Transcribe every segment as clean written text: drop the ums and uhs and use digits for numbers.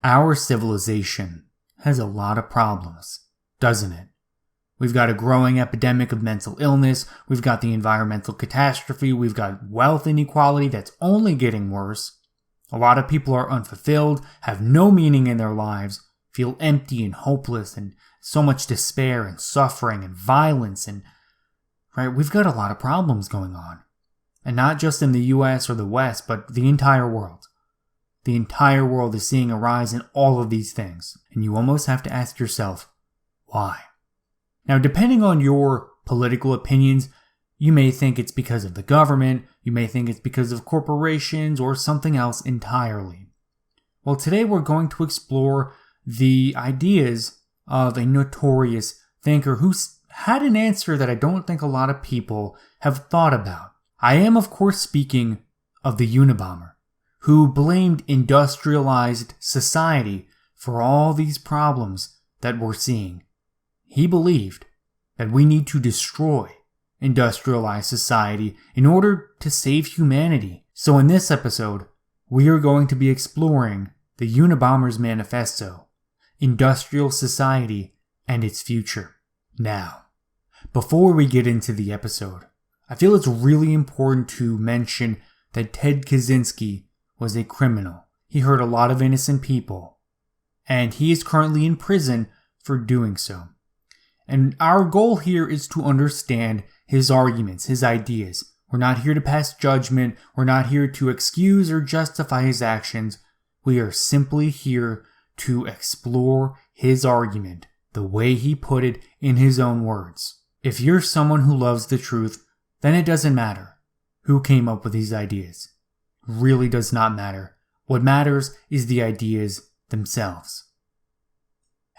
Our civilization has a lot of problems, doesn't it? We've got a growing epidemic of mental illness, we've got the environmental catastrophe, we've got wealth inequality that's only getting worse. A lot of people are unfulfilled, have no meaning in their lives, feel empty and hopeless, and so much despair and suffering and violence, and right, we've got a lot of problems going on. And not just in the US or the West, but the entire world. The entire world is seeing a rise in all of these things, and you almost have to ask yourself, why? Now, depending on your political opinions, you may think it's because of the government, you may think it's because of corporations, or something else entirely. Well, today we're going to explore the ideas of a notorious thinker who had an answer that I don't think a lot of people have thought about. I am, of course, speaking of the Unabomber, who blamed industrialized society for all these problems that we're seeing. He believed that we need to destroy industrialized society in order to save humanity. So in this episode, we are going to be exploring the Unabomber's Manifesto, Industrial Society and its Future. Now, before we get into the episode, I feel it's really important to mention that Ted Kaczynski was a criminal. He hurt a lot of innocent people, and he is currently in prison for doing so. And our goal here is to understand his arguments, his ideas. We're not here to pass judgment. We're not here to excuse or justify his actions. We are simply here to explore his argument, the way he put it in his own words. If you're someone who loves the truth, then it doesn't matter who came up with these ideas. It really does not matter. What matters is the ideas themselves.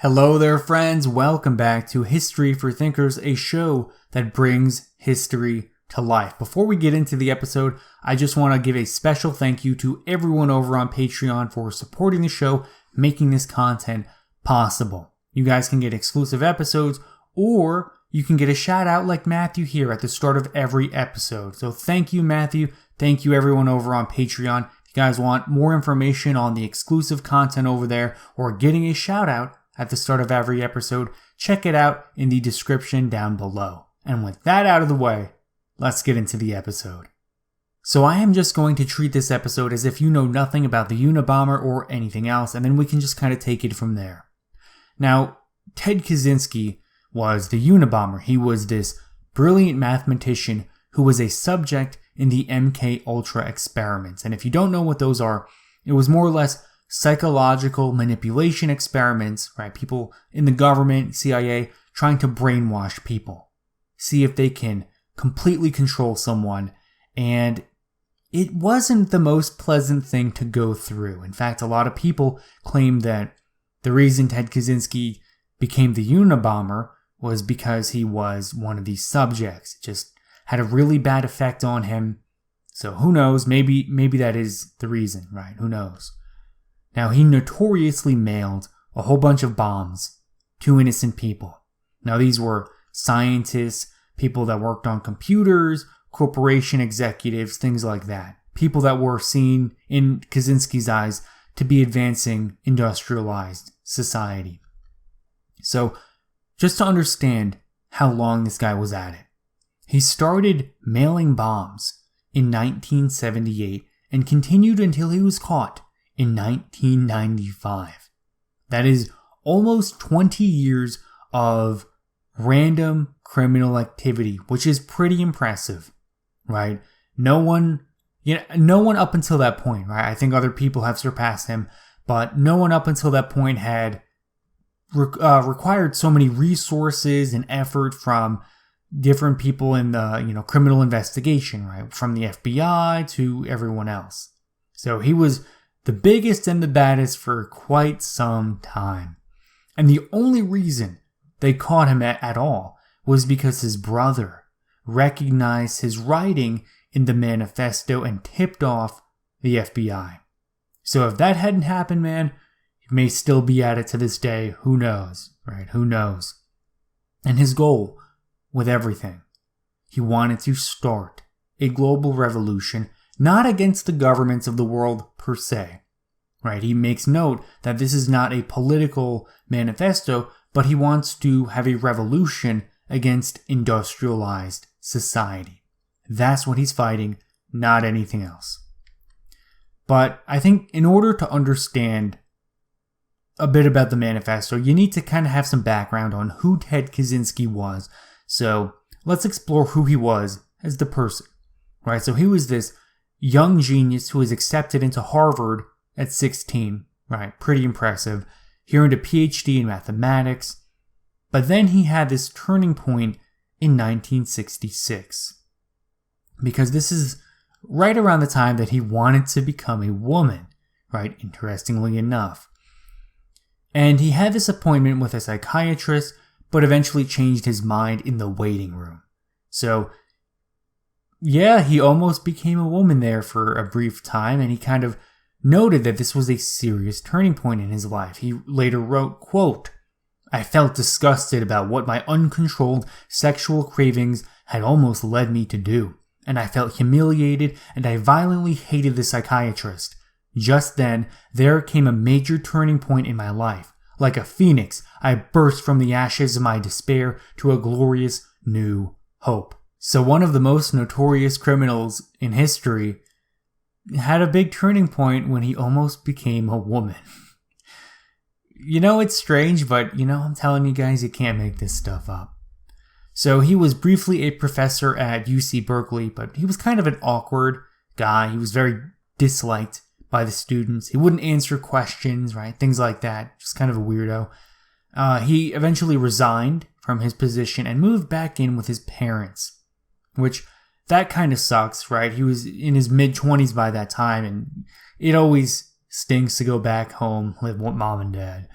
Hello there, friends. Welcome back to History for Thinkers, a show that brings history to life. Before we get into the episode, I just want to give a special thank you to everyone over on Patreon for supporting the show, making this content possible. You guys can get exclusive episodes, or you can get a shout out like Matthew here at the start of every episode. So thank you, Matthew. Thank you, everyone over on Patreon. If you guys want more information on the exclusive content over there or getting a shout out at the start of every episode, check it out in the description down below. And with that out of the way, let's get into the episode. So I am just going to treat this episode as if you know nothing about the Unabomber or anything else, and then we can just kind of take it from there. Now, Ted Kaczynski was the Unabomber. He was this brilliant mathematician who was a subject in the MK Ultra experiments. And if you don't know what those are, it was more or less psychological manipulation experiments, right? People in the government, CIA, trying to brainwash people, see if they can completely control someone. And it wasn't the most pleasant thing to go through. In fact, a lot of people claim that the reason Ted Kaczynski became the Unabomber was because he was one of these subjects. It just had a really bad effect on him. So who knows? Maybe that is the reason, right? Who knows? Now, he notoriously mailed a whole bunch of bombs to innocent people. Now, these were scientists, people that worked on computers, corporation executives, things like that. People that were seen, in Kaczynski's eyes, to be advancing industrialized society. So, just to understand how long this guy was at it, he started mailing bombs in 1978 and continued until he was caught in 1995. That is almost 20 years of random criminal activity, which is pretty impressive, right? No one up until that point, right? I think other people have surpassed him, but no one up until that point had required so many resources and effort from different people in the criminal investigation, right? From the FBI to everyone else. So he was the biggest and the baddest for quite some time. And the only reason they caught him at all was because his brother recognized his writing in the manifesto and tipped off the FBI. So if that hadn't happened, man, he may still be at it to this day. Who knows, right? Who knows? And his goal with everything, he wanted to start a global revolution, not against the governments of the world per se, right? He makes note that this is not a political manifesto, but he wants to have a revolution against industrialized society. That's what he's fighting, not anything else. But I think in order to understand a bit about the manifesto, you need to kind of have some background on who Ted Kaczynski was. So let's explore who he was as the person, right? So he was this young genius who was accepted into Harvard at 16, right? Pretty impressive. He earned a PhD in mathematics. But then he had this turning point in 1966. Because this is right around the time that he wanted to become a woman, right? Interestingly enough. And he had this appointment with a psychiatrist, but eventually changed his mind in the waiting room. So, yeah, he almost became a woman there for a brief time, and he kind of noted that this was a serious turning point in his life. He later wrote, quote, "I felt disgusted about what my uncontrolled sexual cravings had almost led me to do, and I felt humiliated, and I violently hated the psychiatrist. Just then, there came a major turning point in my life. Like a phoenix, I burst from the ashes of my despair to a glorious new hope." So one of the most notorious criminals in history had a big turning point when he almost became a woman. It's strange, but I'm telling you guys, you can't make this stuff up. So he was briefly a professor at UC Berkeley, but he was kind of an awkward guy. He was very disliked by the students. He wouldn't answer questions, right? Things like that. Just kind of a weirdo. He eventually resigned from his position and moved back in with his parents, which that kind of sucks, right? He was in his mid-20s by that time, and it always stinks to go back home, live with mom and dad.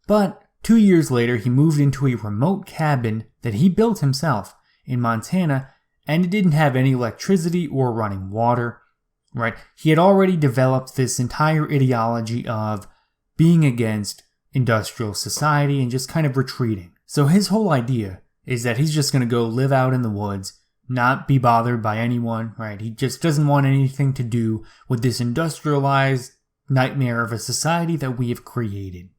But 2 years later, he moved into a remote cabin that he built himself in Montana, and it didn't have any electricity or running water, right? He had already developed this entire ideology of being against industrial society and just kind of retreating. So his whole idea is that he's just going to go live out in the woods, not be bothered by anyone, right? He just doesn't want anything to do with this industrialized nightmare of a society that we have created.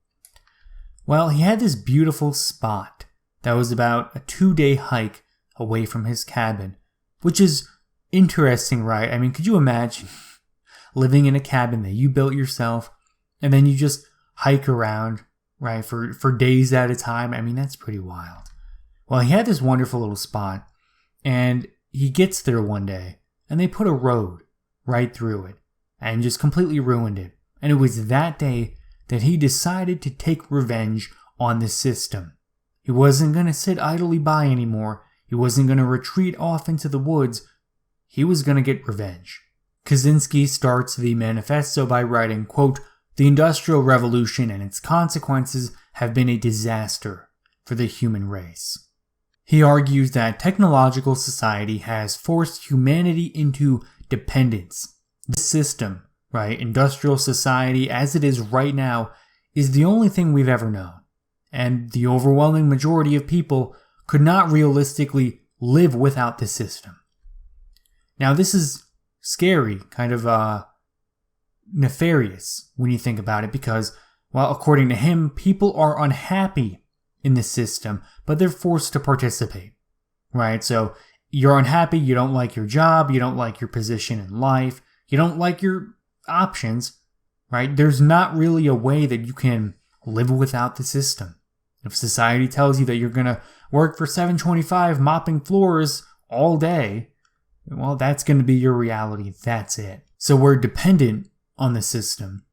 Well, he had this beautiful spot that was about a 2-day hike away from his cabin, which is interesting, right? I mean, could you imagine living in a cabin that you built yourself and then you just hike around, right, for days at a time? I mean, that's pretty wild. Well, he had this wonderful little spot, and he gets there one day, and they put a road right through it and just completely ruined it. And it was that day that he decided to take revenge on the system. He wasn't going to sit idly by anymore. He wasn't going to retreat off into the woods. He was going to get revenge. Kaczynski starts the manifesto by writing, quote, "The Industrial Revolution and its consequences have been a disaster for the human race." He argues that technological society has forced humanity into dependence. This system, right, industrial society as it is right now, is the only thing we've ever known. And the overwhelming majority of people could not realistically live without this system. Now, this is scary, kind of nefarious when you think about it, because, well, according to him, people are unhappy in this system, but they're forced to participate, right? So you're unhappy, you don't like your job, you don't like your position in life, you don't like your options, right? There's not really a way that you can live without the system. If society tells you that you're going to work for $7.25 mopping floors all day, well, that's going to be your reality. That's it. So we're dependent on the system.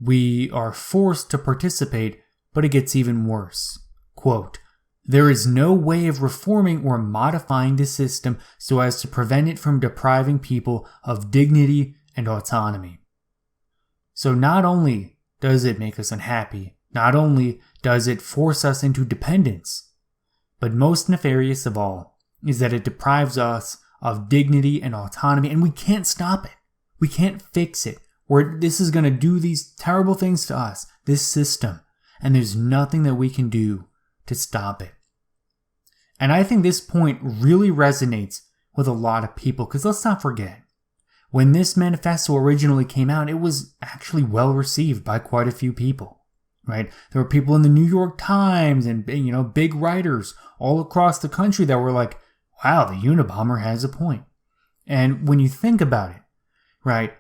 We are forced to participate, but it gets even worse. Quote, "There is no way of reforming or modifying the system so as to prevent it from depriving people of dignity and autonomy." So not only does it make us unhappy, not only does it force us into dependence, but most nefarious of all is that it deprives us of dignity and autonomy, and we can't stop it. We can't fix it. This is going to do these terrible things to us, this system, and there's nothing that we can do to stop it. And I think this point really resonates with a lot of people, because let's not forget, when this manifesto originally came out, it was actually well received by quite a few people, right? There were people in the New York Times and, big writers all across the country that were like, wow, the Unabomber has a point. And when you think about it, right,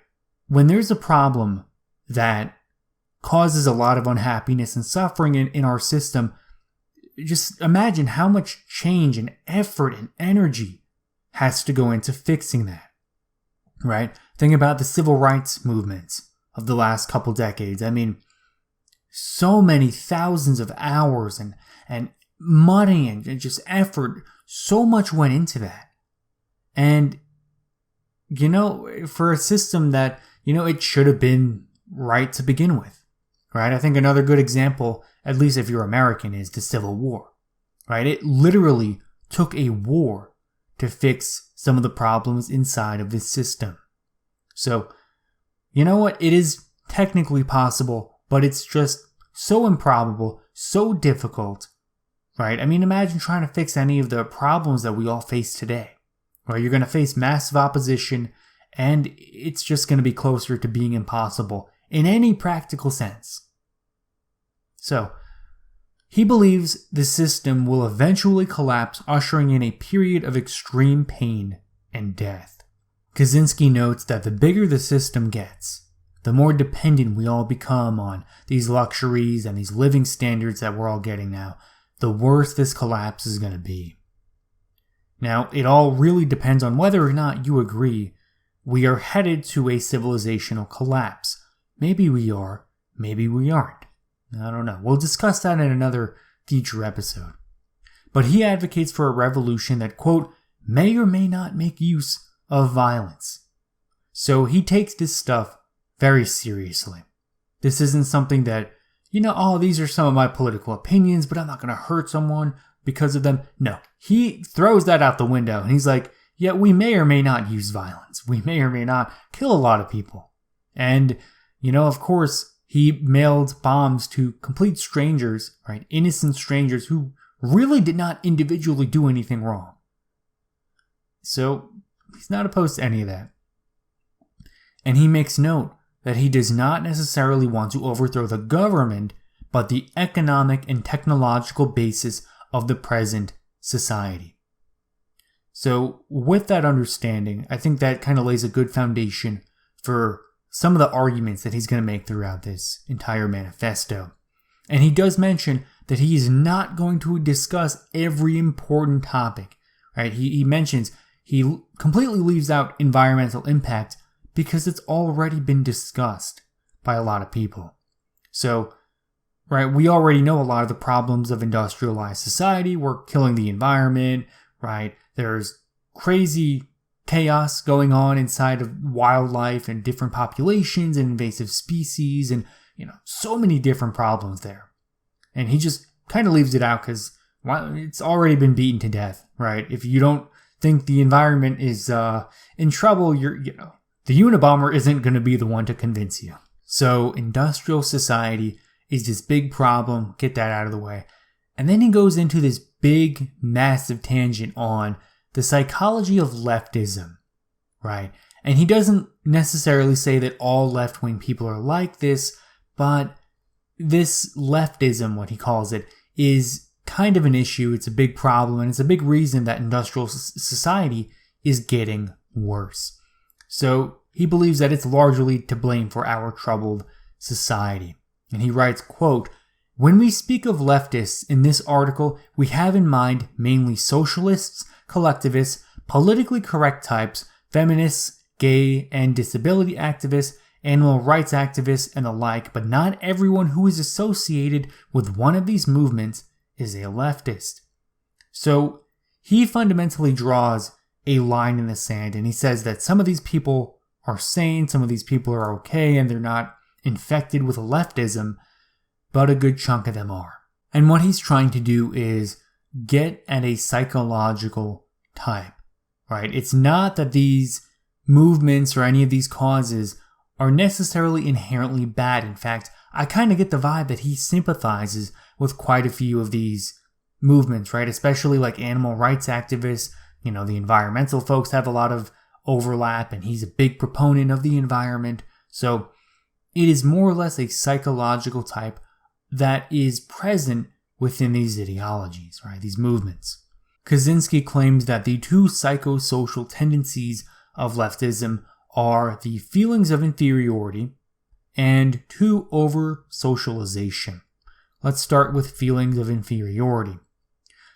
when there's a problem that causes a lot of unhappiness and suffering in our system, just imagine how much change and effort and energy has to go into fixing that, right? Think about the civil rights movements of the last couple decades. I mean, so many thousands of hours and money and just effort, so much went into that. And, for a system that, it should have been right to begin with, right? I think another good example, at least if you're American, is the Civil War, right? It literally took a war to fix some of the problems inside of this system. So, you know what? It is technically possible, but it's just so improbable, so difficult, right? I mean, imagine trying to fix any of the problems that we all face today, right? You're going to face massive opposition, and it's just going to be closer to being impossible in any practical sense. So, he believes the system will eventually collapse, ushering in a period of extreme pain and death. Kaczynski notes that the bigger the system gets, the more dependent we all become on these luxuries and these living standards that we're all getting now, the worse this collapse is going to be. Now, it all really depends on whether or not you agree we are headed to a civilizational collapse. Maybe we are, maybe we aren't. I don't know. We'll discuss that in another future episode. But he advocates for a revolution that, quote, may or may not make use of violence. So he takes this stuff very seriously. This isn't something that, these are some of my political opinions, but I'm not going to hurt someone because of them. No, he throws that out the window and he's like, yeah, we may or may not use violence. We may or may not kill a lot of people. And, of course, he mailed bombs to complete strangers, right? Innocent strangers who really did not individually do anything wrong. So he's not opposed to any of that. And he makes note that he does not necessarily want to overthrow the government, but the economic and technological basis of the present society. So with that understanding, I think that kind of lays a good foundation for some of the arguments that he's going to make throughout this entire manifesto. And he does mention that he is not going to discuss every important topic, right? He mentions he completely leaves out environmental impact because it's already been discussed by a lot of people. So, right, we already know a lot of the problems of industrialized society. We're killing the environment, right? There's crazy chaos going on inside of wildlife and different populations and invasive species and, so many different problems there. And he just kind of leaves it out because it's already been beaten to death, right? If you don't think the environment is in trouble, the Unabomber isn't going to be the one to convince you. So industrial society is this big problem. Get that out of the way. And then he goes into this big, massive tangent on the psychology of leftism, right? And he doesn't necessarily say that all left-wing people are like this, but this leftism, what he calls it, is kind of an issue. It's a big problem, and it's a big reason that industrial society is getting worse. So he believes that it's largely to blame for our troubled society. And he writes, quote, when we speak of leftists in this article, we have in mind mainly socialists, collectivists, politically correct types, feminists, gay and disability activists, animal rights activists, and the like, but not everyone who is associated with one of these movements is a leftist. So he fundamentally draws a line in the sand, and he says that some of these people are sane, some of these people are okay, and they're not infected with leftism, but a good chunk of them are. And what he's trying to do is get at a psychological type, right? It's not that these movements or any of these causes are necessarily inherently bad. In fact, I kind of get the vibe that he sympathizes with quite a few of these movements, right? Especially like animal rights activists. The environmental folks have a lot of overlap, and he's a big proponent of the environment. So it is more or less a psychological type that is present within these ideologies, right? These movements. Kaczynski claims that the two psychosocial tendencies of leftism are the feelings of inferiority and over-socialization. Let's start with feelings of inferiority.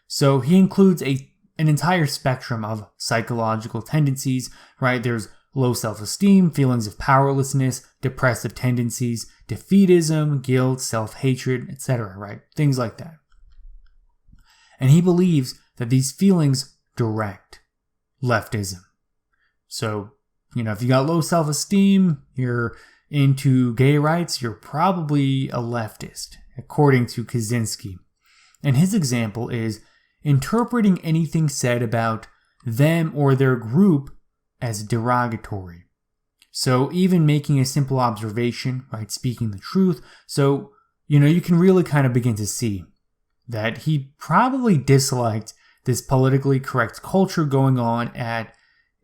So he includes an entire spectrum of psychological tendencies, right? There's low self-esteem, feelings of powerlessness, depressive tendencies, defeatism, guilt, self-hatred, etc., right? Things like that. And he believes that these feelings direct leftism. So, if you got low self-esteem, you're into gay rights, you're probably a leftist, according to Kaczynski. And his example is interpreting anything said about them or their group as derogatory. So even making a simple observation, right, speaking the truth. So, you can really kind of begin to see that he probably disliked this politically correct culture going on at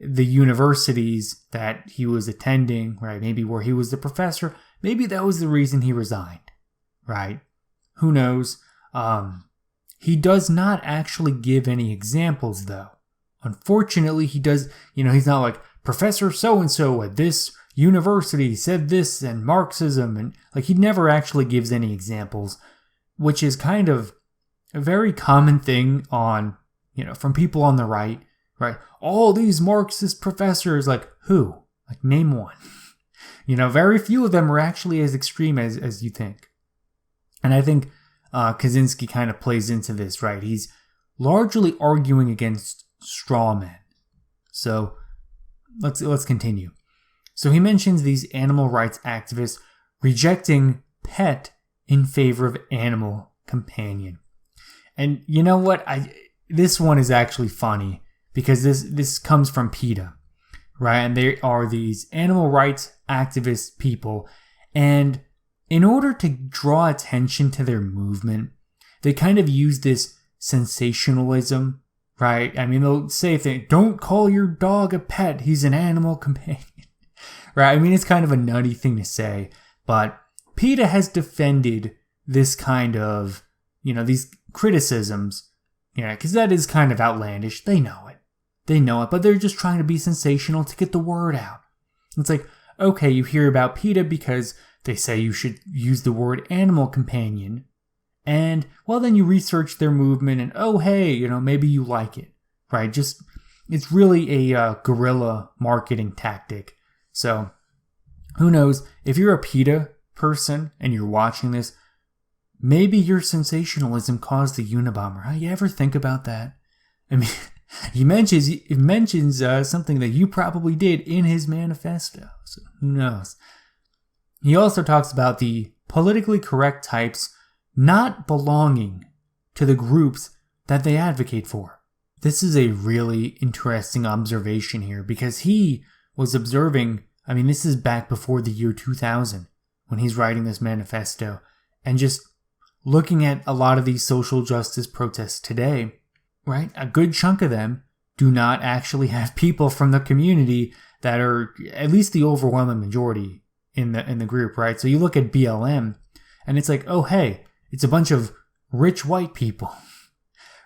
the universities that he was attending, right? Maybe where he was the professor. Maybe that was the reason he resigned, right? Who knows? He does not actually give any examples, though. Unfortunately, he does, he's not like, Professor so-and-so at this university said this and Marxism, and he never actually gives any examples, which is kind of a very common thing on, from people on the right, right? All these Marxist professors, who? Name one. Very few of them are actually as extreme as you think. And I think Kaczynski kind of plays into this, right? He's largely arguing against straw men. So let's continue. So he mentions these animal rights activists rejecting pet in favor of animal companion. And you know what? This one is actually funny because this comes from PETA, right? And they are these animal rights activist people. And in order to draw attention to their movement, they kind of use this sensationalism, right? I mean, they'll say things, don't call your dog a pet, he's an animal companion, right? I mean, it's kind of a nutty thing to say, but PETA has defended this kind of, these criticisms, because that is kind of outlandish. They know it, but they're just trying to be sensational to get the word out. It's like, okay, you hear about PETA because they say you should use the word animal companion. And, well, then you research their movement and, oh, hey, maybe you like it, right? It's really a guerrilla marketing tactic. So, who knows? If you're a PETA person and you're watching this, maybe your sensationalism caused the Unabomber. Huh? You ever think about that? I mean, he mentions something that you probably did in his manifesto. So, who knows? He also talks about the politically correct types not belonging to the groups that they advocate for. This is a really interesting observation here because he was observing, this is back before the year 2000 when he's writing this manifesto, and just looking at a lot of these social justice protests today, right? A good chunk of them do not actually have people from the community that are at least the overwhelming majority in the group, right? So you look at BLM and it's like, oh, hey, it's a bunch of rich white people,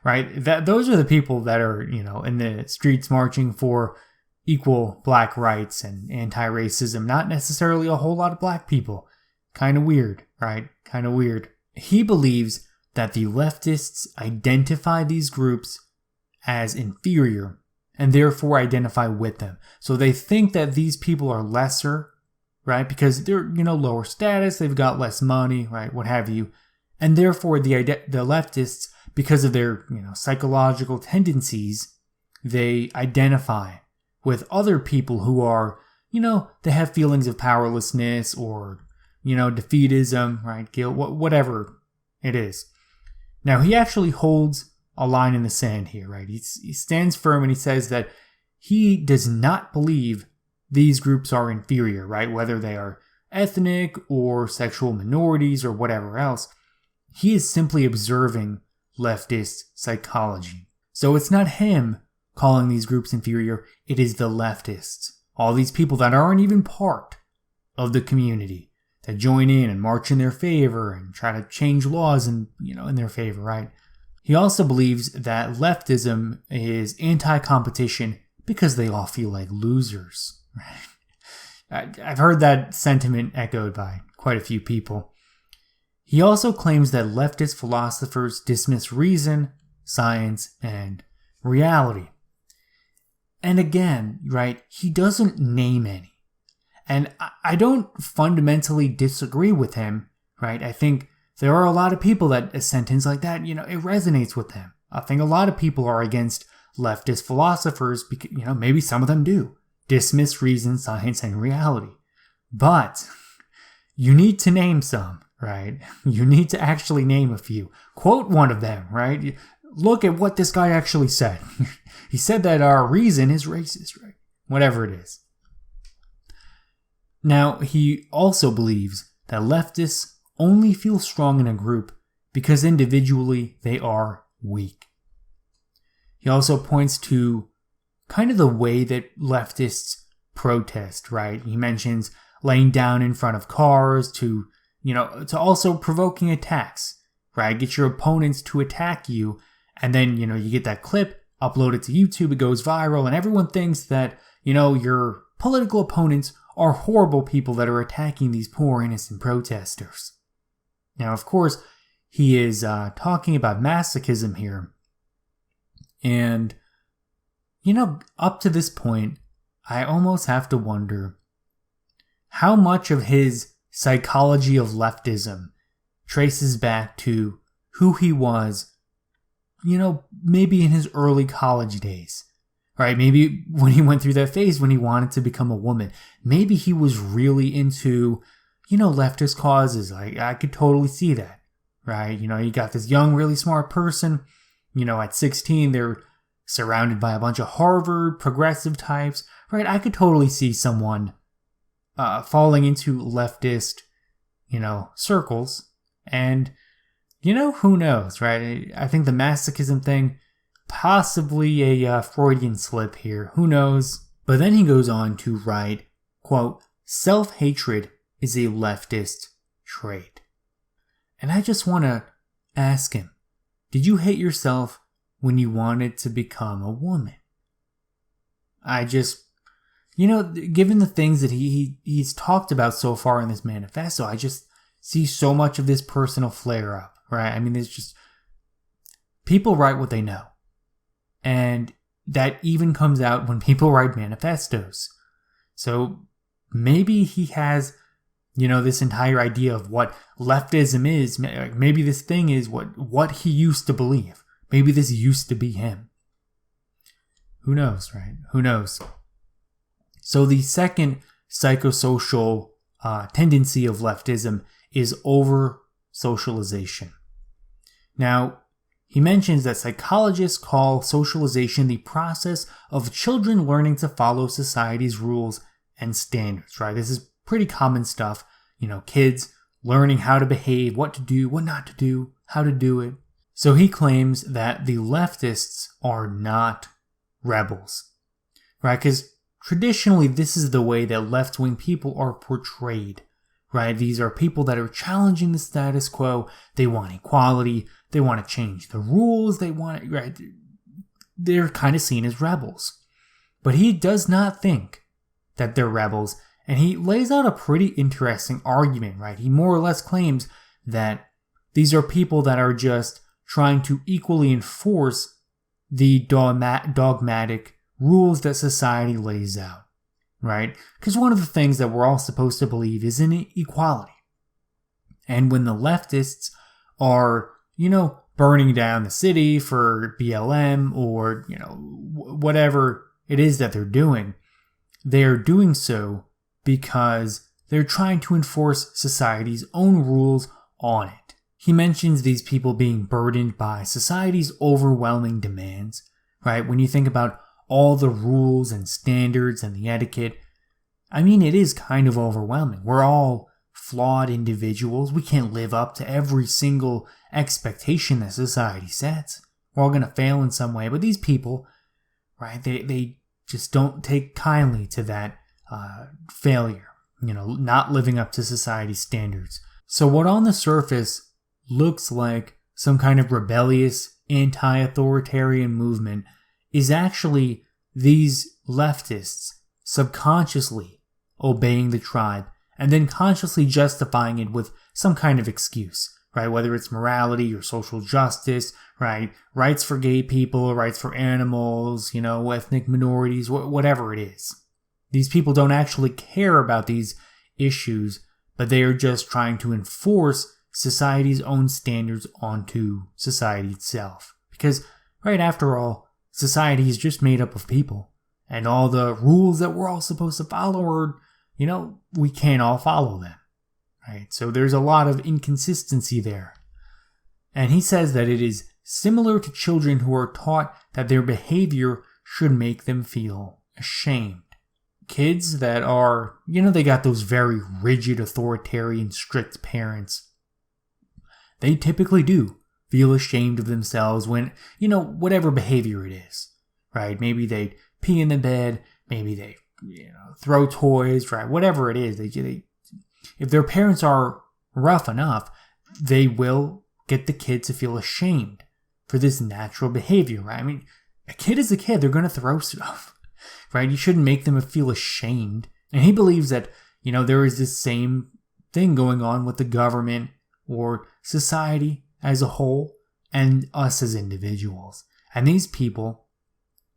right? Those are the people that are, in the streets marching for equal black rights and anti-racism, not necessarily a whole lot of black people. Kind of weird, right? Kind of weird. He believes that the leftists identify these groups as inferior and therefore identify with them. So they think that these people are lesser, right? Because they're, lower status, they've got less money, right? What have you. And therefore the leftists, because of their, psychological tendencies, they identify with other people who are, they have feelings of powerlessness or, defeatism, right? Guilt, whatever it is. Now, he actually holds a line in the sand here, right? He stands firm and he says that he does not believe these groups are inferior, right? Whether they are ethnic or sexual minorities or whatever else. He is simply observing leftist psychology. So it's not him calling these groups inferior. It is the leftists. All these people that aren't even part of the community that join in and march in their favor and try to change laws in their favor, right? He also believes that leftism is anti-competition because they all feel like losers, right? I've heard that sentiment echoed by quite a few people. He also claims that leftist philosophers dismiss reason, science, and reality. And again, right, he doesn't name any. And I don't fundamentally disagree with him, right? I think there are a lot of people that a sentence like that, it resonates with them. I think a lot of people are against leftist philosophers because, maybe some of them do dismiss reason, science, and reality. But you need to name some, right? You need to actually name a few. Quote one of them, right? Look at what this guy actually said. He said that our reason is racist, right? Whatever it is. Now, he also believes that leftists only feel strong in a group because individually they are weak. He also points to kind of the way that leftists protest, right? He mentions laying down in front of cars to also provoking attacks, right? Get your opponents to attack you, and then, you get that clip, upload it to YouTube, it goes viral, and everyone thinks that, your political opponents are horrible people that are attacking these poor innocent protesters. Now, of course, he is talking about masochism here. And, up to this point, I almost have to wonder how much of his psychology of leftism traces back to who he was, maybe in his early college days. Right? Maybe when he went through that phase when he wanted to become a woman. Maybe he was really into, leftist causes. I could totally see that. Right? You got this young, really smart person. At 16, they're surrounded by a bunch of Harvard progressive types. Right? I could totally see someone falling into leftist, circles. And, who knows, right? I think the masochism thing, possibly a Freudian slip here. Who knows? But then he goes on to write, quote, self-hatred is a leftist trait. And I just want to ask him, did you hate yourself when you wanted to become a woman? I just, given the things that he's talked about so far in this manifesto, I just see so much of this personal flare up, right? I mean, there's just, people write what they know. And that even comes out when people write manifestos. So maybe he has, this entire idea of what leftism is. Maybe this thing is what he used to believe. Maybe this used to be him. Who knows, right? Who knows? So the second psychosocial tendency of leftism is over-socialization. Now, he mentions that psychologists call socialization the process of children learning to follow society's rules and standards, right? This is pretty common stuff. Kids learning how to behave, what to do, what not to do, how to do it. So he claims that the leftists are not rebels, right? Because traditionally, this is the way that left-wing people are portrayed, right? These are people that are challenging the status quo. They want equality. They want to change the rules. Right? They're kind of seen as rebels. But he does not think that they're rebels. And he lays out a pretty interesting argument, right? He more or less claims that these are people that are just trying to equally enforce the dogmatic rules that society lays out, right? Because one of the things that we're all supposed to believe is in equality. And when the leftists are, burning down the city for BLM or, whatever it is that they're doing so because they're trying to enforce society's own rules on it. He mentions these people being burdened by society's overwhelming demands, right? When you think about all the rules and standards and the etiquette, I mean, it is kind of overwhelming. We're all flawed individuals. We can't live up to every single expectation that society sets. We're all going to fail in some way. But these people, right? They just don't take kindly to that failure, not living up to society's standards. So what on the surface looks like some kind of rebellious, anti-authoritarian movement is actually these leftists subconsciously obeying the tribe and then consciously justifying it with some kind of excuse, right? Whether it's morality or social justice, right? Rights for gay people, rights for animals, ethnic minorities, whatever it is. These people don't actually care about these issues, but they are just trying to enforce society's own standards onto society itself. Because, right, after all, society is just made up of people. And all the rules that we're all supposed to follow are, we can't all follow them. Right? So there's a lot of inconsistency there. And he says that it is similar to children who are taught that their behavior should make them feel ashamed. Kids that are, they got those very rigid, authoritarian, strict parents. They typically do feel ashamed of themselves when, whatever behavior it is, right? Maybe they pee in the bed, maybe they, throw toys, right? Whatever it is, they if their parents are rough enough, they will get the kid to feel ashamed for this natural behavior, right? I mean, a kid is a kid, they're going to throw stuff, right? You shouldn't make them feel ashamed. And he believes that, there is this same thing going on with the government or society as a whole and us as individuals. And these people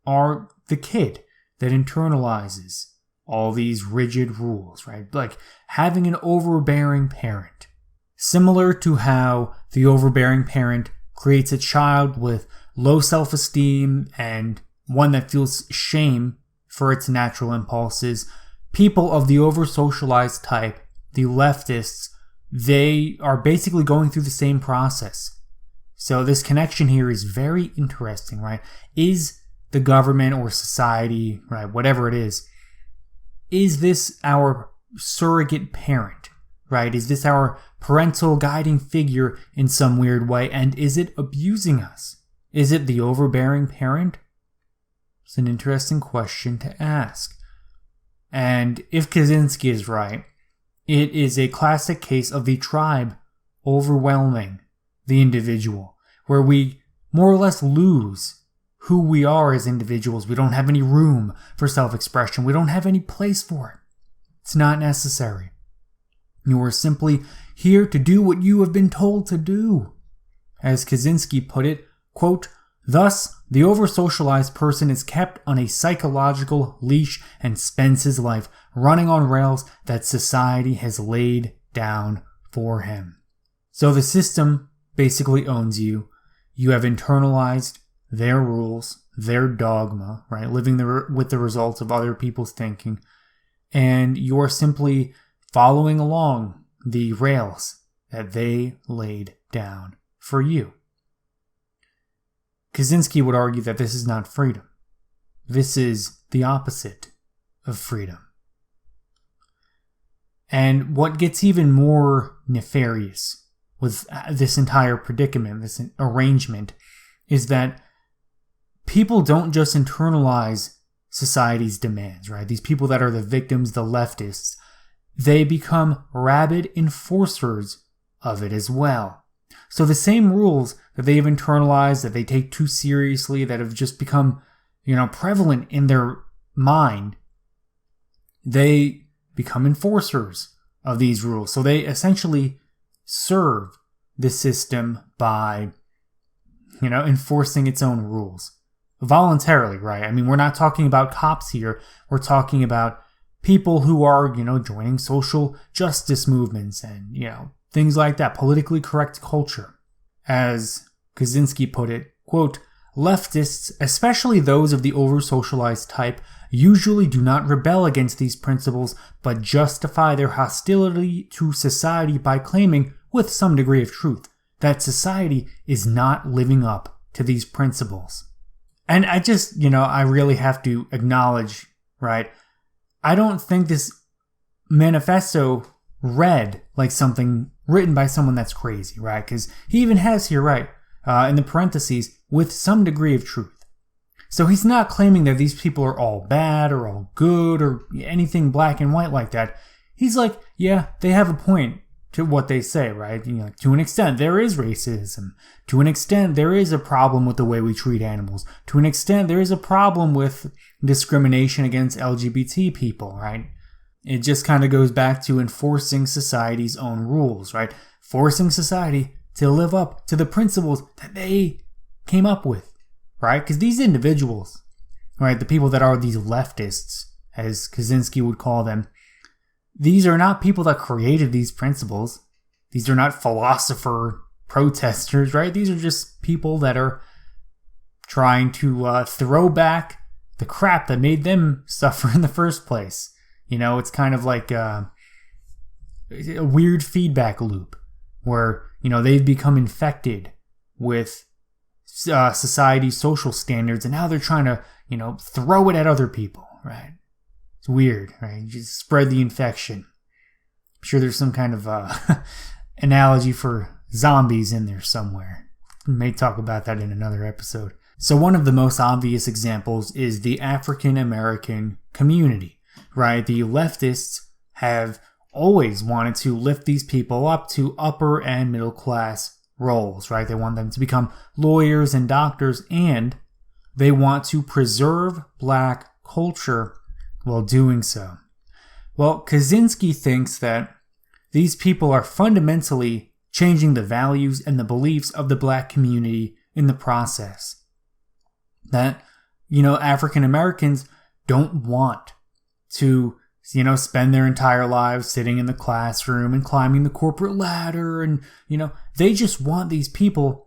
are the kid that internalizes all these rigid rules, right? Like having an overbearing parent. Similar to how the overbearing parent creates a child with low self-esteem and one that feels shame for its natural impulses, people of the over-socialized type, the leftists, they are basically going through the same process. So this connection here is very interesting, right? Is the government or society, right, whatever it is this our surrogate parent, right? Is this our parental guiding figure in some weird way? And is it abusing us? Is it the overbearing parent? It's an interesting question to ask. And if Kaczynski is right, it is a classic case of the tribe overwhelming the individual, where we more or less lose who we are as individuals. We don't have any room for self-expression. We don't have any place for it. It's not necessary. You are simply here to do what you have been told to do. As Kaczynski put it, quote, "Thus, the over-socialized person is kept on a psychological leash and spends his life running on rails that society has laid down for him." So the system basically owns you. You have internalized their rules, their dogma, right? Living with the results of other people's thinking. And you are simply following along the rails that they laid down for you. Kaczynski would argue that this is not freedom. This is the opposite of freedom. And what gets even more nefarious with this entire predicament, this arrangement, is that people don't just internalize society's demands, right? These people that are the victims, the leftists, they become rabid enforcers of it as well. So the same rules that they've internalized, that they take too seriously, that have just become, prevalent in their mind, they become enforcers of these rules. So they essentially serve the system by, enforcing its own rules. Voluntarily, right? I mean, we're not talking about cops here. We're talking about people who are, joining social justice movements and, things like that, politically correct culture. As Kaczynski put it, quote, "Leftists, especially those of the over-socialized type, usually do not rebel against these principles, but justify their hostility to society by claiming, with some degree of truth, that society is not living up to these principles." And I just, I really have to acknowledge, right? I don't think this manifesto read like something written by someone that's crazy, right? Because he even has here, right, in the parentheses, with some degree of truth. So he's not claiming that these people are all bad or all good or anything black and white like that. He's like, yeah, they have a point to what they say, right? To an extent, there is racism. To an extent, there is a problem with the way we treat animals. To an extent, there is a problem with discrimination against LGBT people, right? It just kind of goes back to enforcing society's own rules, right? Forcing society to live up to the principles that they came up with, right? Because these individuals, right, the people that are these leftists, as Kaczynski would call them, these are not people that created these principles. These are not philosopher protesters, right? These are just people that are trying to throw back the crap that made them suffer in the first place. It's kind of like a weird feedback loop where, they've become infected with society's social standards, and now they're trying to, throw it at other people, right? It's weird, right? You just spread the infection. I'm sure there's some kind of analogy for zombies in there somewhere. We may talk about that in another episode. So one of the most obvious examples is the African American community, right? The leftists have always wanted to lift these people up to upper and middle class roles, right? They want them to become lawyers and doctors, and they want to preserve black culture while doing so. Well, Kaczynski thinks that these people are fundamentally changing the values and the beliefs of the black community in the process. That, African Americans don't want to, spend their entire lives sitting in the classroom and climbing the corporate ladder, and, they just want these people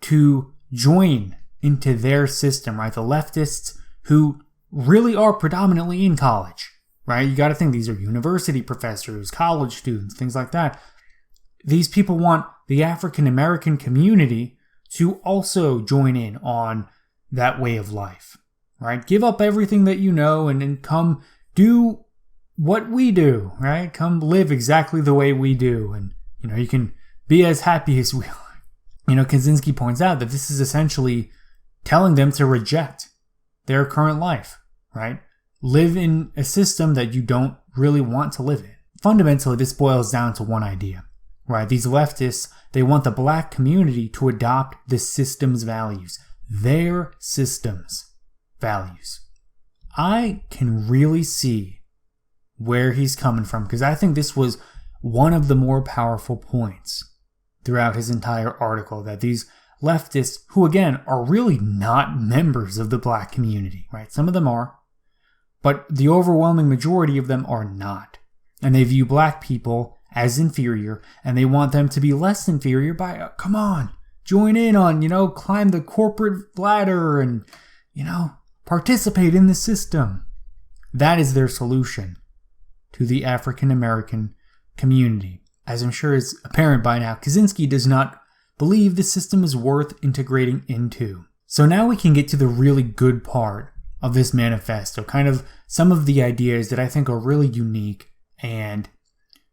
to join into their system, right? The leftists who really are predominantly in college, right? You got to think these are university professors, college students, things like that. These people want the African American community to also join in on that way of life, right? Give up everything that you know and come do what we do, right? Come live exactly the way we do, and you can be as happy as we are. Kaczynski points out that this is essentially telling them to reject their current life, right? Live in a system that you don't really want to live in. Fundamentally, this boils down to one idea, right? These leftists, they want the black community to adopt the system's values, their system's values. I can really see where he's coming from, because I think this was one of the more powerful points throughout his entire article, that these leftists, who again are really not members of the black community, right? Some of them are, but the overwhelming majority of them are not. And they view black people as inferior, and they want them to be less inferior by, come on, join in on, climb the corporate ladder and, participate in the system. That is their solution to the African American community. As I'm sure is apparent by now, Kaczynski does not believe the system is worth integrating into. So now we can get to the really good part of this manifesto, kind of some of the ideas that I think are really unique and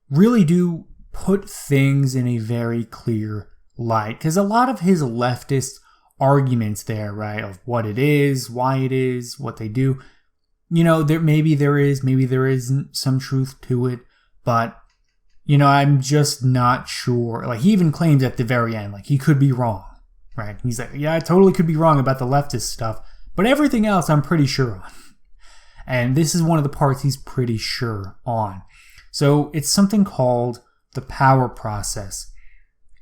really do put things in a very clear light. Because a lot of his leftist arguments there, right, of what it is, why it is, what they do, maybe there isn't some truth to it, but I'm just not sure. Like, he even claims at the very end, like, he could be wrong, right? He's like, yeah, I totally could be wrong about the leftist stuff, but everything else I'm pretty sure on. And this is one of the parts he's pretty sure on. So it's something called the power process.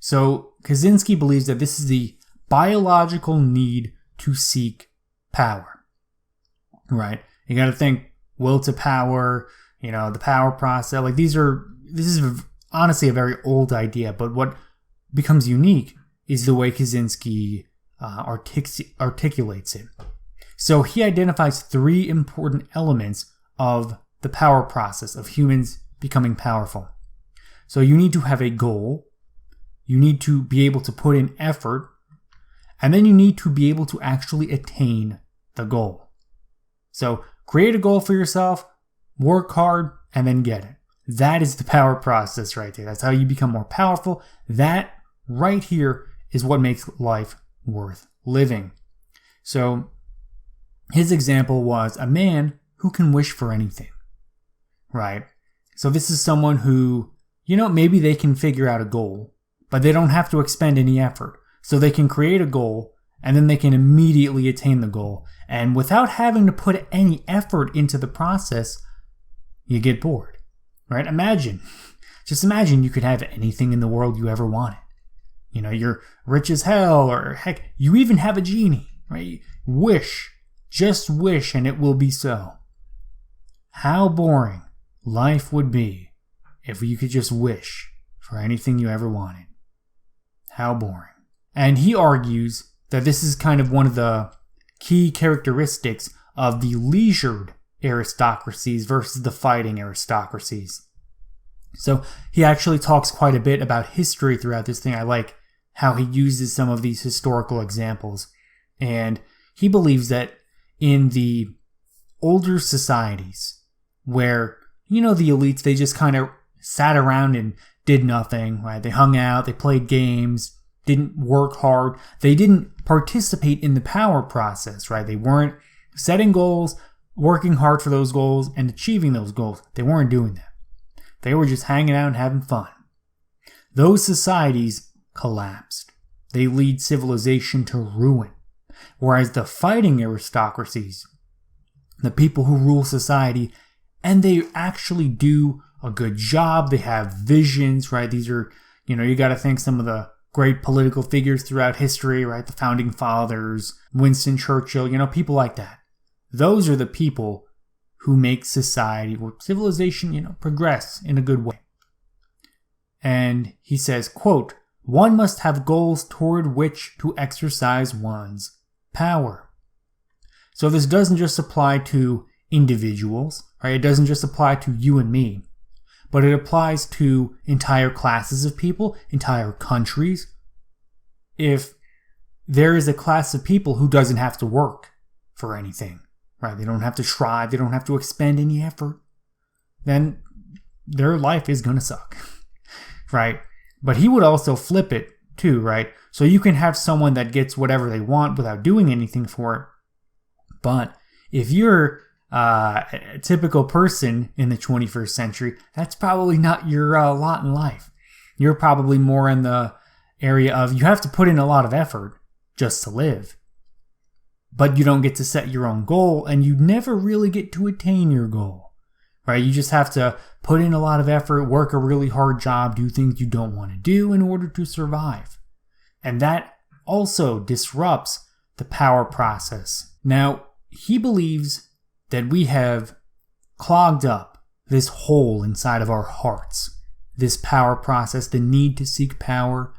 So Kaczynski believes that this is the biological need to seek power, right? You got to think will to power, the power process. Like, this is honestly a very old idea, but what becomes unique is the way Kaczynski articulates it. So he identifies three important elements of the power process of humans becoming powerful. So you need to have a goal, you need to be able to put in effort, and then you need to be able to actually attain the goal. So create a goal for yourself, work hard, and then get it. That is the power process right there. That's how you become more powerful. That right here is what makes life worth living. So his example was a man who can wish for anything, right? So this is someone who, maybe they can figure out a goal, but they don't have to expend any effort. So they can create a goal and then they can immediately attain the goal. And without having to put any effort into the process, you get bored, right? Just imagine you could have anything in the world you ever wanted. You're rich as hell, or heck, you even have a genie, right? Just wish and it will be so. How boring life would be if you could just wish for anything you ever wanted. How boring. And he argues that this is kind of one of the key characteristics of the leisured aristocracies versus the fighting aristocracies. So he actually talks quite a bit about history throughout this thing. I like how he uses some of these historical examples. And he believes that in the older societies where, the elites, they just kind of sat around and did nothing, right? They hung out, they played games, didn't work hard. They didn't participate in the power process, right? They weren't setting goals, working hard for those goals, and achieving those goals. They weren't doing that. They were just hanging out and having fun. Those societies collapsed. They lead civilization to ruin. Whereas the fighting aristocracies, the people who rule society, and they actually do a good job. They have visions, right? These are, you got to think some of the great political figures throughout history, right? The founding fathers, Winston Churchill, people like that. Those are the people who make society or civilization, progress in a good way. And he says, quote, "One must have goals toward which to exercise one's power." So this doesn't just apply to individuals, right? It doesn't just apply to you and me, but it applies to entire classes of people, entire countries. If there is a class of people who doesn't have to work for anything, right? They don't have to strive, they don't have to expend any effort, then their life is going to suck, right? But he would also flip it too, right? So you can have someone that gets whatever they want without doing anything for it. But if you're a typical person in the 21st century, that's probably not your lot in life. You're probably more in the area of you have to put in a lot of effort just to live. But you don't get to set your own goal, and you never really get to attain your goal, right? You just have to put in a lot of effort, work a really hard job, do things you don't want to do in order to survive. And that also disrupts the power process. Now, he believes that we have clogged up this hole inside of our hearts, this power process, the need to seek power,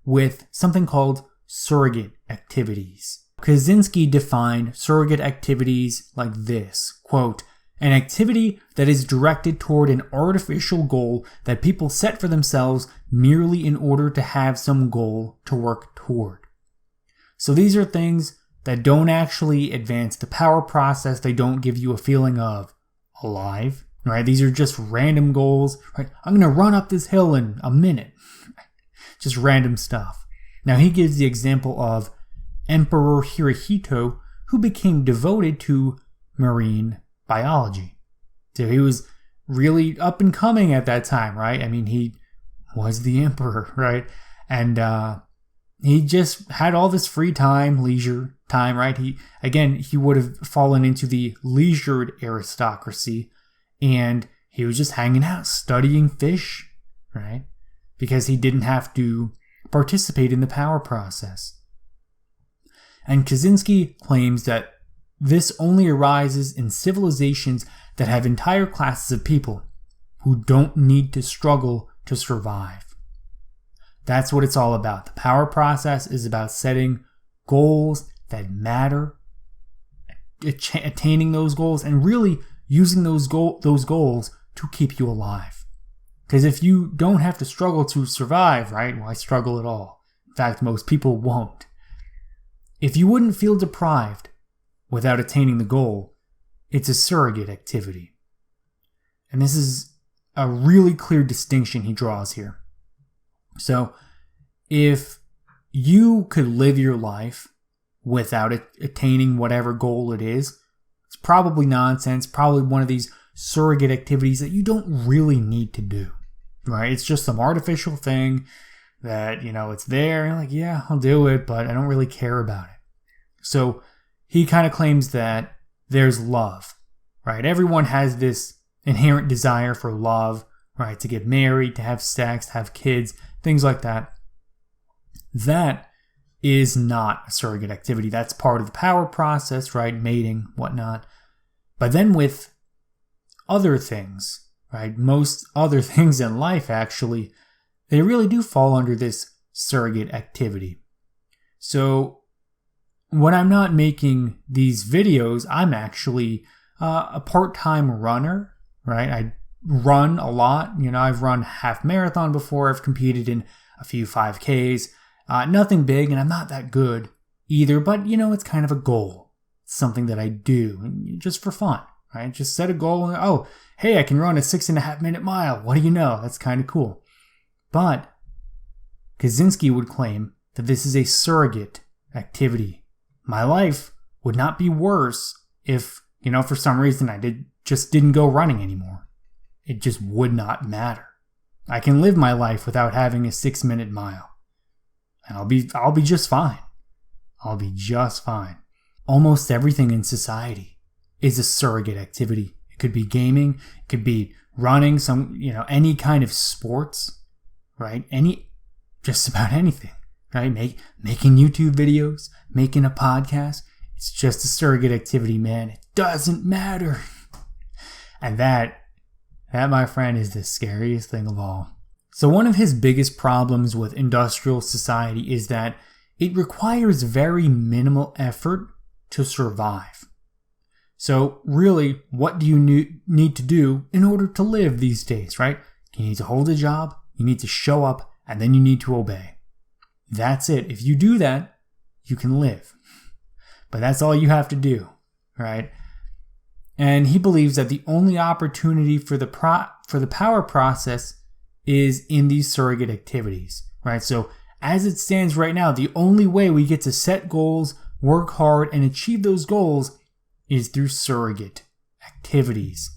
with something called surrogate activities. Kaczynski defined surrogate activities like this, quote, "An activity that is directed toward an artificial goal that people set for themselves merely in order to have some goal to work toward." So these are things that don't actually advance the power process. They don't give you a feeling of alive, right? These are just random goals, right? I'm going to run up this hill in a minute. Just random stuff. Now he gives the example of Emperor Hirohito, who became devoted to marine biology. So he was really up and coming at that time, right? I mean, he was the emperor, right? And he just had all this free time, leisure time, right? He would have fallen into the leisured aristocracy, and he was just hanging out, studying fish, right? Because he didn't have to participate in the power process. And Kaczynski claims that this only arises in civilizations that have entire classes of people who don't need to struggle to survive. That's what it's all about. The power process is about setting goals that matter, attaining those goals, and really using those goals to keep you alive. Because if you don't have to struggle to survive, right? Why struggle at all? In fact, most people won't. If you wouldn't feel deprived without attaining the goal, it's a surrogate activity. And this is a really clear distinction he draws here. So, if you could live your life without attaining whatever goal it is. It's probably nonsense, probably one of these surrogate activities that you don't really need to do, right? It's just some artificial thing that, it's there. You're like, yeah, I'll do it, but I don't really care about it. So he kind of claims that there's love, right? Everyone has this inherent desire for love, right? To get married, to have sex, to have kids, things like that. That is not a surrogate activity. That's part of the power process, right? Mating, whatnot. But then with other things, right? Most other things in life, actually, they really do fall under this surrogate activity. So when I'm not making these videos, I'm actually a part-time runner, right? I run a lot. I've run half marathon before. I've competed in a few 5Ks. Nothing big, and I'm not that good either, but it's kind of a goal. It's something that I do just for fun, right? Just set a goal and, oh, hey, I can run a 6.5 minute mile. What do you know? That's kind of cool. But Kaczynski would claim that this is a surrogate activity. My life would not be worse if, for some reason I just didn't go running anymore. It just would not matter. I can live my life without having a 6-minute mile. And I'll be just fine. I'll be just fine. Almost everything in society is a surrogate activity. It could be gaming, it could be running, any kind of sports, right? Just about anything, right? Making YouTube videos, making a podcast. It's just a surrogate activity, man. It doesn't matter. And that, my friend, is the scariest thing of all. So one of his biggest problems with industrial society is that it requires very minimal effort to survive. So really, what do you need to do in order to live these days, right? You need to hold a job, you need to show up, and then you need to obey. That's it. If you do that, you can live. But that's all you have to do, right? And he believes that the only opportunity for the power process is in these surrogate activities, right? So as it stands right now, the only way we get to set goals, work hard, and achieve those goals is through surrogate activities.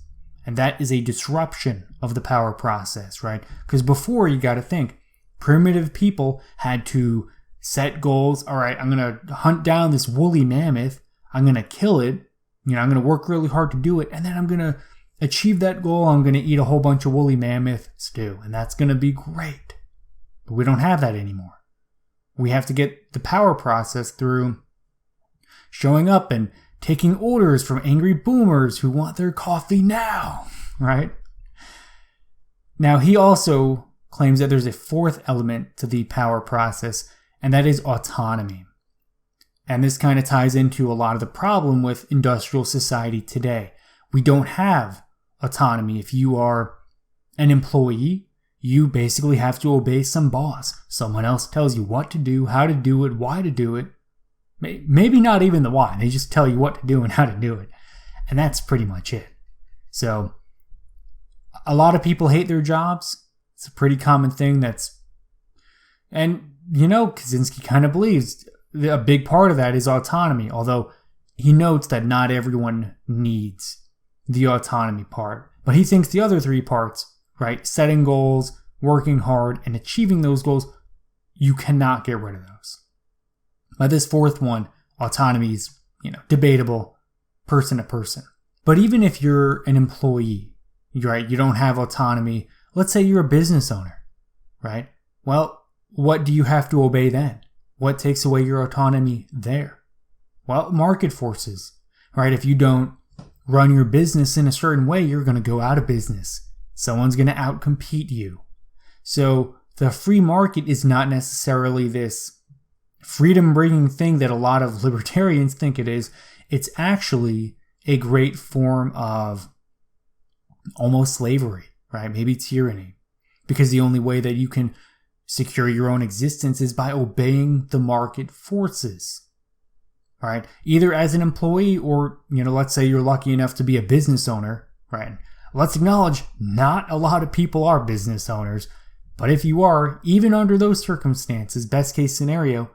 And that is a disruption of the power process, right? Because before, you got to think, primitive people had to set goals. All right, I'm going to hunt down this woolly mammoth. I'm going to kill it. I'm going to work really hard to do it. And then I'm going to achieve that goal. I'm going to eat a whole bunch of woolly mammoth stew. And that's going to be great. But we don't have that anymore. We have to get the power process through showing up and taking orders from angry boomers who want their coffee now, right? Now, he also claims that there's a fourth element to the power process, and that is autonomy. And this kind of ties into a lot of the problem with industrial society today. We don't have autonomy. If you are an employee, you basically have to obey some boss. Someone else tells you what to do, how to do it, why to do it. Maybe not even the why. They just tell you what to do and how to do it. And that's pretty much it. So a lot of people hate their jobs. It's a pretty common thing and Kaczynski kind of believes a big part of that is autonomy, although he notes that not everyone needs the autonomy part. But he thinks the other three parts, right, setting goals, working hard, and achieving those goals, you cannot get rid of those. But this fourth one, autonomy, is, debatable person to person. But even if you're an employee, right, you don't have autonomy. Let's say you're a business owner, right? Well, what do you have to obey then? What takes away your autonomy there? Well, market forces, right? If you don't run your business in a certain way, you're going to go out of business. Someone's going to outcompete you. So the free market is not necessarily this freedom-bringing thing that a lot of libertarians think it is. It's actually a great form of almost slavery, right? Maybe tyranny. Because the only way that you can secure your own existence is by obeying the market forces, right? Either as an employee or, let's say you're lucky enough to be a business owner, right? Let's acknowledge not a lot of people are business owners, but if you are, even under those circumstances, best case scenario,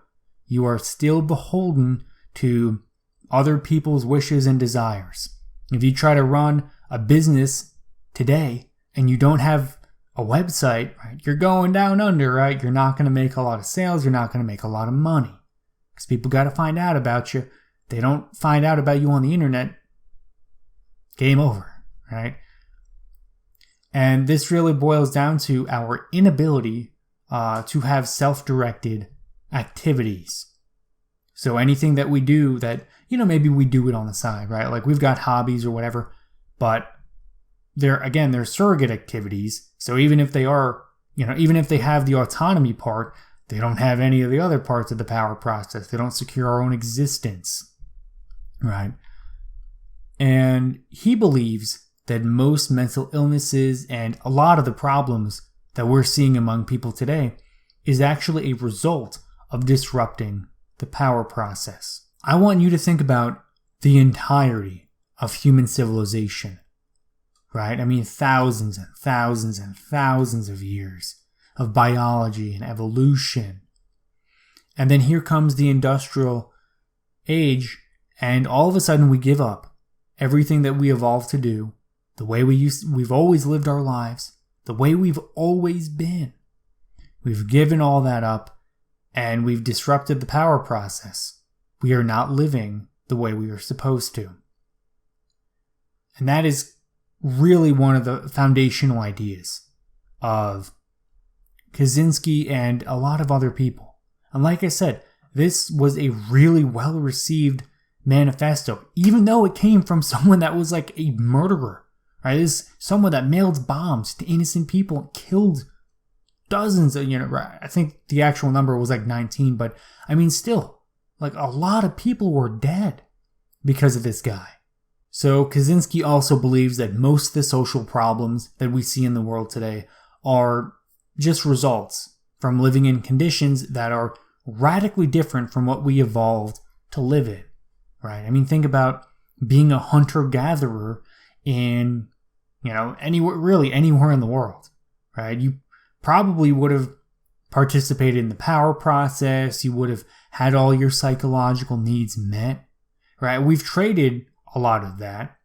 you are still beholden to other people's wishes and desires. If you try to run a business today and you don't have a website, right, you're going down under, right? You're not going to make a lot of sales. You're not going to make a lot of money because people got to find out about you. They don't find out about you on the internet. Game over, right? And this really boils down to our inability to have self-directed activities. So anything that we do that, maybe we do it on the side, right? Like we've got hobbies or whatever, but they're surrogate activities. So even if they are, even if they have the autonomy part, they don't have any of the other parts of the power process. They don't secure our own existence, right? And he believes that most mental illnesses and a lot of the problems that we're seeing among people today is actually a result of disrupting the power process. I want you to think about the entirety of human civilization, right? I mean, thousands and thousands and thousands of years of biology and evolution. And then here comes the industrial age, and all of a sudden we give up everything that we evolved to do, the way we've always lived our lives, the way we've always been. We've given all that up, and we've disrupted the power process. We are not living the way we are supposed to. And that is really one of the foundational ideas of Kaczynski and a lot of other people. And like I said, this was a really well-received manifesto, even though it came from someone that was like a murderer, right? This is someone that mailed bombs to innocent people and killed dozens of, I think the actual number was like 19, but I mean, still, like a lot of people were dead because of this guy. So Kaczynski also believes that most of the social problems that we see in the world today are just results from living in conditions that are radically different from what we evolved to live in, right? I mean, think about being a hunter-gatherer in, anywhere in the world, right? You probably would have participated in the power process. You would have had all your psychological needs met, right? We've traded a lot of that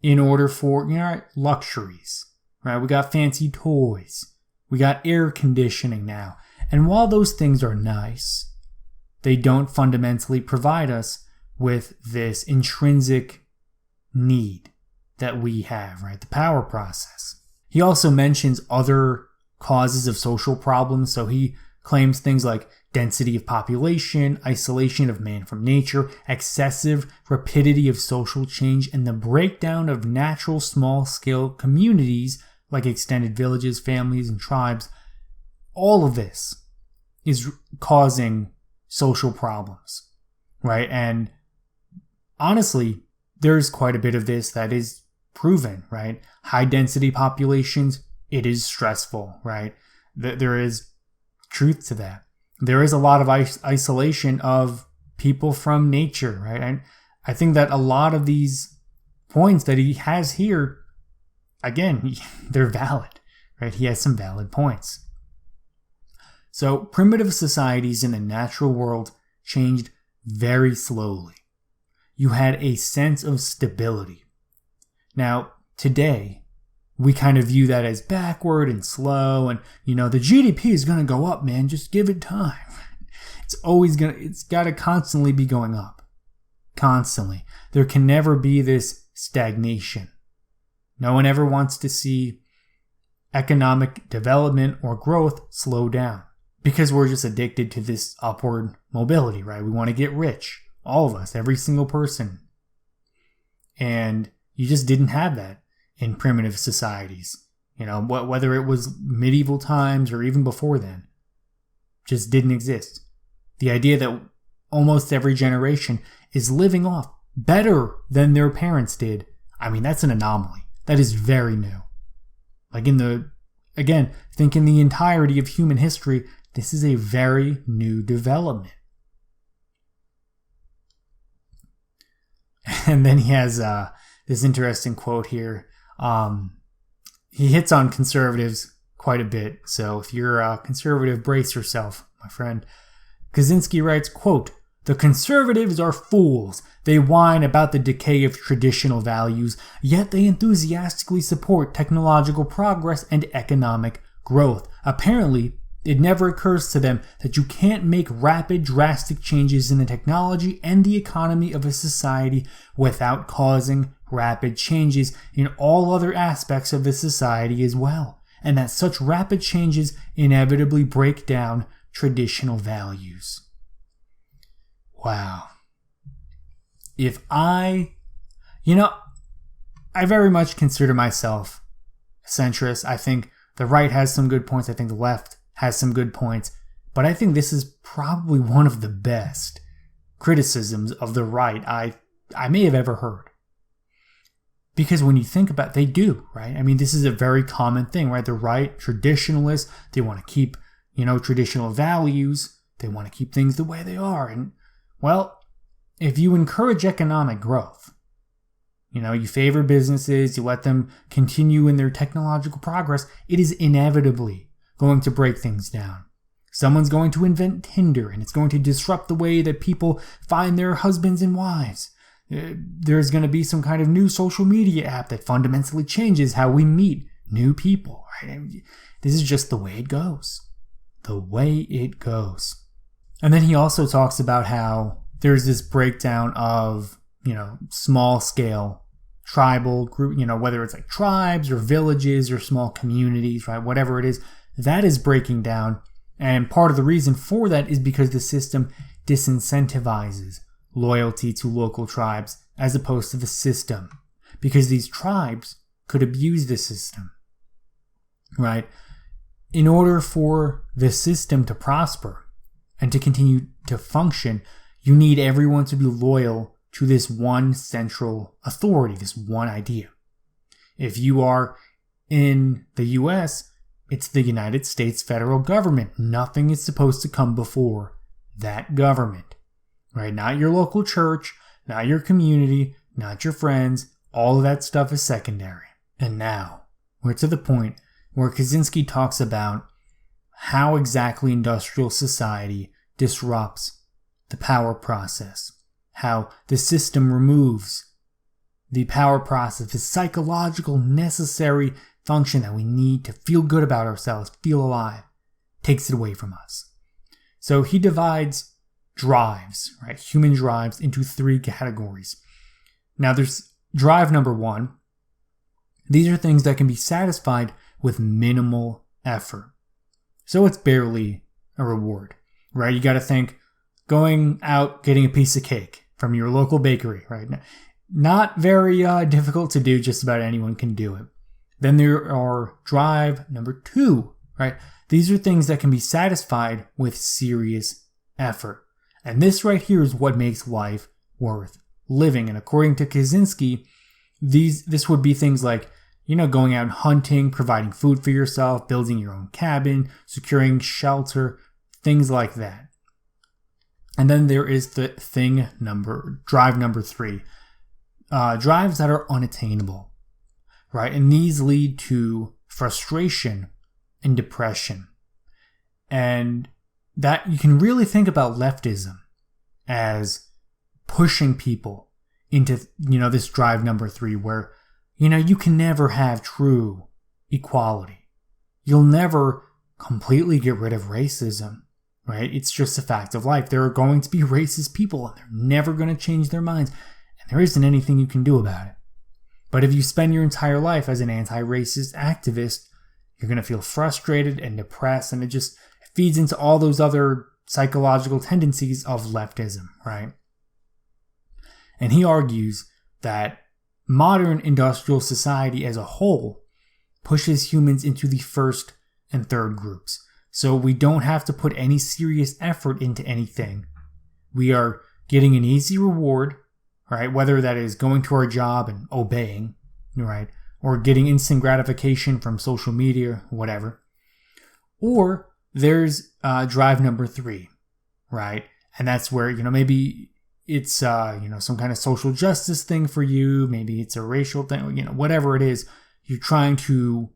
in order for, luxuries, right? We got fancy toys. We got air conditioning now. And while those things are nice, they don't fundamentally provide us with this intrinsic need that we have, right? The power process. He also mentions other causes of social problems. So he claims things like density of population, isolation of man from nature, excessive rapidity of social change, and the breakdown of natural small-scale communities like extended villages, families, and tribes. All of this is causing social problems, right? And honestly, there's quite a bit of this that is proven, right? High density populations, it is stressful, right? There is truth to that. There is a lot of isolation of people from nature, right? And I think that a lot of these points that he has here, again, they're valid, right? He has some valid points. So primitive societies in the natural world changed very slowly. You had a sense of stability. Now, today, we kind of view that as backward and slow, and the GDP is going to go up, man. Just give it time. It's got to constantly be going up. Constantly. There can never be this stagnation. No one ever wants to see economic development or growth slow down because we're just addicted to this upward mobility, right? We want to get rich. All of us, every single person. And you just didn't have that in primitive societies. Whether it was medieval times or even before then, just didn't exist. The idea that almost every generation is living off better than their parents did, I mean, that's an anomaly. That is very new. Like think in the entirety of human history, this is a very new development. And then he has this interesting quote here. He hits on conservatives quite a bit. So if you're a conservative, brace yourself, my friend. Kaczynski writes, quote, The conservatives are fools. They whine about the decay of traditional values, yet they enthusiastically support technological progress and economic growth. Apparently, it never occurs to them that you can't make rapid, drastic changes in the technology and the economy of a society without causing rapid changes in all other aspects of the society as well, and that such rapid changes inevitably break down traditional values. Wow. I very much consider myself centrist. I think the right has some good points. I think the left has some good points. But I think this is probably one of the best criticisms of the right I may have ever heard. Because when you think about it, they do, right? I mean, this is a very common thing, right? The right, traditionalists, they want to keep, traditional values. They want to keep things the way they are. And, well, if you encourage economic growth, you favor businesses, you let them continue in their technological progress, it is inevitably going to break things down. Someone's going to invent Tinder, and it's going to disrupt the way that people find their husbands and wives. There's going to be some kind of new social media app that fundamentally changes how we meet new people. Right? This is just the way it goes. The way it goes. And then he also talks about how there's this breakdown of, small scale tribal group, whether it's like tribes or villages or small communities, right? Whatever it is, that is breaking down. And part of the reason for that is because the system disincentivizes loyalty to local tribes as opposed to the system, because these tribes could abuse the system, right? In order for the system to prosper and to continue to function, you need everyone to be loyal to this one central authority, this one idea. If you are in the US, it's the United States federal government. Nothing is supposed to come before that government, right? Not your local church, not your community, not your friends. All of that stuff is secondary. And now we're to the point where Kaczynski talks about how exactly industrial society disrupts the power process, how the system removes the power process, the psychological necessary function that we need to feel good about ourselves, feel alive, takes it away from us. So he divides drives, right, human drives, into three categories. Now there's drive number one. These are things that can be satisfied with minimal effort. So it's barely a reward, right? You got to think going out, getting a piece of cake from your local bakery, right? Not very difficult to do. Just about anyone can do it. Then there are drive number two, right? These are things that can be satisfied with serious effort. And this right here is what makes life worth living. And according to Kaczynski, this would be things like, going out hunting, providing food for yourself, building your own cabin, securing shelter, things like that. And then there is the drive number three, drives that are unattainable, right? And these lead to frustration and depression. And that you can really think about leftism as pushing people into, this drive number three where, you can never have true equality. You'll never completely get rid of racism, right? It's just a fact of life. There are going to be racist people and they're never going to change their minds. And there isn't anything you can do about it. But if you spend your entire life as an anti-racist activist, you're going to feel frustrated and depressed, and it feeds into all those other psychological tendencies of leftism, right? And he argues that modern industrial society as a whole pushes humans into the first and third groups. So we don't have to put any serious effort into anything. We are getting an easy reward, right? Whether that is going to our job and obeying, right? Or getting instant gratification from social media, whatever. Or there's drive number three, right? And that's where, maybe it's, some kind of social justice thing for you. Maybe it's a racial thing, whatever it is. You're trying to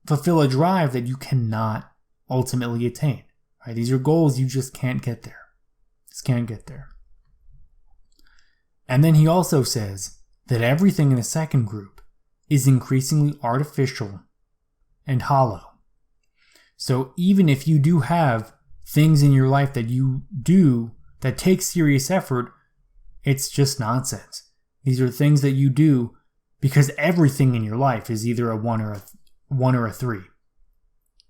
fulfill a drive that you cannot ultimately attain, right? These are goals you just can't get there. Just can't get there. And then he also says that everything in the second group is increasingly artificial and hollow. So even if you do have things in your life that you do that take serious effort, it's just nonsense. These are things that you do because everything in your life is either a 1 or a 3.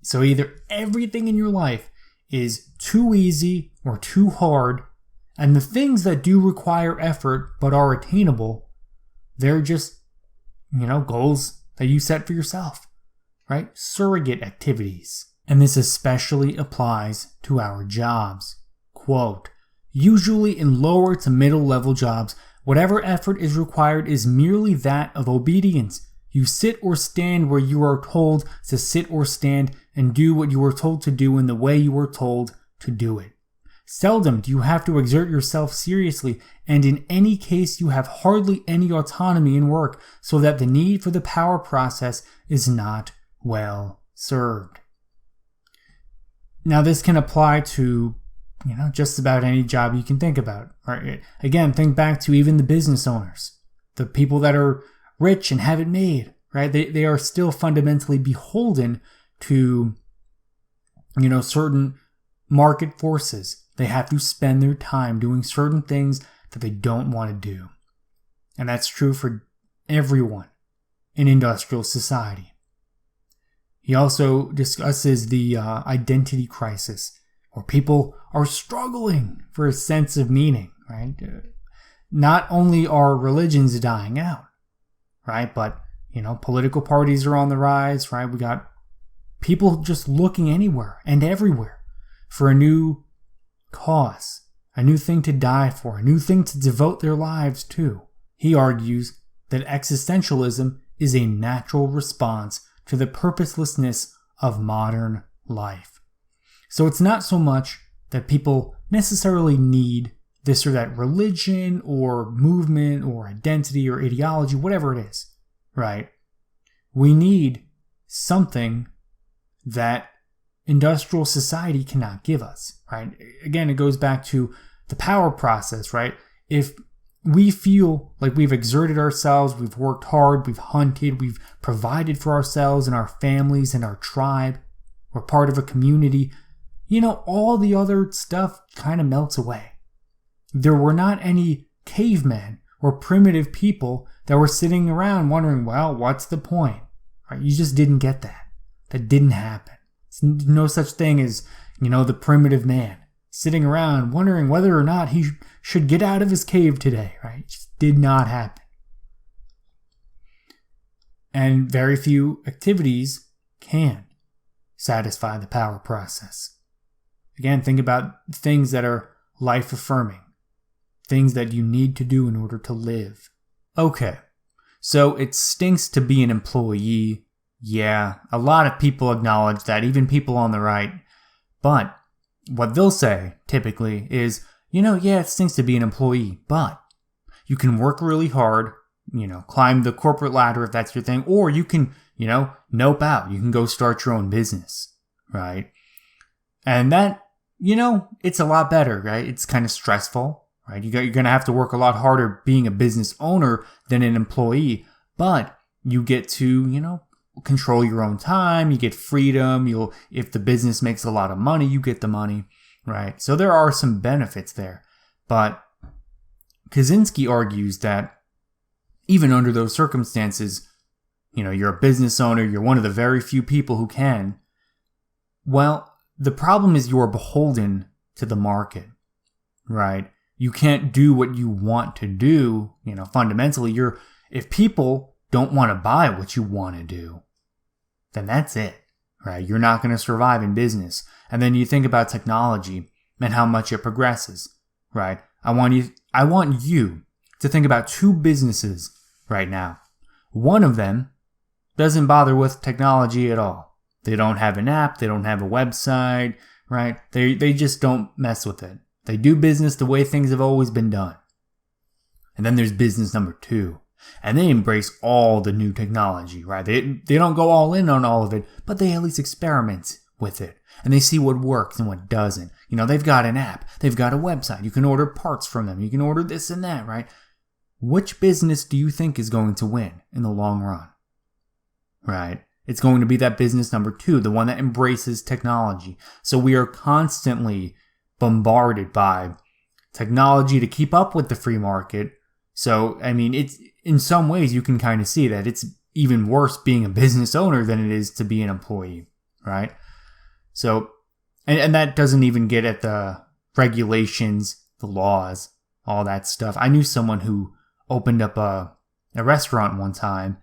So either everything in your life is too easy or too hard, and the things that do require effort but are attainable, they're just, goals that you set for yourself, right? Surrogate activities. And this especially applies to our jobs. Quote, usually in lower to middle level jobs, whatever effort is required is merely that of obedience. You sit or stand where you are told to sit or stand and do what you are told to do in the way you are told to do it. Seldom do you have to exert yourself seriously, and in any case you have hardly any autonomy in work, so that the need for the power process is not well served. Now this can apply to, just about any job you can think about. Right? Again, think back to even the business owners, the people that are rich and have it made, right? They are still fundamentally beholden to, certain market forces. They have to spend their time doing certain things that they don't want to do. And that's true for everyone in industrial society. He also discusses the identity crisis, where people are struggling for a sense of meaning, right? Not only are religions dying out, right? But, political parties are on the rise, right? We got people just looking anywhere and everywhere for a new cause, a new thing to die for, a new thing to devote their lives to. He argues that existentialism is a natural response to the purposelessness of modern life. So it's not so much that people necessarily need this or that religion or movement or identity or ideology, whatever it is, right? We need something that industrial society cannot give us, right? Again, it goes back to the power process, right? If we feel like we've exerted ourselves, we've worked hard, we've hunted, we've provided for ourselves and our families and our tribe, we're part of a community, all the other stuff kind of melts away. There were not any cavemen or primitive people that were sitting around wondering, well, what's the point? Right? You just didn't get that. That didn't happen. There's no such thing as, the primitive man sitting around wondering whether or not he should get out of his cave today, right? It just did not happen. And very few activities can satisfy the power process. Again, think about things that are life-affirming, things that you need to do in order to live. Okay, so it stinks to be an employee. Yeah, a lot of people acknowledge that, even people on the right. But what they'll say, typically, is, yeah, it stinks to be an employee, but you can work really hard, climb the corporate ladder if that's your thing, or you can, nope out. You can go start your own business, right? And that, it's a lot better, right? It's kind of stressful, right? You're going to have to work a lot harder being a business owner than an employee, but you get to, control your own time, you get freedom, if the business makes a lot of money, you get the money, right? So there are some benefits there. But Kaczynski argues that even under those circumstances, you're a business owner, you're one of the very few people who can. Well, the problem is you're beholden to the market, right? You can't do what you want to do, fundamentally. If people don't want to buy what you want to do, then that's it, right? You're not going to survive in business. And then you think about technology and how much it progresses, right? I want you to think about two businesses right now. One of them doesn't bother with technology at all. They don't have an app, they don't have a website, right? They just don't mess with it. They do business the way things have always been done. And then there's business number 2. And they embrace all the new technology, right? They don't go all in on all of it, but they at least experiment with it. And they see what works and what doesn't. They've got an app. They've got a website. You can order parts from them. You can order this and that, right? which business do you think is going to win in the long run? Right? It's going to be that business number 2, the one that embraces technology. So we are constantly bombarded by technology to keep up with the free market. So, I mean, it's in some ways you can kind of see that it's even worse being a business owner than it is to be an employee, right? So, and that doesn't even get at the regulations, the laws, all that stuff. I knew someone who opened up a restaurant one time,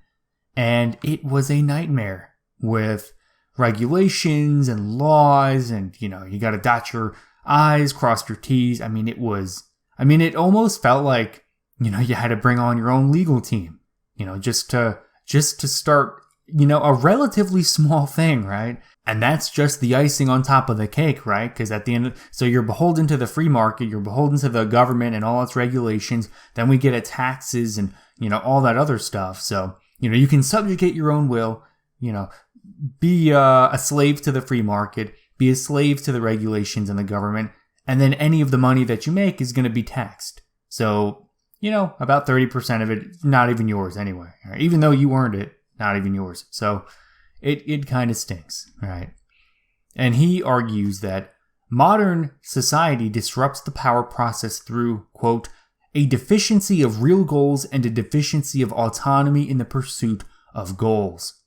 and it was a nightmare with regulations and laws, and, you got to dot your I's, cross your T's. I mean, it almost felt like, you had to bring on your own legal team, just to start, a relatively small thing, right? And that's just the icing on top of the cake, right? Because at the end, so you're beholden to the free market, you're beholden to the government and all its regulations. Then we get at taxes and, all that other stuff. So, you can subjugate your own will, be a slave to the free market, be a slave to the regulations and the government. And then any of the money that you make is going to be taxed. So, about 30% of it, not even yours anyway. Right? Even though you earned it, not even yours. So it kind of stinks, right? And he argues that modern society disrupts the power process through, quote, a deficiency of real goals and a deficiency of autonomy in the pursuit of goals.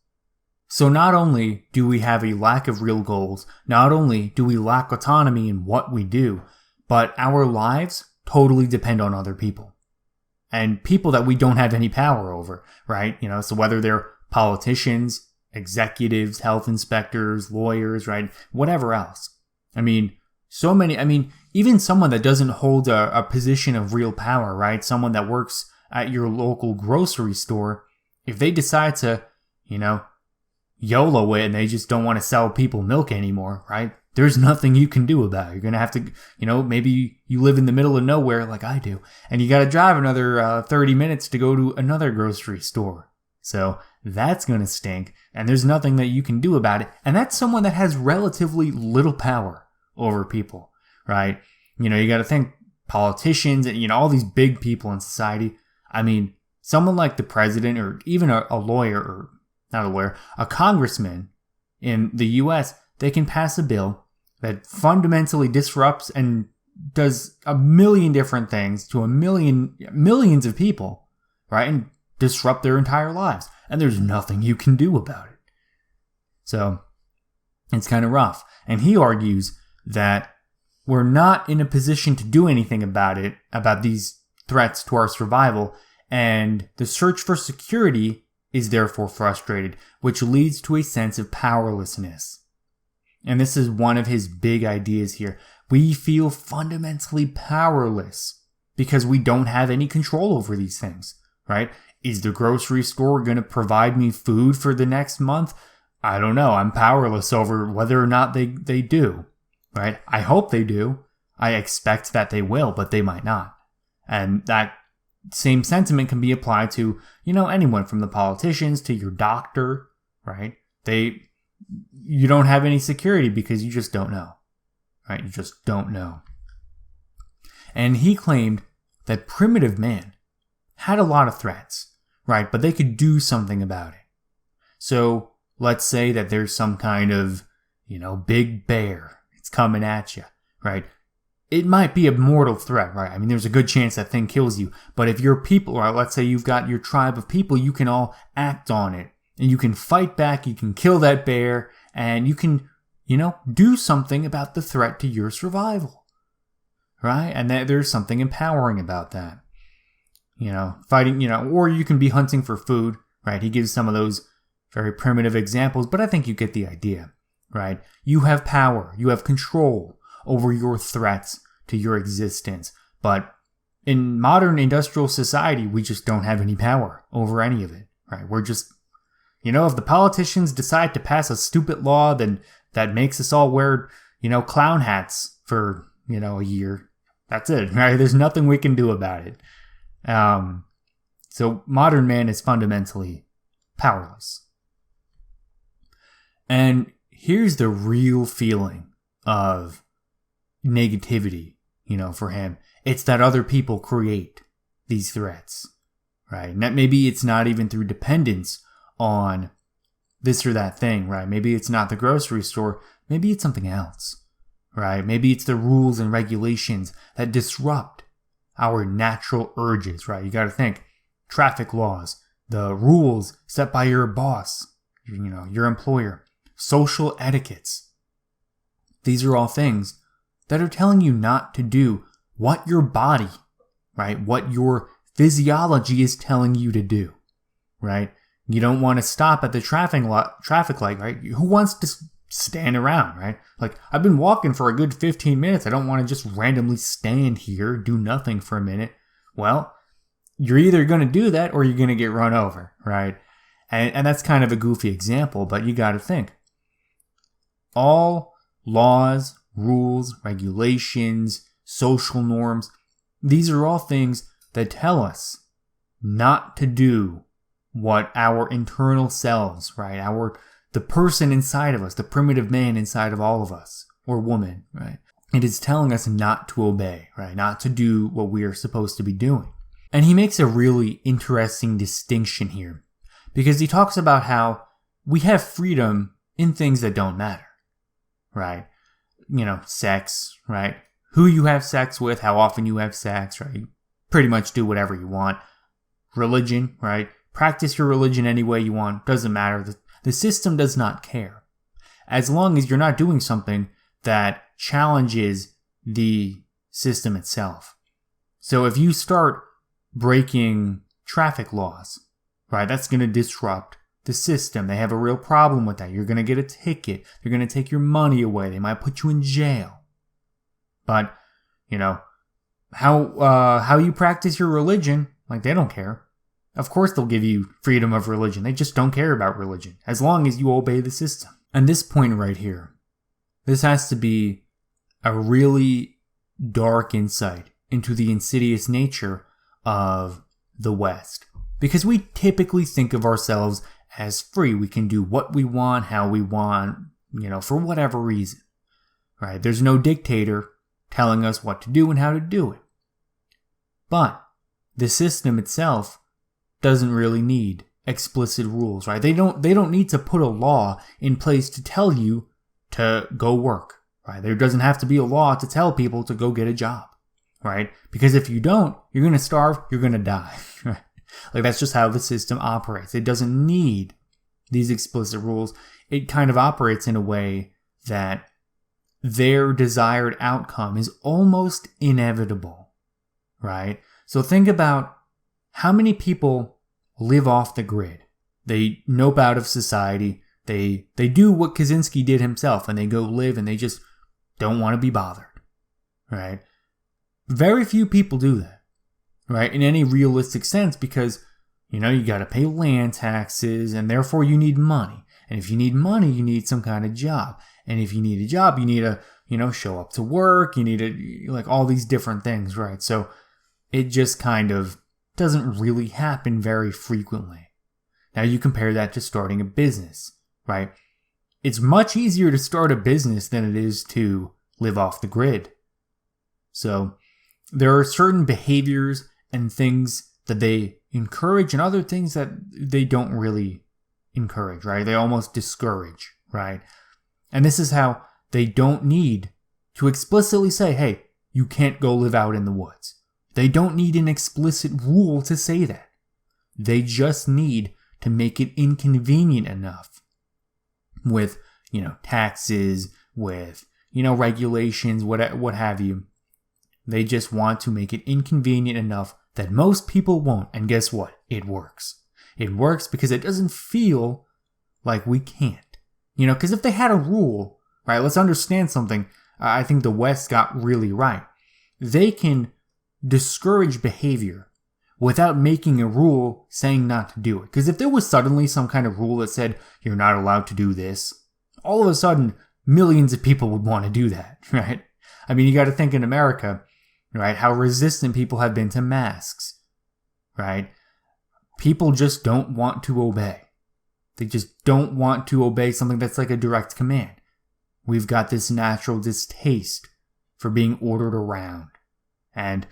So not only do we have a lack of real goals, not only do we lack autonomy in what we do, but our lives totally depend on other people. And people that we don't have any power over, right? So whether they're politicians, executives, health inspectors, lawyers, right? Whatever else. Even someone that doesn't hold a position of real power, right? Someone that works at your local grocery store, if they decide to, YOLO it and they just don't want to sell people milk anymore, right? There's nothing you can do about it. You're going to have to, maybe you live in the middle of nowhere like I do, and you got to drive another 30 minutes to go to another grocery store. So that's going to stink, and there's nothing that you can do about it. And that's someone that has relatively little power over people, right? You got to think politicians and, all these big people in society. Someone like the president or even a lawyer, or not a lawyer, a congressman in the U.S., they can pass a bill that fundamentally disrupts and does a million different things to millions of people, right? And disrupt their entire lives. And there's nothing you can do about it. So it's kind of rough. And he argues that we're not in a position to do anything about it, about these threats to our survival. And the search for security is therefore frustrated, which leads to a sense of powerlessness. And this is one of his big ideas here. We feel fundamentally powerless because we don't have any control over these things, right? Is the grocery store going to provide me food for the next month? I don't know. I'm powerless over whether or not they do, right? I hope they do. I expect that they will, but they might not. And that same sentiment can be applied to, anyone from the politicians to your doctor, right? You don't have any security because you just don't know, right? You just don't know. And he claimed that primitive man had a lot of threats, right? But they could do something about it. So let's say that there's some kind of, big bear. It's coming at you, right? It might be a mortal threat, right? There's a good chance that thing kills you. But if your people, or let's say you've got your tribe of people, you can all act on it. And you can fight back, you can kill that bear, and you can, do something about the threat to your survival, right? And there's something empowering about that. Fighting, or you can be hunting for food, right? He gives some of those very primitive examples, but I think you get the idea, right? You have power, you have control over your threats to your existence. But in modern industrial society, we just don't have any power over any of it, right? We're just, if the politicians decide to pass a stupid law, then that makes us all wear, clown hats for, a year. That's it, right? There's nothing we can do about it. So modern man is fundamentally powerless. And here's the real feeling of negativity, for him. It's that other people create these threats, right? And that maybe it's not even through dependence on this or that thing, right? Maybe it's not the grocery store. Maybe it's something else, right? Maybe it's the rules and regulations that disrupt our natural urges, right? You got to think traffic laws, the rules set by your boss, your employer, social etiquettes. These are all things that are telling you not to do what your body, right? What your physiology is telling you to do, right? You don't want to stop at the traffic light, right? Who wants to stand around, right? Like, I've been walking for a good 15 minutes. I don't want to just randomly stand here, do nothing for a minute. Well, you're either going to do that or you're going to get run over, right? And that's kind of a goofy example, but you got to think. All laws, rules, regulations, social norms, these are all things that tell us not to do what our internal selves, right? The person inside of us, the primitive man inside of all of us, or woman, right? It is telling us not to obey, right? Not to do what we are supposed to be doing. And he makes a really interesting distinction here, because he talks about how we have freedom in things that don't matter, right? Sex, right? Who you have sex with, how often you have sex, right? You pretty much do whatever you want. Religion, right? Practice your religion any way you want. Doesn't matter. The system does not care. As long as you're not doing something that challenges the system itself. So if you start breaking traffic laws, right, that's going to disrupt the system. They have a real problem with that. You're going to get a ticket. They're going to take your money away. They might put you in jail. But, how you practice your religion, like, they don't care. Of course they'll give you freedom of religion. They just don't care about religion, as long as you obey the system. And this point right here, this has to be a really dark insight into the insidious nature of the West. Because we typically think of ourselves as free. We can do what we want, how we want, for whatever reason. Right? There's no dictator telling us what to do and how to do it. But the system itself doesn't really need explicit rules, right? They don't need to put a law in place to tell you to go work, right? There doesn't have to be a law to tell people to go get a job, right? Because if you don't, you're going to starve, you're going to die, right? Like, that's just how the system operates. It doesn't need these explicit rules. It kind of operates in a way that their desired outcome is almost inevitable, right? So think about how many people live off the grid. They nope out of society. They do what Kaczynski did himself, and they go live, and they just don't want to be bothered, right? Very few people do that, right? In any realistic sense, because, you got to pay land taxes, and therefore you need money. And if you need money, you need some kind of job. And if you need a job, you need to, show up to work. You need to, like, all these different things, right? So it just kind of doesn't really happen very frequently. Now you compare that to starting a business, right? It's much easier to start a business than it is to live off the grid. So there are certain behaviors and things that they encourage and other things that they don't really encourage, right? They almost discourage, right? And this is how they don't need to explicitly say, hey, you can't go live out in the woods. They don't need an explicit rule to say that. They just need to make it inconvenient enough with, taxes, with, regulations, what have you. They just want to make it inconvenient enough that most people won't. And guess what? It works. It works because it doesn't feel like we can't. Because if they had a rule, right, let's understand something I think the West got really right. They can discourage behavior without making a rule saying not to do it. Because if there was suddenly some kind of rule that said you're not allowed to do this, all of a sudden millions of people would want to do that, right? I mean, you got to think in America, right, how resistant people have been to masks, right? People just don't want to obey. They just don't want to obey something that's like a direct command. We've got this natural distaste for being ordered around. And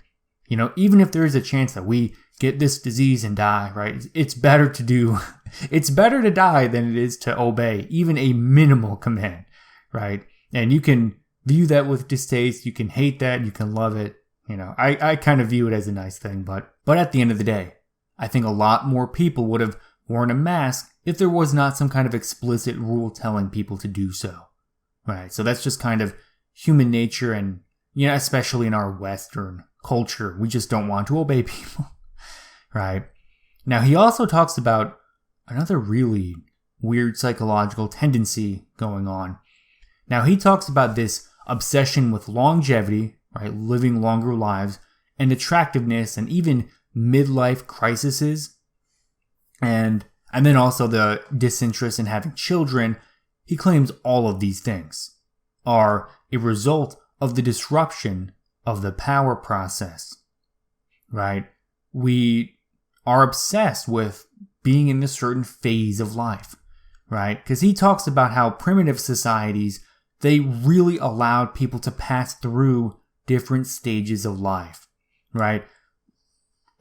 Even if there is a chance that we get this disease and die, right? It's better to die than it is to obey even a minimal command, right? And you can view that with distaste. You can hate that. You can love it. I kind of view it as a nice thing, but at the end of the day, I think a lot more people would have worn a mask if there was not some kind of explicit rule telling people to do so, right? So that's just kind of human nature, and especially in our Western culture, we just don't want to obey people, right? Now, he also talks about another really weird psychological tendency going on. Now, he talks about this obsession with longevity, right? Living longer lives, and attractiveness, and even midlife crises, and then also the disinterest in having children. He claims all of these things are a result of the disruption of the power process, right? We are obsessed with being in a certain phase of life, right? Because he talks about how primitive societies, they really allowed people to pass through different stages of life, right?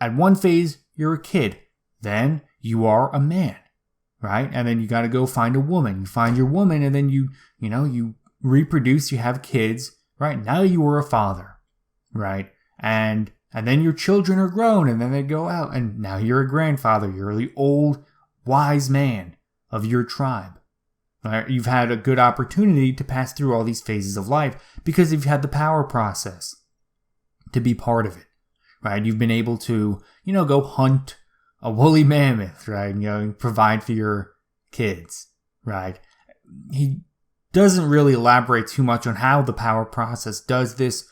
At one phase, you're a kid. Then you are a man, right? And then you got to go find a woman. You find your woman, and then you reproduce, you have kids, right? Now you are a father, right? And then your children are grown, and then they go out, and now you're a grandfather. You're the old, wise man of your tribe. Right? You've had a good opportunity to pass through all these phases of life because you've had the power process to be part of it, right? You've been able to, go hunt a woolly mammoth, right? Provide for your kids, right? He doesn't really elaborate too much on how the power process does this,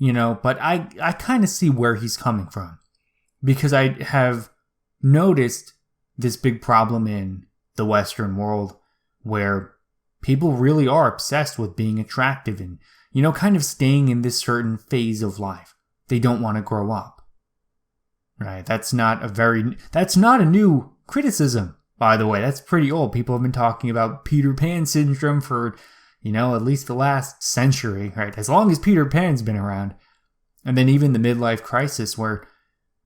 but I kind of see where he's coming from, because I have noticed this big problem in the Western world where people really are obsessed with being attractive and, kind of staying in this certain phase of life. They don't want to grow up, right? That's not a new criticism, by the way. That's pretty old. People have been talking about Peter Pan syndrome for, at least the last century, right? As long as Peter Pan's been around. And then even the midlife crisis where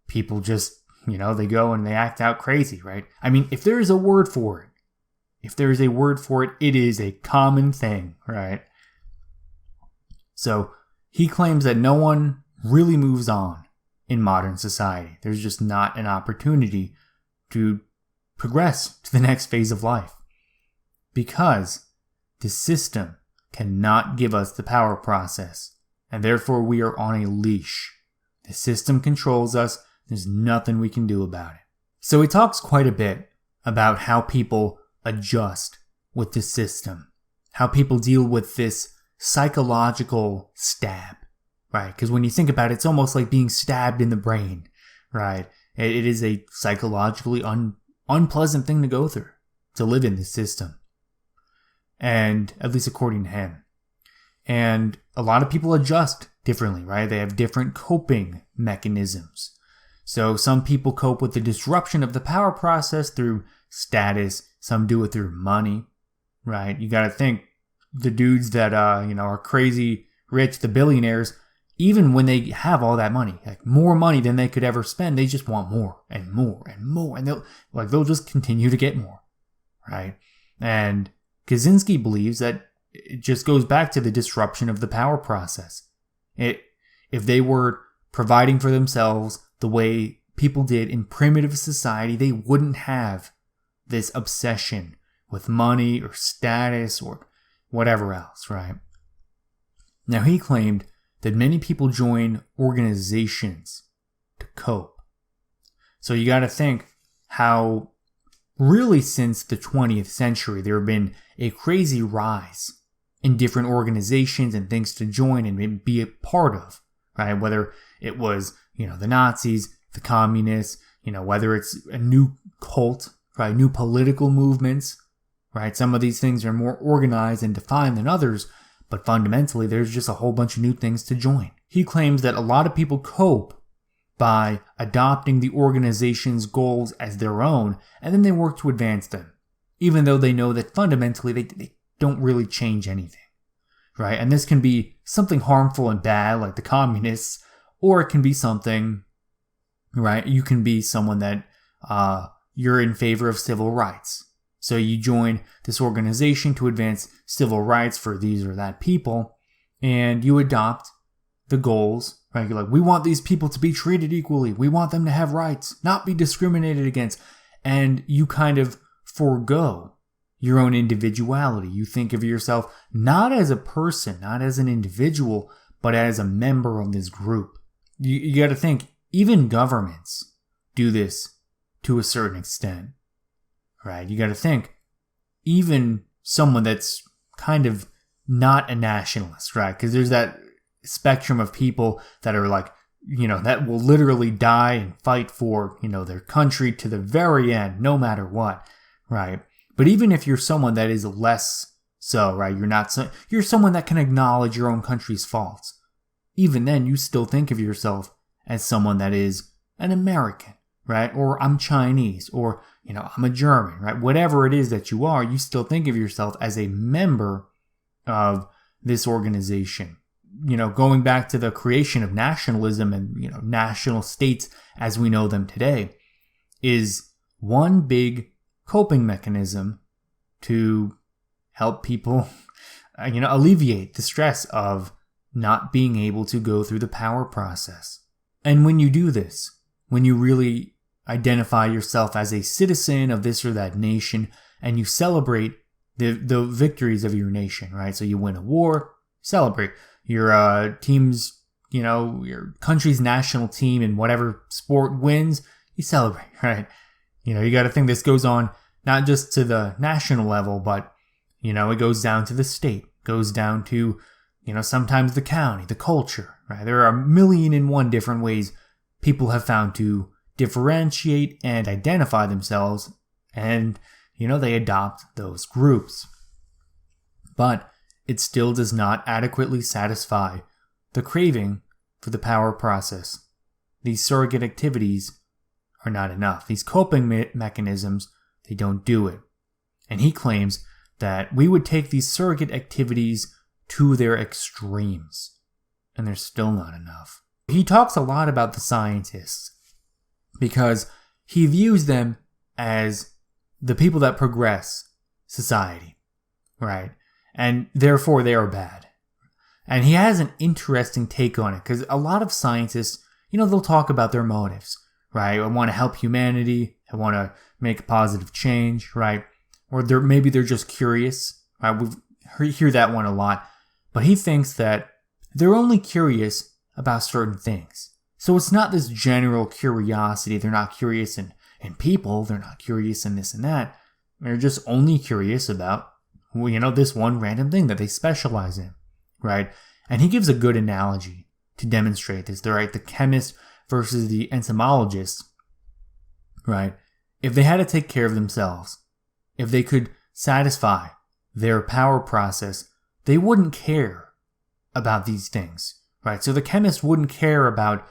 people just, they go and they act out crazy, right? I mean, if there is a word for it, it is a common thing, right? So he claims that no one really moves on in modern society. There's just not an opportunity to progress to the next phase of life because the system cannot give us the power process, and therefore we are on a leash. The system controls us. There's nothing we can do about it. So he talks quite a bit about how people adjust with the system, how people deal with this psychological stab, right? Because when you think about it, it's almost like being stabbed in the brain, right? It is a psychologically unpleasant thing to go through, to live in this system. And at least according to him. And a lot of people adjust differently, right? They have different coping mechanisms. So some people cope with the disruption of the power process through status. Some do it through money, right? You got to think the dudes that, are crazy rich, the billionaires, even when they have all that money, like more money than they could ever spend, they just want more and more and more. And they'll just continue to get more, right? And Kaczynski believes that it just goes back to the disruption of the power process. If they were providing for themselves the way people did in primitive society, they wouldn't have this obsession with money or status or whatever else, right? Now, he claimed that many people join organizations to cope. So you got to think how really since the 20th century, there have been a crazy rise in different organizations and things to join and be a part of, right? Whether it was, the Nazis, the communists, whether it's a new cult, right? New political movements, right? Some of these things are more organized and defined than others, but fundamentally, there's just a whole bunch of new things to join. He claims that a lot of people cope by adopting the organization's goals as their own, and then they work to advance them, even though they know that fundamentally they don't really change anything, right? And this can be something harmful and bad, like the communists, Or it can be something, right? You can be someone that you're in favor of civil rights. So you join this organization to advance civil rights for these or that people, and you adopt the goals, right? You're like, we want these people to be treated equally. We want them to have rights, not be discriminated against. And you kind of forego your own individuality. You think of yourself not as a person, not as an individual, but as a member of this group. You got to think, even governments do this to a certain extent, right? You got to think, even someone that's kind of not a nationalist, right? Because there's that spectrum of people that are like, that will literally die and fight for, their country to the very end, no matter what, right? But even if you're someone that is less so, right? You're someone that can acknowledge your own country's faults. Even then, you still think of yourself as someone that is an American, right? Or I'm Chinese, or, I'm a German, right? Whatever it is that you are, you still think of yourself as a member of this organization. Going back to the creation of nationalism and, national states as we know them today is one big coping mechanism to help people, alleviate the stress of not being able to go through the power process. And when you do this, when you really identify yourself as a citizen of this or that nation, and you celebrate the victories of your nation, right? So you win a war, celebrate. Your team's, your country's national team in whatever sport wins, you celebrate, right? You got to think this goes on not just to the national level, but, it goes down to the state, goes down to, sometimes the county, the culture, right? There are 1,000,001 different ways people have found to differentiate and identify themselves, and, they adopt those groups. But it still does not adequately satisfy the craving for the power process. These surrogate activities are not enough. These coping mechanisms, they don't do it. And he claims that we would take these surrogate activities to their extremes, and they're still not enough. He talks a lot about the scientists because he views them as the people that progress society, right? And therefore they are bad. And he has an interesting take on it because a lot of scientists, they'll talk about their motives, right? I want to help humanity. I want to make a positive change, right? Or maybe they're just curious, right? We hear that one a lot. But he thinks that they're only curious about certain things. So it's not this general curiosity. They're not curious in people. They're not curious in this and that. They're just only curious about, this one random thing that they specialize in, right? And he gives a good analogy to demonstrate this. They're right, the chemist versus the entomologist, right? If they had to take care of themselves, if they could satisfy their power process, they wouldn't care about these things, right? So the chemist wouldn't care about,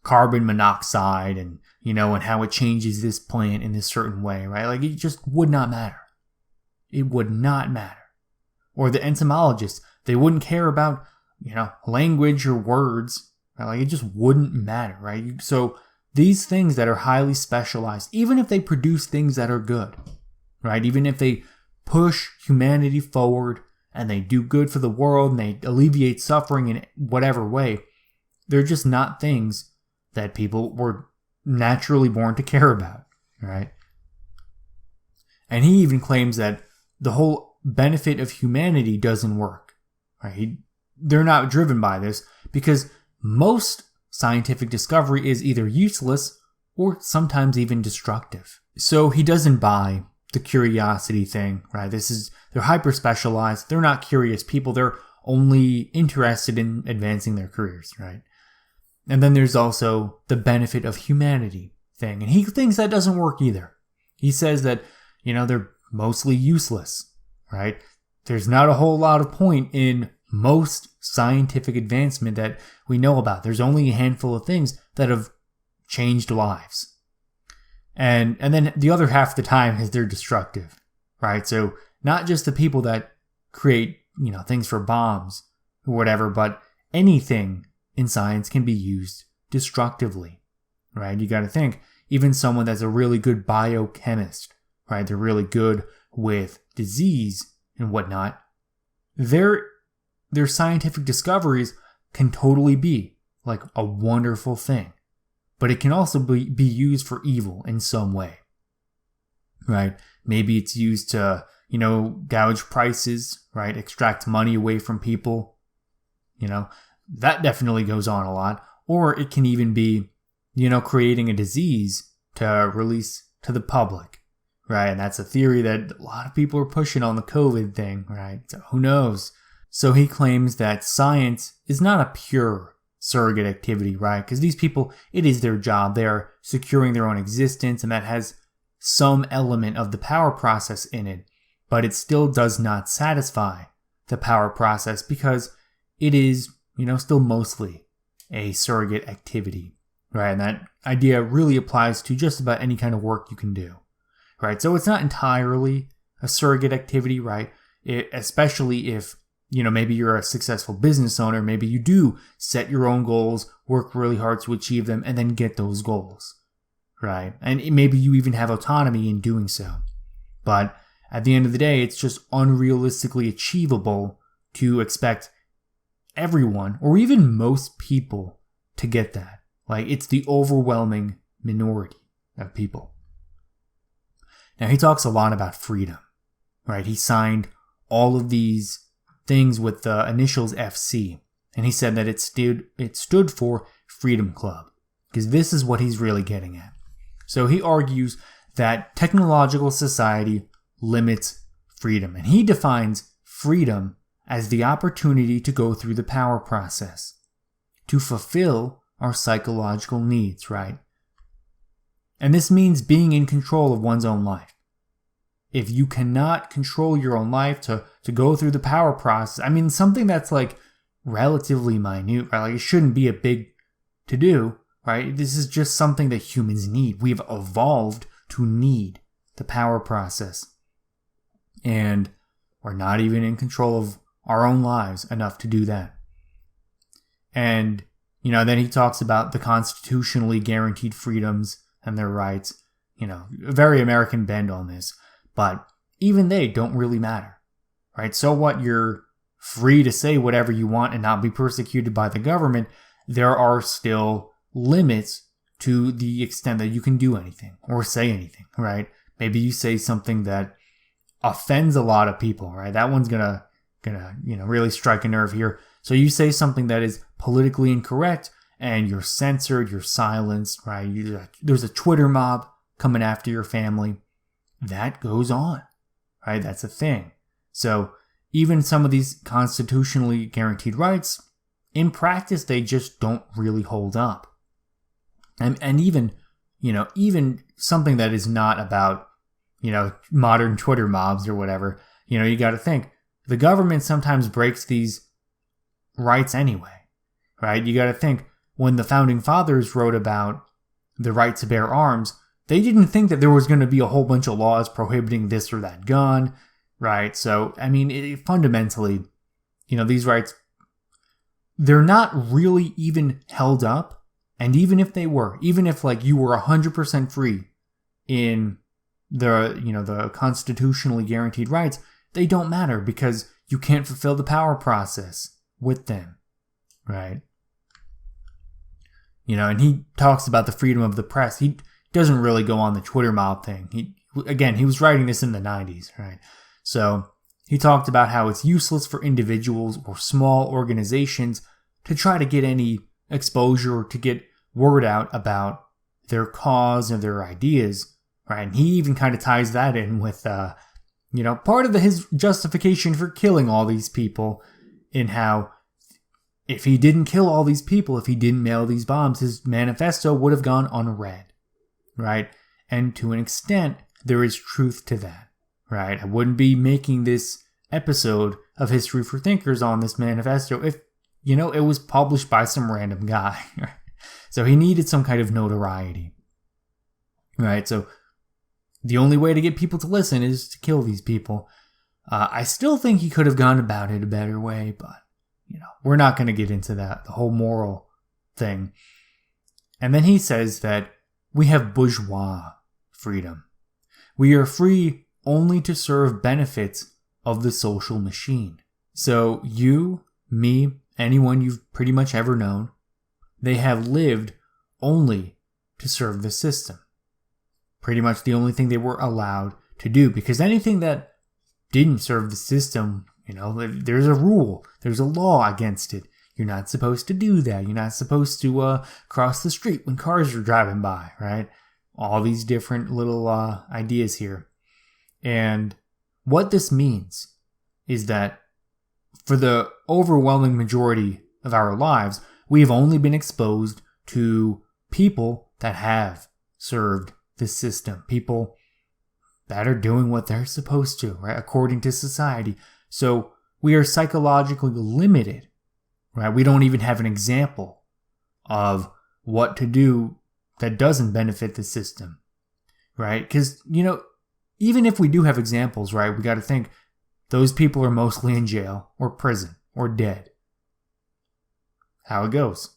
carbon monoxide and, and how it changes this plant in this certain way, right? Like, it just would not matter. It would not matter. Or the entomologist, they wouldn't care about, language or words, right? Like, it just wouldn't matter, right? So these things that are highly specialized, even if they produce things that are good, right? Even if they push humanity forward and they do good for the world and they alleviate suffering in whatever way, they're just not things that people were naturally born to care about, right? And he even claims that the whole benefit of humanity doesn't work, right? They're not driven by this because most scientific discovery is either useless or sometimes even destructive. So he doesn't buy the curiosity thing, right? They're hyper specialized. They're not curious people. They're only interested in advancing their careers, right? And then there's also the benefit of humanity thing. And he thinks that doesn't work either. He says that, they're mostly useless, right? There's not a whole lot of point in most scientific advancement that we know about. There's only a handful of things that have changed lives. And then the other half of the time is they're destructive, right? So not just the people that create, things for bombs or whatever, but anything in science can be used destructively, right? You got to think, even someone that's a really good biochemist, right? They're really good with disease and whatnot. Their scientific discoveries can totally be like a wonderful thing, but it can also be used for evil in some way, right? Maybe it's used to, gouge prices, right? Extract money away from people. That definitely goes on a lot. Or it can even be, creating a disease to release to the public, right? And that's a theory that a lot of people are pushing on the COVID thing, right? So who knows? So he claims that science is not a pure surrogate activity, right? Because these people, it is their job. They are securing their own existence, and that has some element of the power process in it, but it still does not satisfy the power process because it is, still mostly a surrogate activity, right? And that idea really applies to just about any kind of work you can do, right? So it's not entirely a surrogate activity, right? Especially if, maybe you're a successful business owner, maybe you do set your own goals, work really hard to achieve them, and then get those goals, right? And maybe you even have autonomy in doing so. But at the end of the day, it's just unrealistically achievable to expect everyone, or even most people, to get that. Like, it's the overwhelming minority of people. Now, he talks a lot about freedom, right? He signed all of these things with the initials FC, and he said that it stood for Freedom Club, because this is what he's really getting at. So he argues that technological society limits freedom, and he defines freedom as the opportunity to go through the power process, to fulfill our psychological needs, right? And this means being in control of one's own life. If you cannot control your own life to go through the power process, something that's like relatively minute, right? Like, it shouldn't be a big to do, right? This is just something that humans need. We've evolved to need the power process. And we're not even in control of our own lives enough to do that. And, then he talks about the constitutionally guaranteed freedoms and their rights. A very American bend on this. But even they don't really matter, right? So what? You're free to say whatever you want and not be persecuted by the government. There are still limits to the extent that you can do anything or say anything, right? Maybe you say something that offends a lot of people, right? That one's gonna really strike a nerve here. So you say something that is politically incorrect and you're censored, you're silenced, right? There's a Twitter mob coming after your family. That goes on, right? That's a thing. So even some of these constitutionally guaranteed rights, in practice, they just don't really hold up. And even something that is not about, modern Twitter mobs or whatever, you got to think the government sometimes breaks these rights anyway, right? You got to think when the founding fathers wrote about the right to bear arms, they didn't think that there was going to be a whole bunch of laws prohibiting this or that gun, right? So, fundamentally, these rights, they're not really even held up. And even if they were, even if you were 100% free in the constitutionally guaranteed rights, they don't matter because you can't fulfill the power process with them, right? And he talks about the freedom of the press. He doesn't really go on the Twitter mob thing. He was writing this in the 90s, right? So he talked about how it's useless for individuals or small organizations to try to get any exposure or to get word out about their cause or their ideas, right? And he even kind of ties that in with, part of his justification for killing all these people, in how if he didn't kill all these people, if he didn't mail these bombs, his manifesto would have gone unread, right? And to an extent, there is truth to that, right? I wouldn't be making this episode of History for Thinkers on this manifesto if, it was published by some random guy, right? So he needed some kind of notoriety, right? So the only way to get people to listen is to kill these people. I still think he could have gone about it a better way, but, we're not going to get into that, the whole moral thing. And then he says that we have bourgeois freedom. We are free only to serve benefits of the social machine. So you, me, anyone you've pretty much ever known, they have lived only to serve the system. Pretty much the only thing they were allowed to do, because anything that didn't serve the system, there's a rule, there's a law against it. You're not supposed to do that. You're not supposed to cross the street when cars are driving by, right? All these different little ideas here. And what this means is that for the overwhelming majority of our lives, we've only been exposed to people that have served the system, people that are doing what they're supposed to, right, according to society. So we are psychologically limited, right? We don't even have an example of what to do that doesn't benefit the system, right? Because, even if we do have examples, right, we got to think those people are mostly in jail or prison or dead. How it goes.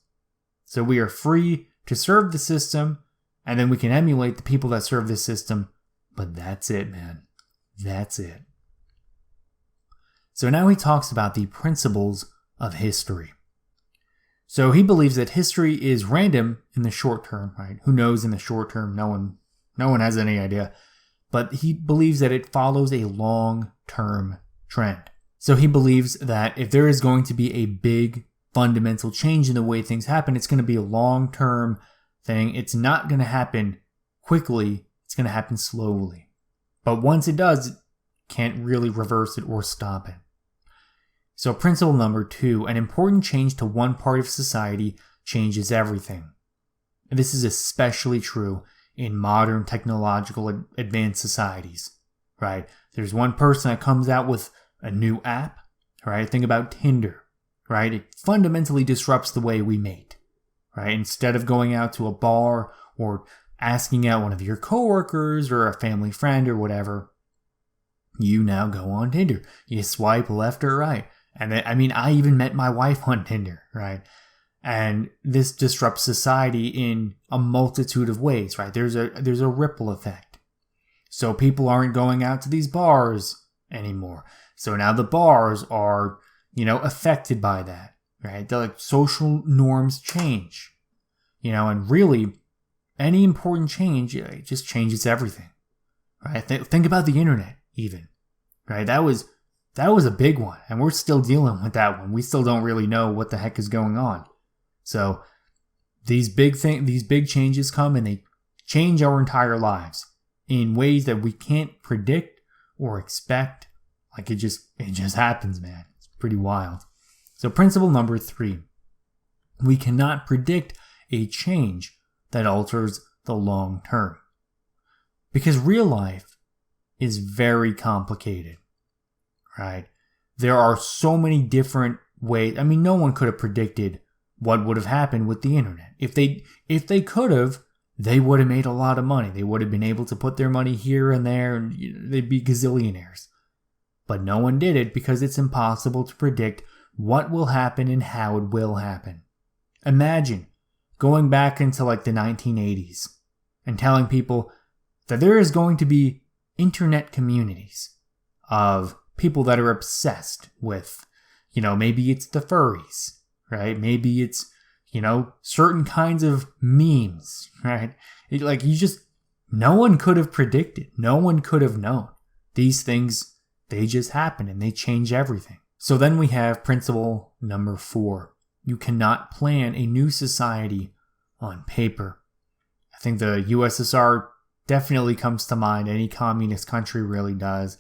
So we are free to serve the system, and then we can emulate the people that serve the system. But that's it, man. That's it. So now he talks about the principles of history. So he believes that history is random in the short term, right? Who knows in the short term? No one has any idea. But he believes that it follows a long-term trend. So he believes that if there is going to be a big fundamental change in the way things happen, it's going to be a long-term thing. It's not going to happen quickly. It's going to happen slowly. But once it does, it can't really reverse it or stop it. So principle number 2, an important change to one part of society changes everything. And this is especially true in modern technological advanced societies, right? There's one person that comes out with a new app, right? Think about Tinder, right? It fundamentally disrupts the way we mate, right? Instead of going out to a bar or asking out one of your coworkers or a family friend or whatever, you now go on Tinder. You swipe left or right. And I even met my wife on Tinder, right? And this disrupts society in a multitude of ways, right? There's a ripple effect. So people aren't going out to these bars anymore. So now the bars are, affected by that, right? The social norms change, and really any important change, it just changes everything, right? Think about the internet even, right? That was a big one, and we're still dealing with that one. We still don't really know what the heck is going on. So these big changes come and they change our entire lives in ways that we can't predict or expect. Like it just happens, man. It's pretty wild. So principle number 3, we cannot predict a change that alters the long term. Because real life is very complicated, right? There are so many different ways. No one could have predicted what would have happened with the internet. If they could have, they would have made a lot of money. They would have been able to put their money here and there, and they'd be gazillionaires. But no one did it because it's impossible to predict what will happen and how it will happen. Imagine going back into the 1980s and telling people that there is going to be internet communities of people that are obsessed with, maybe it's the furries, right? Maybe it's, certain kinds of memes, right? No one could have predicted. No one could have known. These things, they just happen and they change everything. So then we have principle number 4. You cannot plan a new society on paper. I think the USSR definitely comes to mind. Any communist country really does.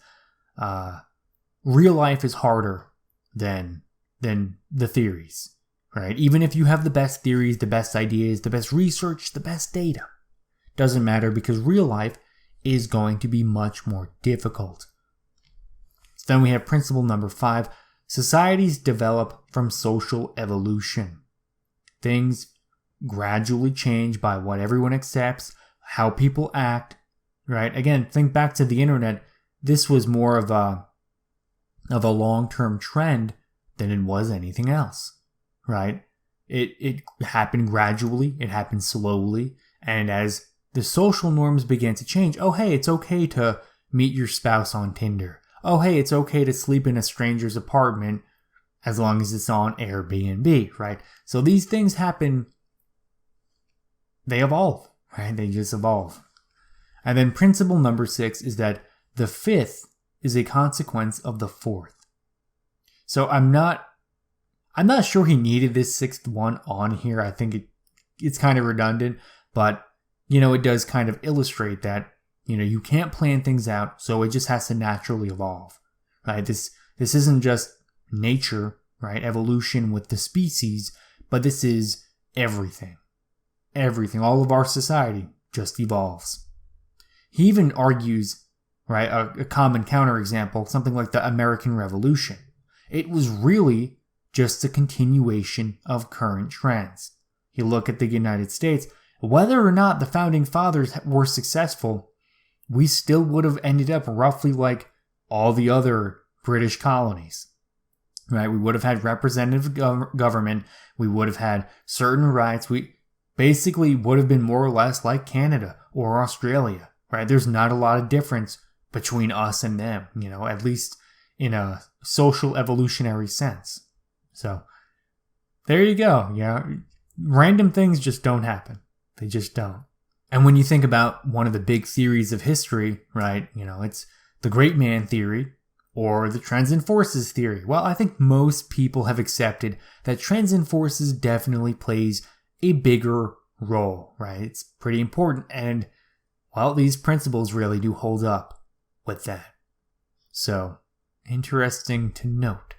Real life is harder than the theories, right? Even if you have the best theories, the best ideas, the best research, the best data, doesn't matter because real life is going to be much more difficult. So then we have principle number 5. Societies develop from social evolution. Things gradually change by what everyone accepts, how people act, right? Again, think back to the internet. This was more of a long-term trend than it was anything else, right? It happened gradually, it happened slowly, and as the social norms began to change, oh hey, it's okay to meet your spouse on Tinder. Oh hey, it's okay to sleep in a stranger's apartment as long as it's on Airbnb, right? So these things happen, they evolve, right? They just evolve. And then principle number 6 is that the fifth is a consequence of the fourth. So I'm not sure he needed this sixth one on here. I think it's kind of redundant, but it does kind of illustrate that, you can't plan things out, so it just has to naturally evolve, right? This isn't just nature, right? Evolution with the species, but this is everything. Everything, all of our society just evolves. He even argues, right, a common counterexample, something like the American Revolution. It was really just a continuation of current trends. You look at the United States, whether or not the founding fathers were successful, we still would have ended up roughly like all the other British colonies, right? We would have had representative government. We would have had certain rights. We basically would have been more or less like Canada or Australia, right? There's not a lot of difference between us and them, at least in a social evolutionary sense. So there you go. Random things just don't happen. They just don't. And when you think about one of the big theories of history, right, it's the great man theory or the trends and forces theory. Well, I think most people have accepted that trends and forces definitely plays a bigger role, right? It's pretty important. And, well, these principles really do hold up with that. So, interesting to note.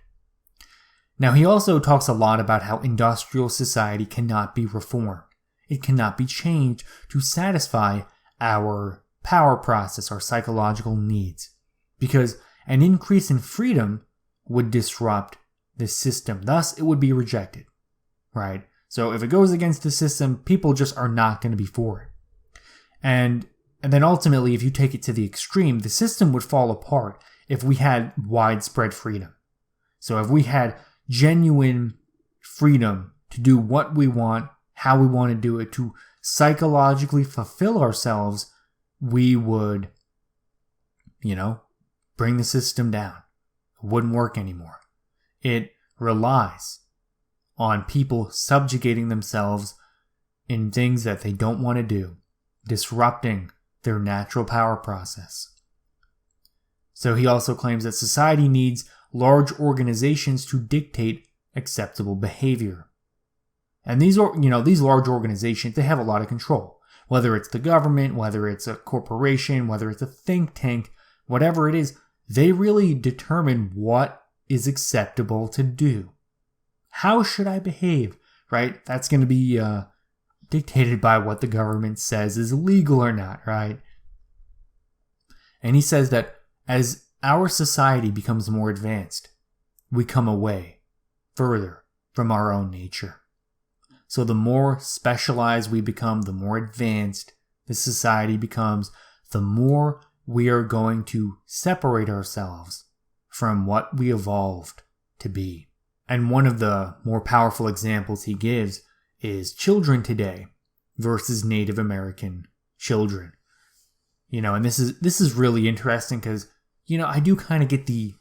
Now, he also talks a lot about how industrial society cannot be reformed. It cannot be changed to satisfy our power process, our psychological needs, because an increase in freedom would disrupt the system. Thus, it would be rejected, right? So if it goes against the system, people just are not going to be for it. And then ultimately, if you take it to the extreme, the system would fall apart if we had widespread freedom. So if we had genuine freedom to do what we want, how we want to do it, to psychologically fulfill ourselves, we would, bring the system down. It wouldn't work anymore. It relies on people subjugating themselves in things that they don't want to do, disrupting their natural power process. So he also claims that society needs large organizations to dictate acceptable behavior. And these large organizations, they have a lot of control. Whether it's the government, whether it's a corporation, whether it's a think tank, whatever it is, they really determine what is acceptable to do. How should I behave, right? That's going to be dictated by what the government says is legal or not, right? And he says that as our society becomes more advanced, we come away further from our own nature. So the more specialized we become, the more advanced the society becomes, the more we are going to separate ourselves from what we evolved to be. And one of the more powerful examples he gives is children today versus Native American children. And this is really interesting because, I do kind of get the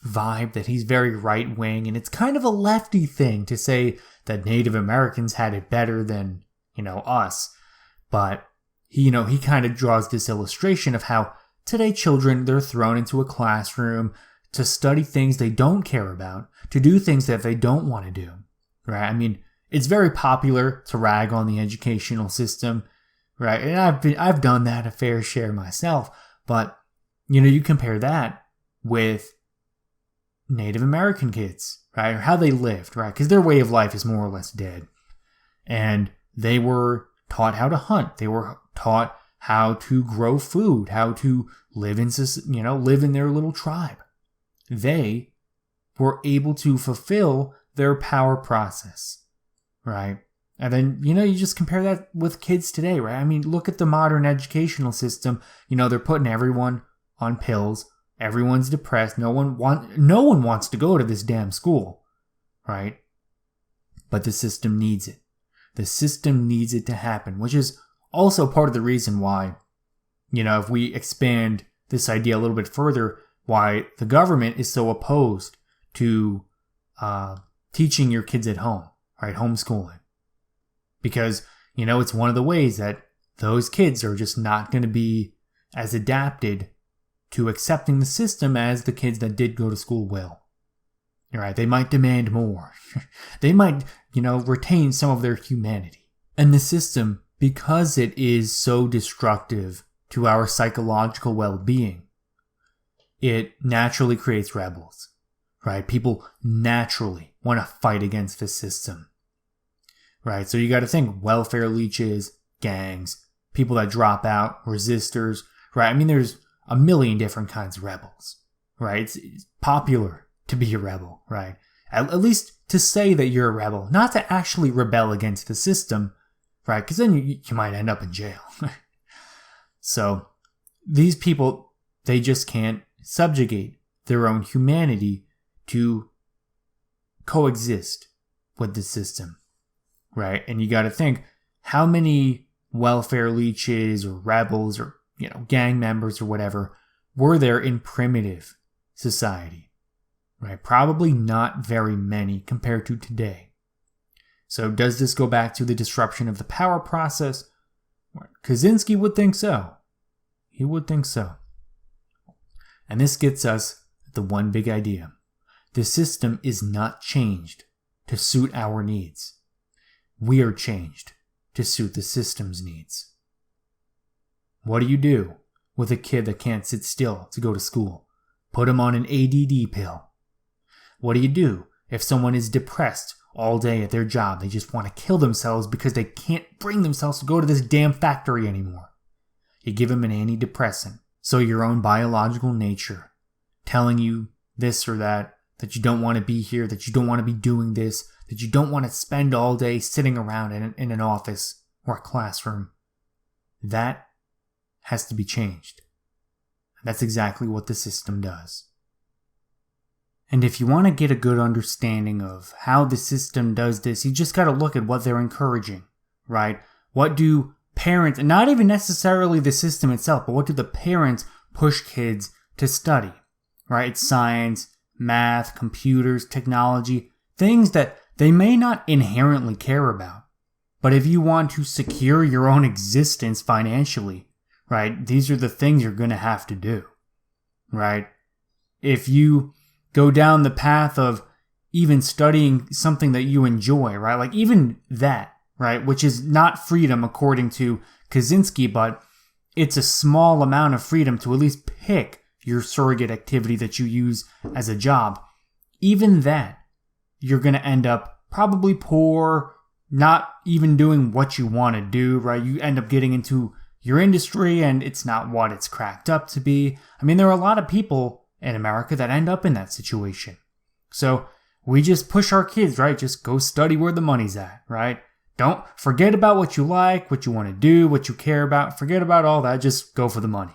vibe that he's very right-wing, and it's kind of a lefty thing to say that Native Americans had it better than, us. But he kind of draws this illustration of how today children, they're thrown into a classroom to study things they don't care about, to do things that they don't want to do, right? I mean, it's very popular to rag on the educational system, right? And I've done that a fair share myself, but you compare that with Native American kids, right? Or how they lived, right? Because their way of life is more or less dead. And they were taught how to hunt. They were taught how to grow food, how to live in their little tribe. They were able to fulfill their power process, right? And then, you just compare that with kids today, right? I mean, look at the modern educational system. They're putting everyone on pills. Everyone's depressed. No one wants to go to this damn school, right? but the system needs it. The system needs it to happen, which is also part of the reason why, if we expand this idea a little bit further, why the government is so opposed to teaching your kids at home, right? Homeschooling. Because, it's one of the ways that those kids are just not going to be as adapted to accepting the system as the kids that did go to school will. Right? They might demand more. They might, retain some of their humanity. And the system, because it is so destructive to our psychological well-being, it naturally creates rebels. Right? People naturally want to fight against the system. Right? So you got to think welfare leeches, gangs, people that drop out, resistors, right? I mean, there's a million different kinds of rebels, right? It's popular to be a rebel, right? At least to say that you're a rebel, not to actually rebel against the system, right? Because then you might end up in jail. So these people, they just can't subjugate their own humanity to coexist with the system, right? And you got to think, how many welfare leeches or rebels or, gang members or whatever were there in primitive society, right? Probably not very many compared to today. So does this go back to the disruption of the power process? Kaczynski would think so. He would think so. And this gets us the one big idea. The system is not changed to suit our needs. We are changed to suit the system's needs. What do you do with a kid that can't sit still to go to school? Put him on an ADD pill. What do you do if someone is depressed all day at their job? They just want to kill themselves because they can't bring themselves to go to this damn factory anymore. You give them an antidepressant. So your own biological nature telling you this or that you don't want to be here, that you don't want to be doing this, that you don't want to spend all day sitting around in an office or a classroom, that has to be changed. That's exactly what the system does. And if you want to get a good understanding of how the system does this, you just got to look at what they're encouraging, right? What do parents, and not even necessarily the system itself, but what do the parents push kids to study, right? Science, math, computers, technology, things that they may not inherently care about. But if you want to secure your own existence financially, right, these are the things you're going to have to do, right? If you go down the path of even studying something that you enjoy, right, like even that, right, which is not freedom according to Kaczynski, but it's a small amount of freedom to at least pick your surrogate activity that you use as a job. Even that, you're going to end up probably poor, not even doing what you want to do, right? You end up getting into your industry and it's not what it's cracked up to be. I mean, there are a lot of people in America that end up in that situation. So we just push our kids, right? Just go study where the money's at, right? Don't forget about what you like, what you want to do, what you care about. Forget about all that. Just go for the money.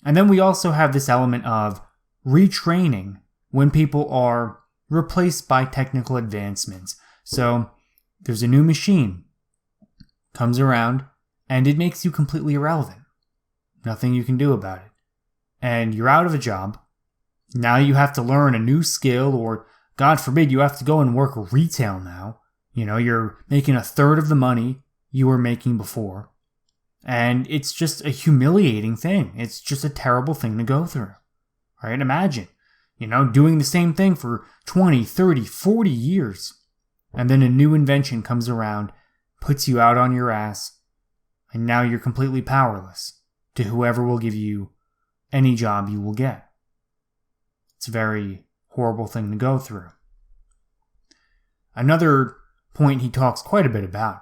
And then we also have this element of retraining when people are replaced by technical advancements. So there's a new machine, comes around, and it makes you completely irrelevant. Nothing you can do about it. And you're out of a job. Now you have to learn a new skill, or God forbid, you have to go and work retail now. You're making a third of the money you were making before. And it's just a humiliating thing. It's just a terrible thing to go through. Right? Imagine, doing the same thing for 20, 30, 40 years. And then a new invention comes around, puts you out on your ass, and now you're completely powerless to whoever will give you any job you will get. It's a very horrible thing to go through. Another point he talks quite a bit about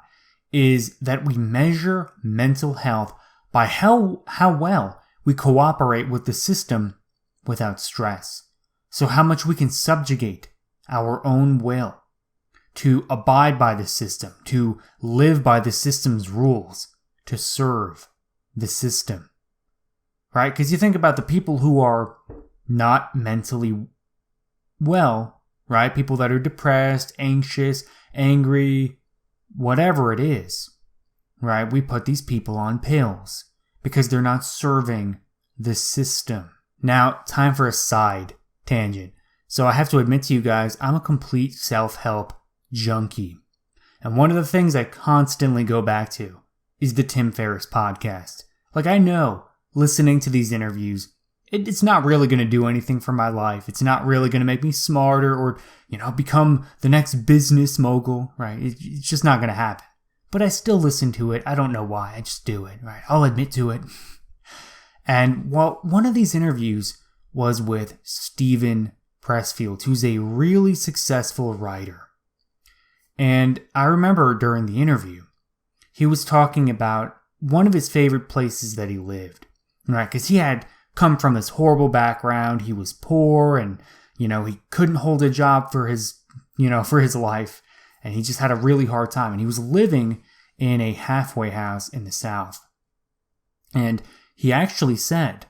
is that we measure mental health by how well we cooperate with the system without stress. So how much we can subjugate our own will to abide by the system, to live by the system's rules, to serve the system. Right? Because you think about the people who are not mentally well, right? People that are depressed, anxious, angry, whatever it is, right? We put these people on pills because they're not serving the system. Now, time for a side tangent. So I have to admit to you guys, I'm a complete self-help junkie. And one of the things I constantly go back to is the Tim Ferriss podcast. Like, I know listening to these interviews, it's not really going to do anything for my life. It's not really going to make me smarter or, become the next business mogul, right? It's just not going to happen. But I still listen to it. I don't know why. I just do it, right? I'll admit to it. And one of these interviews was with Steven Pressfield, who's a really successful writer. And I remember during the interview, he was talking about one of his favorite places that he lived, right? Because he had come from this horrible background. He was poor and, he couldn't hold a job for his life. And he just had a really hard time. And he was living in a halfway house in the South. And he actually said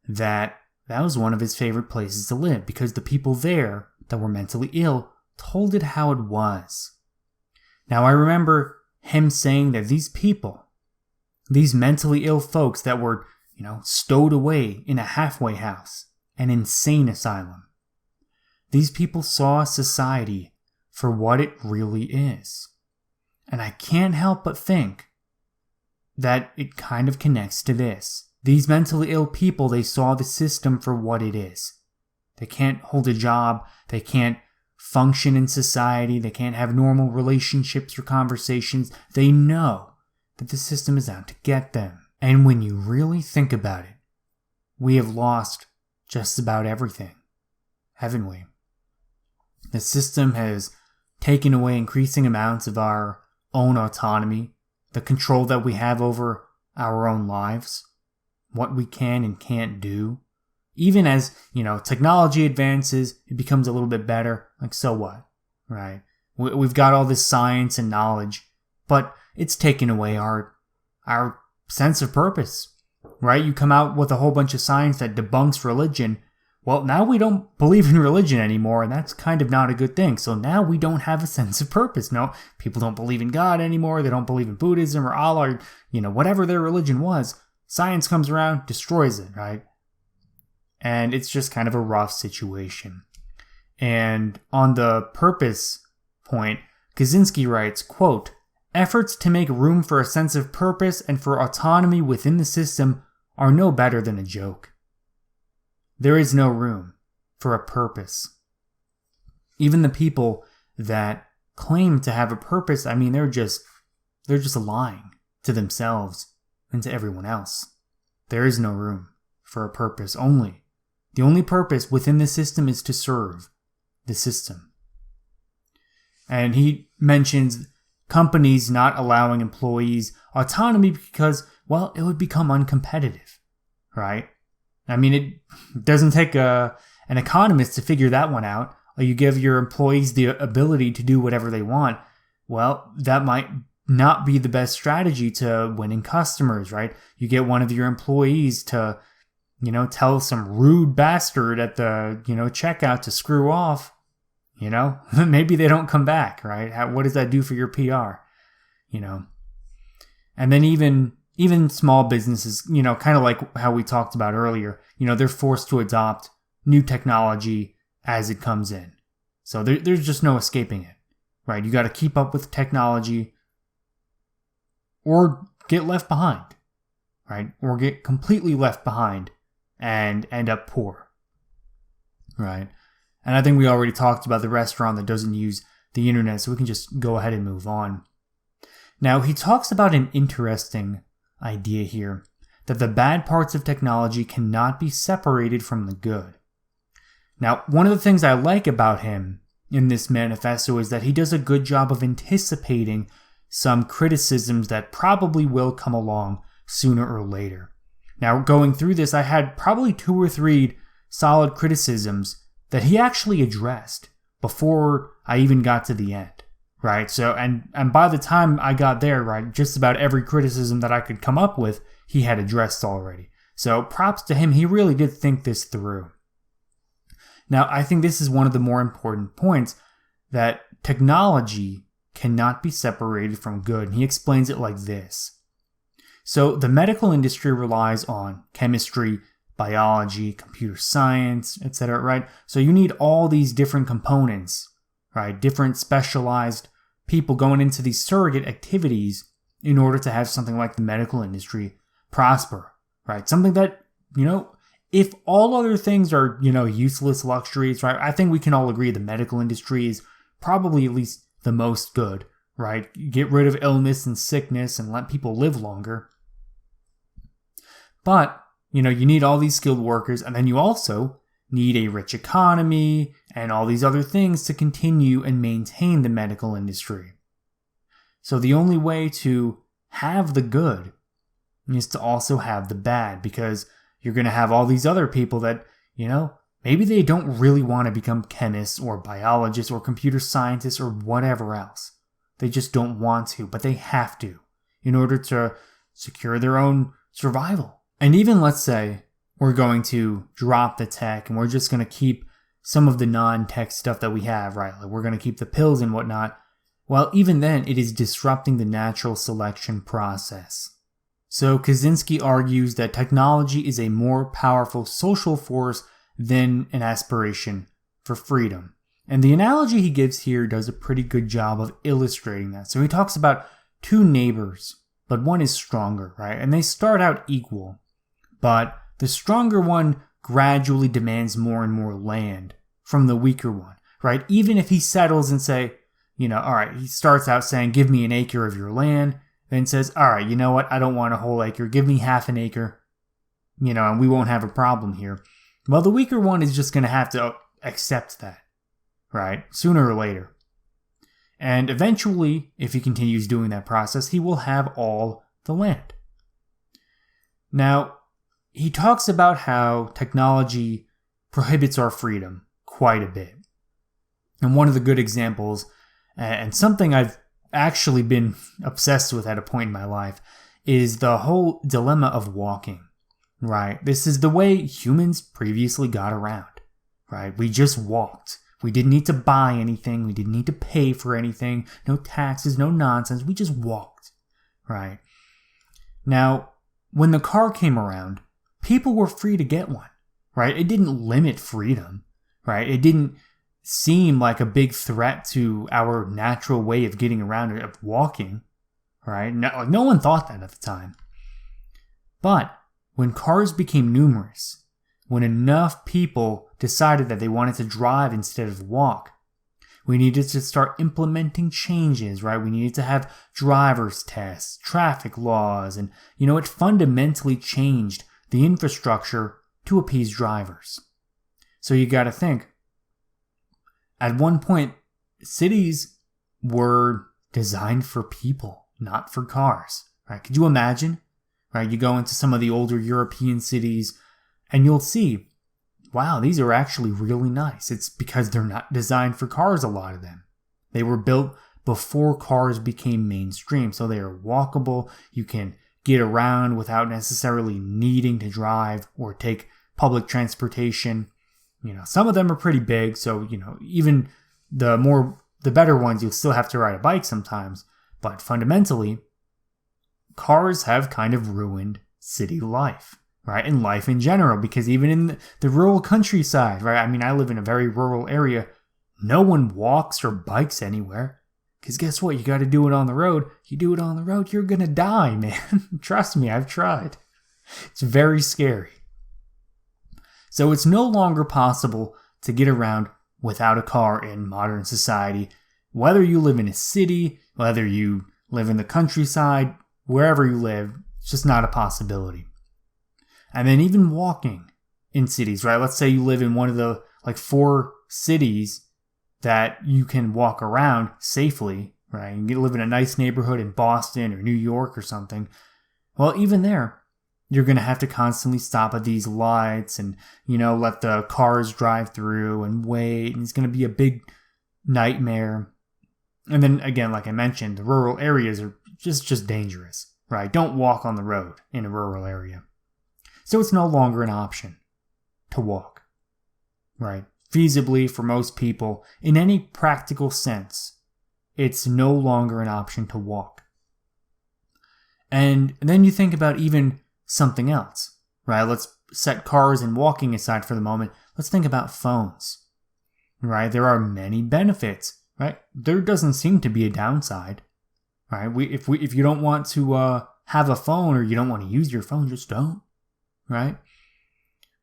that was one of his favorite places to live because the people there that were mentally ill told it how it was. Now, I remember him saying that these people, these mentally ill folks that were, stowed away in a halfway house, an insane asylum, these people saw society for what it really is. And I can't help but think that it kind of connects to this. These mentally ill people, they saw the system for what it is. They can't hold a job. They can't function in society. They can't have normal relationships or conversations. They know that the system is out to get them. And when you really think about it, we have lost just about everything, haven't we? The system has taken away increasing amounts of our own autonomy, the control that we have over our own lives, what we can and can't do. Even as, technology advances, it becomes a little bit better. Like, so what, right? We've got all this science and knowledge, but it's taken away our sense of purpose, right? You come out with a whole bunch of science that debunks religion. Well, now we don't believe in religion anymore, and that's kind of not a good thing. So now we don't have a sense of purpose. No, people don't believe in God anymore. They don't believe in Buddhism or Allah or, whatever their religion was. Science comes around, destroys it, right? And it's just kind of a rough situation. And on the purpose point, Kaczynski writes, quote, "Efforts to make room for a sense of purpose and for autonomy within the system are no better than a joke. There is no room for a purpose. Even the people that claim to have a purpose, they're just lying to themselves and to everyone else. There is no room for a purpose. The only purpose within the system is to serve the system." And he mentions companies not allowing employees autonomy because, it would become uncompetitive, right? It doesn't take an economist to figure that one out. You give your employees the ability to do whatever they want. Well, that might not be the best strategy to winning customers, right? You get one of your employees to, tell some rude bastard at the, checkout to screw off, maybe they don't come back, right? What does that do for your PR? And then even small businesses, kind of like how we talked about earlier, they're forced to adopt new technology as it comes in. So there's just no escaping it, right? You got to keep up with technology or get left behind, right? Or get completely left behind and end up poor, right? And I think we already talked about the restaurant that doesn't use the internet, so we can just go ahead and move on. Now, he talks about an interesting idea here, that the bad parts of technology cannot be separated from the good. Now, one of the things I like about him in this manifesto is that he does a good job of anticipating some criticisms that probably will come along sooner or later. Now, going through this, I had probably 2 or 3 solid criticisms that he actually addressed before I even got to the end. Right, so and by the time I got there, right, just about every criticism that I could come up with, he had addressed already. So props to him, he really did think this through. Now, I think this is one of the more important points, that technology cannot be separated from good. And he explains it like this. So the medical industry relies on chemistry, biology, computer science, etc., right? So you need all these different components, right? Different specialized people going into these surrogate activities in order to have something like the medical industry prosper, right? Something that, if all other things are, useless luxuries, right? I think we can all agree the medical industry is probably at least the most good, right? Get rid of illness and sickness and let people live longer. But, you need all these skilled workers, and then you also need a rich economy and all these other things to continue and maintain the medical industry. So the only way to have the good is to also have the bad, because you're going to have all these other people that, maybe they don't really want to become chemists or biologists or computer scientists or whatever else. They just don't want to, but they have to in order to secure their own survival. And even let's say we're going to drop the tech and we're just going to keep some of the non-tech stuff that we have, right? Like we're going to keep the pills and whatnot. Well, even then, it is disrupting the natural selection process. So Kaczynski argues that technology is a more powerful social force than an aspiration for freedom. And the analogy he gives here does a pretty good job of illustrating that. So he talks about two neighbors, but one is stronger, right? And they start out equal, but the stronger one gradually demands more and more land from the weaker one, right? Even if he settles and say, all right, he starts out saying, give me an acre of your land, then says, all right, you know what? I don't want a whole acre. Give me half an acre, and we won't have a problem here. Well, the weaker one is just going to have to accept that, right? Sooner or later. And eventually, if he continues doing that process, he will have all the land. Now, he talks about how technology prohibits our freedom quite a bit. And one of the good examples, and something I've actually been obsessed with at a point in my life, is the whole dilemma of walking. Right? This is the way humans previously got around, right? We just walked. We didn't need to buy anything. We didn't need to pay for anything. No taxes, no nonsense. We just walked, right? Now, when the car came around, people were free to get one, right? It didn't limit freedom, right? It didn't seem like a big threat to our natural way of getting around, of walking, right? No one thought that at the time. But when cars became numerous, when enough people decided that they wanted to drive instead of walk, we needed to start implementing changes, right? We needed to have driver's tests, traffic laws, and, it fundamentally changed the infrastructure to appease drivers. So you gotta think, at one point, cities were designed for people, not for cars, right? Could you imagine? Right, you go into some of the older European cities and you'll see, wow, these are actually really nice. It's because they're not designed for cars, a lot of them. They were built before cars became mainstream, so they are walkable. You can get around without necessarily needing to drive or take public transportation. Some of them are pretty big, so, even the better ones, you'll still have to ride a bike sometimes. But fundamentally, cars have kind of ruined city life, right? And life in general, because even in the rural countryside, right? I mean, I live in a very rural area. No one walks or bikes anywhere. Because guess what? You got to do it on the road. You do it on the road, you're going to die, man. Trust me, I've tried. It's very scary. So it's no longer possible to get around without a car in modern society. Whether you live in a city, whether you live in the countryside, wherever you live, it's just not a possibility. And then even walking in cities, right? Let's say you live in one of the 4 cities that you can walk around safely, right? You live in a nice neighborhood in Boston or New York or something. Well, even there, you're going to have to constantly stop at these lights and, let the cars drive through and wait. And it's going to be a big nightmare. And then again, like I mentioned, the rural areas are just dangerous, right? Don't walk on the road in a rural area. So it's no longer an option to walk, right? feasibly for most people, in any practical sense, it's no longer an option to walk. And then you think about even something else, right? Let's set cars and walking aside for the moment. Let's think about phones, right? There are many benefits, right? There doesn't seem to be a downside, right? If you don't want to have a phone, or you don't want to use your phone, just don't, right?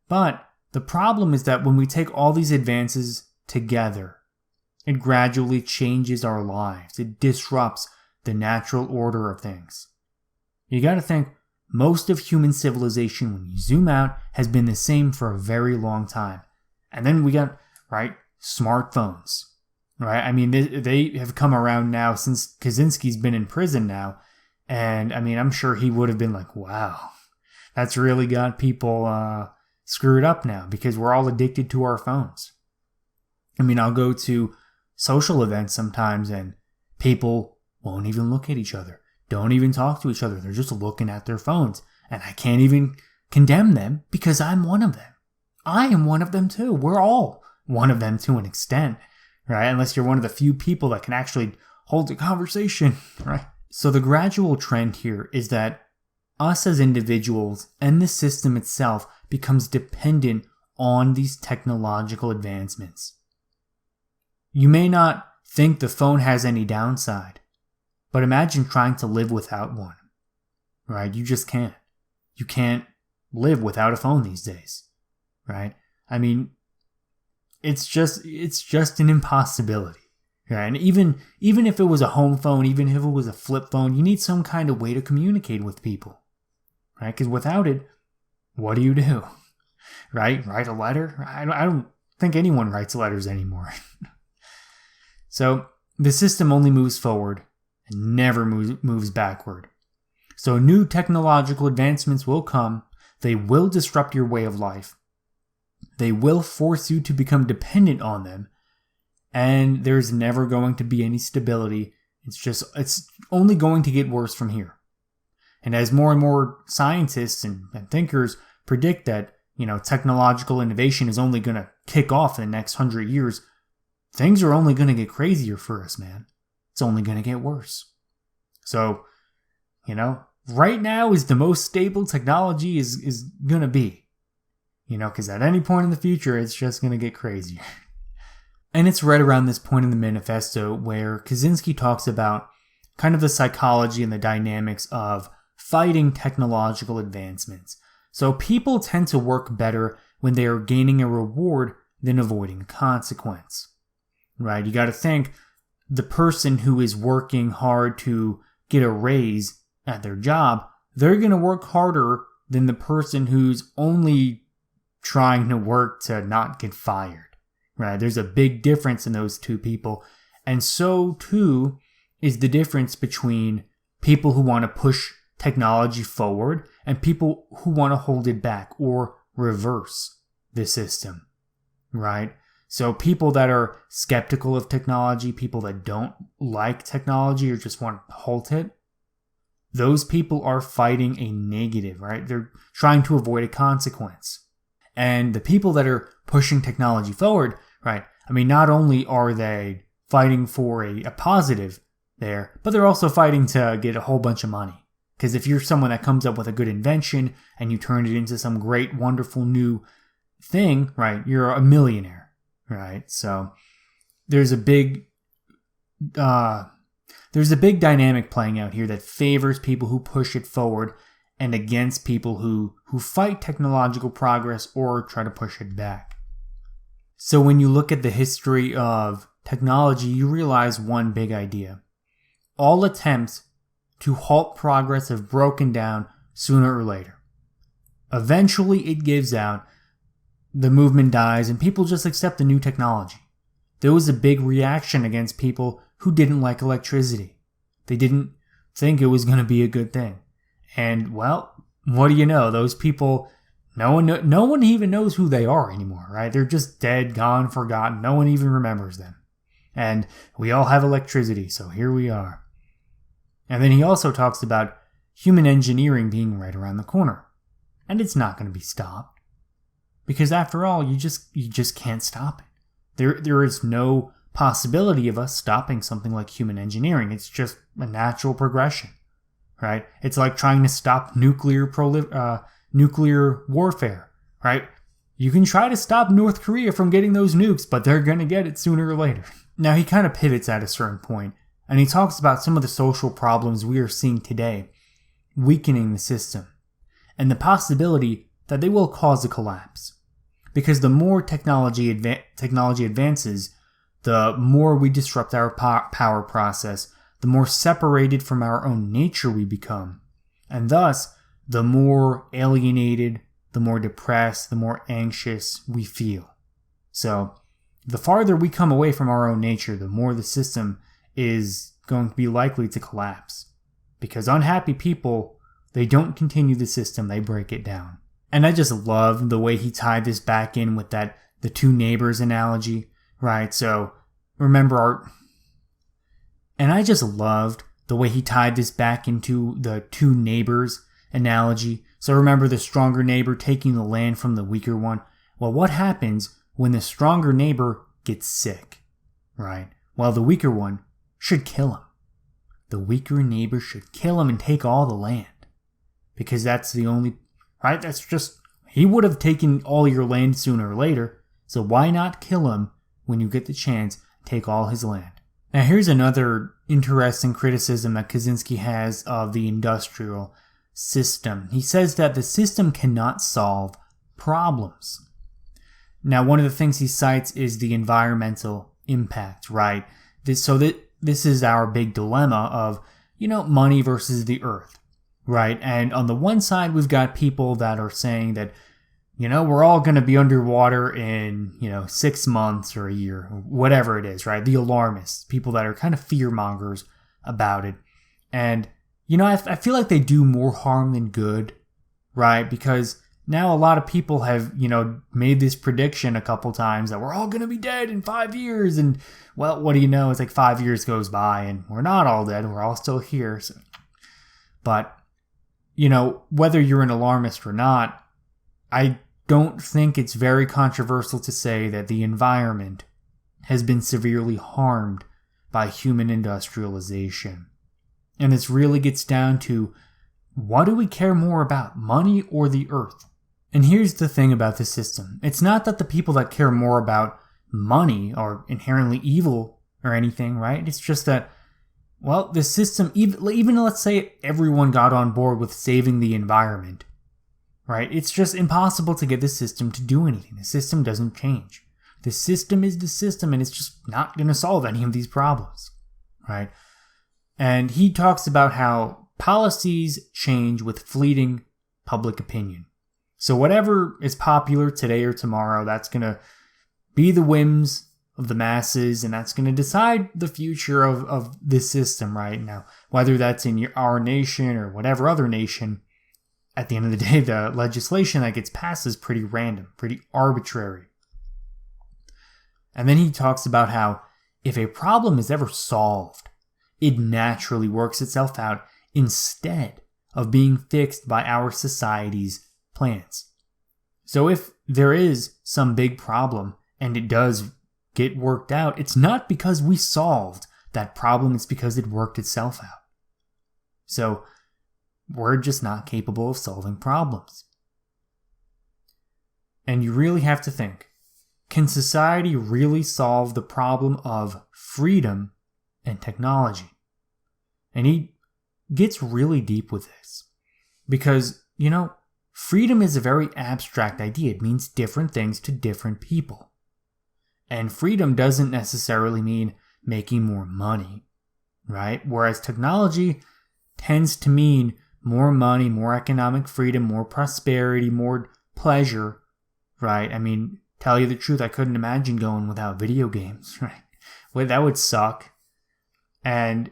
But the problem is that when we take all these advances together, it gradually changes our lives. It disrupts the natural order of things. You got to think, most of human civilization, when you zoom out, has been the same for a very long time. And then we got, right, smartphones, right? I mean, they have come around now since Kaczynski's been in prison now. And I mean, I'm sure he would have been like, wow, that's really got people screwed up now, because we're all addicted to our phones. I mean, I'll go to social events sometimes and people won't even look at each other, don't even talk to each other. They're just looking at their phones. And I can't even condemn them, because I'm one of them. I am one of them too. We're all one of them to an extent, right? Unless you're one of the few people that can actually hold a conversation, right? So the gradual trend here is that us as individuals and the system itself becomes dependent on these technological advancements. You may not think the phone has any downside, but imagine trying to live without one, right? You just can't. You can't live without a phone these days, right? I mean, it's just an impossibility, right? And even if it was a home phone, even if it was a flip phone, you need some kind of way to communicate with people, right? Because without it, what do you do, right? Write a letter? I don't think anyone writes letters anymore. So the system only moves forward and never moves backward. So new technological advancements will come. They will disrupt your way of life. They will force you to become dependent on them. And there's never going to be any stability. It's only going to get worse from here. And as more and more scientists and thinkers predict that, technological innovation is only going to kick off in the next 100 years, things are only going to get crazier for us, man. It's only going to get worse. So, right now is the most stable technology is going to be. Because at any point in the future, it's just going to get crazier. And it's right around this point in the manifesto where Kaczynski talks about kind of the psychology and the dynamics of fighting technological advancements. So people tend to work better when they are gaining a reward than avoiding a consequence, right? You got to think, the person who is working hard to get a raise at their job, they're going to work harder than the person who's only trying to work to not get fired, right? There's a big difference in those two people. And so too is the difference between people who want to push technology forward and people who want to hold it back or reverse the system, right? So people that are skeptical of technology, people that don't like technology or just want to halt it, those people are fighting a negative, right? They're trying to avoid a consequence. And the people that are pushing technology forward, right? I mean, not only are they fighting for a positive there, but they're also fighting to get a whole bunch of money. Because if you're someone that comes up with a good invention and you turn it into some great, wonderful new thing, right? You're a millionaire, right? So there's a big dynamic playing out here that favors people who push it forward and against people who fight technological progress or try to push it back. So when you look at the history of technology, you realize one big idea. All attempts to halt progress have broken down sooner or later. Eventually it gives out, the movement dies, and people just accept the new technology. There was a big reaction against people who didn't like electricity. They didn't think it was going to be a good thing. And, well, what do you know? Those people, no one even knows who they are anymore, right? They're just dead, gone, forgotten. No one even remembers them. And we all have electricity, so here we are. And then he also talks about human engineering being right around the corner. And it's not going to be stopped. Because after all, you just can't stop it. There is no possibility of us stopping something like human engineering. It's just a natural progression, right? It's like trying to stop nuclear warfare, right? You can try to stop North Korea from getting those nukes, but they're going to get it sooner or later. Now, he kind of pivots at a certain point, and he talks about some of the social problems we are seeing today, weakening the system, and the possibility that they will cause a collapse. Because the more technology advances, the more we disrupt our power process, the more separated from our own nature we become. And thus, the more alienated, the more depressed, the more anxious we feel. So, the farther we come away from our own nature, the more the system is going to be likely to collapse. Because unhappy people, they don't continue the system, they break it down. And I just love the way he tied this back in with the two neighbors analogy, right? So, and I just loved the way he tied this back into the two neighbors analogy. So remember the stronger neighbor taking the land from the weaker one? Well, what happens when the stronger neighbor gets sick, right? Well, the weaker one should kill him. The weaker neighbor should kill him and take all the land. Because that's the only, right? He would have taken all your land sooner or later. So why not kill him when you get the chance to take all his land? Now here's another interesting criticism that Kaczynski has of the industrial system. He says that the system cannot solve problems. Now, one of the things he cites is the environmental impact, right? This is our big dilemma of, money versus the earth, right? And on the one side, we've got people that are saying that, we're all going to be underwater in, 6 months or a year, or whatever it is, right? The alarmists, people that are kind of fear-mongers about it. And I feel like they do more harm than good, right? Because now a lot of people have, made this prediction a couple times that we're all going to be dead in 5 years. And, well, what do you know? It's like 5 years goes by and we're not all dead. We're all still here. So. But, whether you're an alarmist or not, I don't think it's very controversial to say that the environment has been severely harmed by human industrialization. And this really gets down to, what do we care more about, money or the earth? And here's the thing about the system. It's not that the people that care more about money are inherently evil or anything, right? It's just that, well, the system, even let's say everyone got on board with saving the environment, right? It's just impossible to get the system to do anything. The system doesn't change. The system is the system, and it's just not going to solve any of these problems, right? And he talks about how policies change with fleeting public opinion. So whatever is popular today or tomorrow, that's going to be the whims of the masses, and that's going to decide the future of this system right now. Whether that's in our nation or whatever other nation, at the end of the day, the legislation that gets passed is pretty random, pretty arbitrary. And then he talks about how if a problem is ever solved, it naturally works itself out instead of being fixed by our society's plans. So if there is some big problem and it does get worked out, it's not because we solved that problem, it's because it worked itself out. So we're just not capable of solving problems. And you really have to think, can society really solve the problem of freedom and technology? And he gets really deep with this. Because, freedom is a very abstract idea. It means different things to different people. And freedom doesn't necessarily mean making more money, right? Whereas technology tends to mean more money, more economic freedom, more prosperity, more pleasure, right? I mean, tell you the truth, I couldn't imagine going without video games, right? Well, that would suck. And,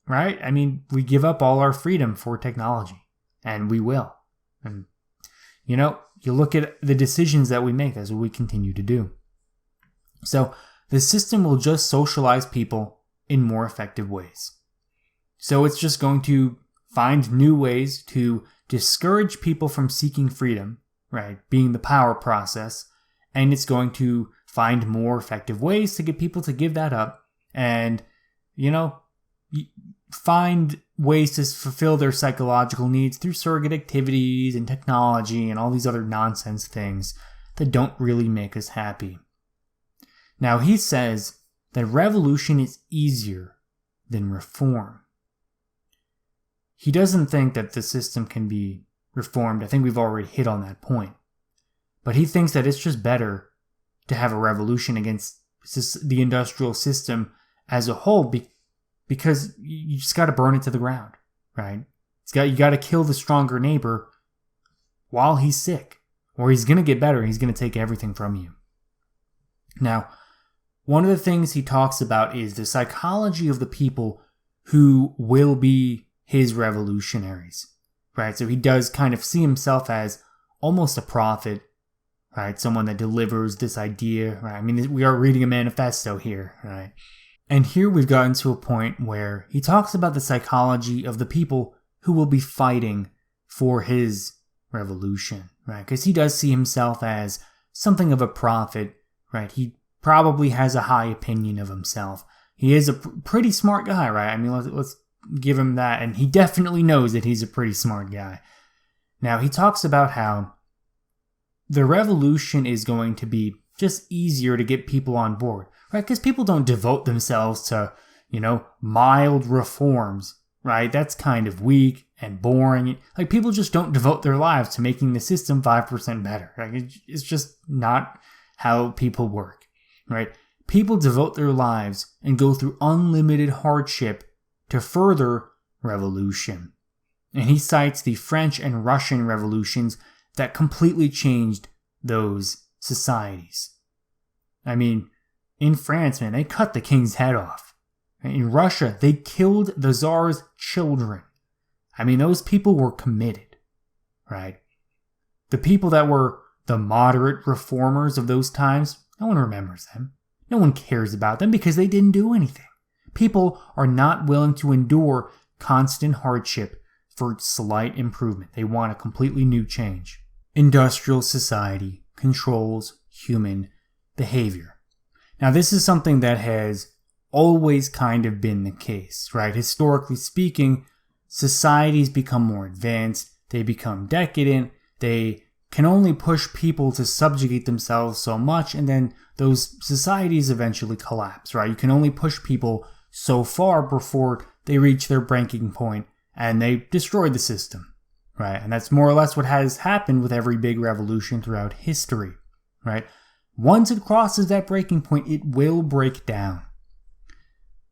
right? I mean, we give up all our freedom for technology, and we will. And, you look at the decisions that we make, that's what we continue to do. So, the system will just socialize people in more effective ways. So, it's just going to find new ways to discourage people from seeking freedom, right? Being the power process. And it's going to find more effective ways to get people to give that up and, find ways to fulfill their psychological needs through surrogate activities and technology and all these other nonsense things that don't really make us happy. Now, he says that revolution is easier than reform. He doesn't think that the system can be reformed. I think we've already hit on that point. But he thinks that it's just better to have a revolution against the industrial system as a whole because you just got to burn it to the ground, right? You got to kill the stronger neighbor while he's sick, or he's going to get better and he's going to take everything from you. Now, one of the things he talks about is the psychology of the people who will be his revolutionaries, right? So he does kind of see himself as almost a prophet, right? Someone that delivers this idea, right? I mean, we are reading a manifesto here, right? And here we've gotten to a point where he talks about the psychology of the people who will be fighting for his revolution, right? Because he does see himself as something of a prophet, right? He probably has a high opinion of himself. He is a pretty smart guy, right? I mean, let's give him that. And he definitely knows that he's a pretty smart guy. Now, he talks about how the revolution is going to be just easier to get people on board, right? Because people don't devote themselves to, mild reforms, right? That's kind of weak and boring. Like, people just don't devote their lives to making the system 5% better. Like, it's just not how people work, right? People devote their lives and go through unlimited hardship to further revolution. And he cites the French and Russian revolutions that completely changed those societies. I mean, in France, man, they cut the king's head off. In Russia, they killed the Tsar's children. I mean, those people were committed, right? The people that were the moderate reformers of those times, no one remembers them. No one cares about them because they didn't do anything. People are not willing to endure constant hardship for slight improvement. They want a completely new change. Industrial society controls human behavior. Now, this is something that has always kind of been the case, right? Historically speaking, societies become more advanced, they become decadent, they can only push people to subjugate themselves so much, and then those societies eventually collapse, right? You can only push people so far before they reach their breaking point and they destroy the system, right? And that's more or less what has happened with every big revolution throughout history, right? Once it crosses that breaking point, it will break down.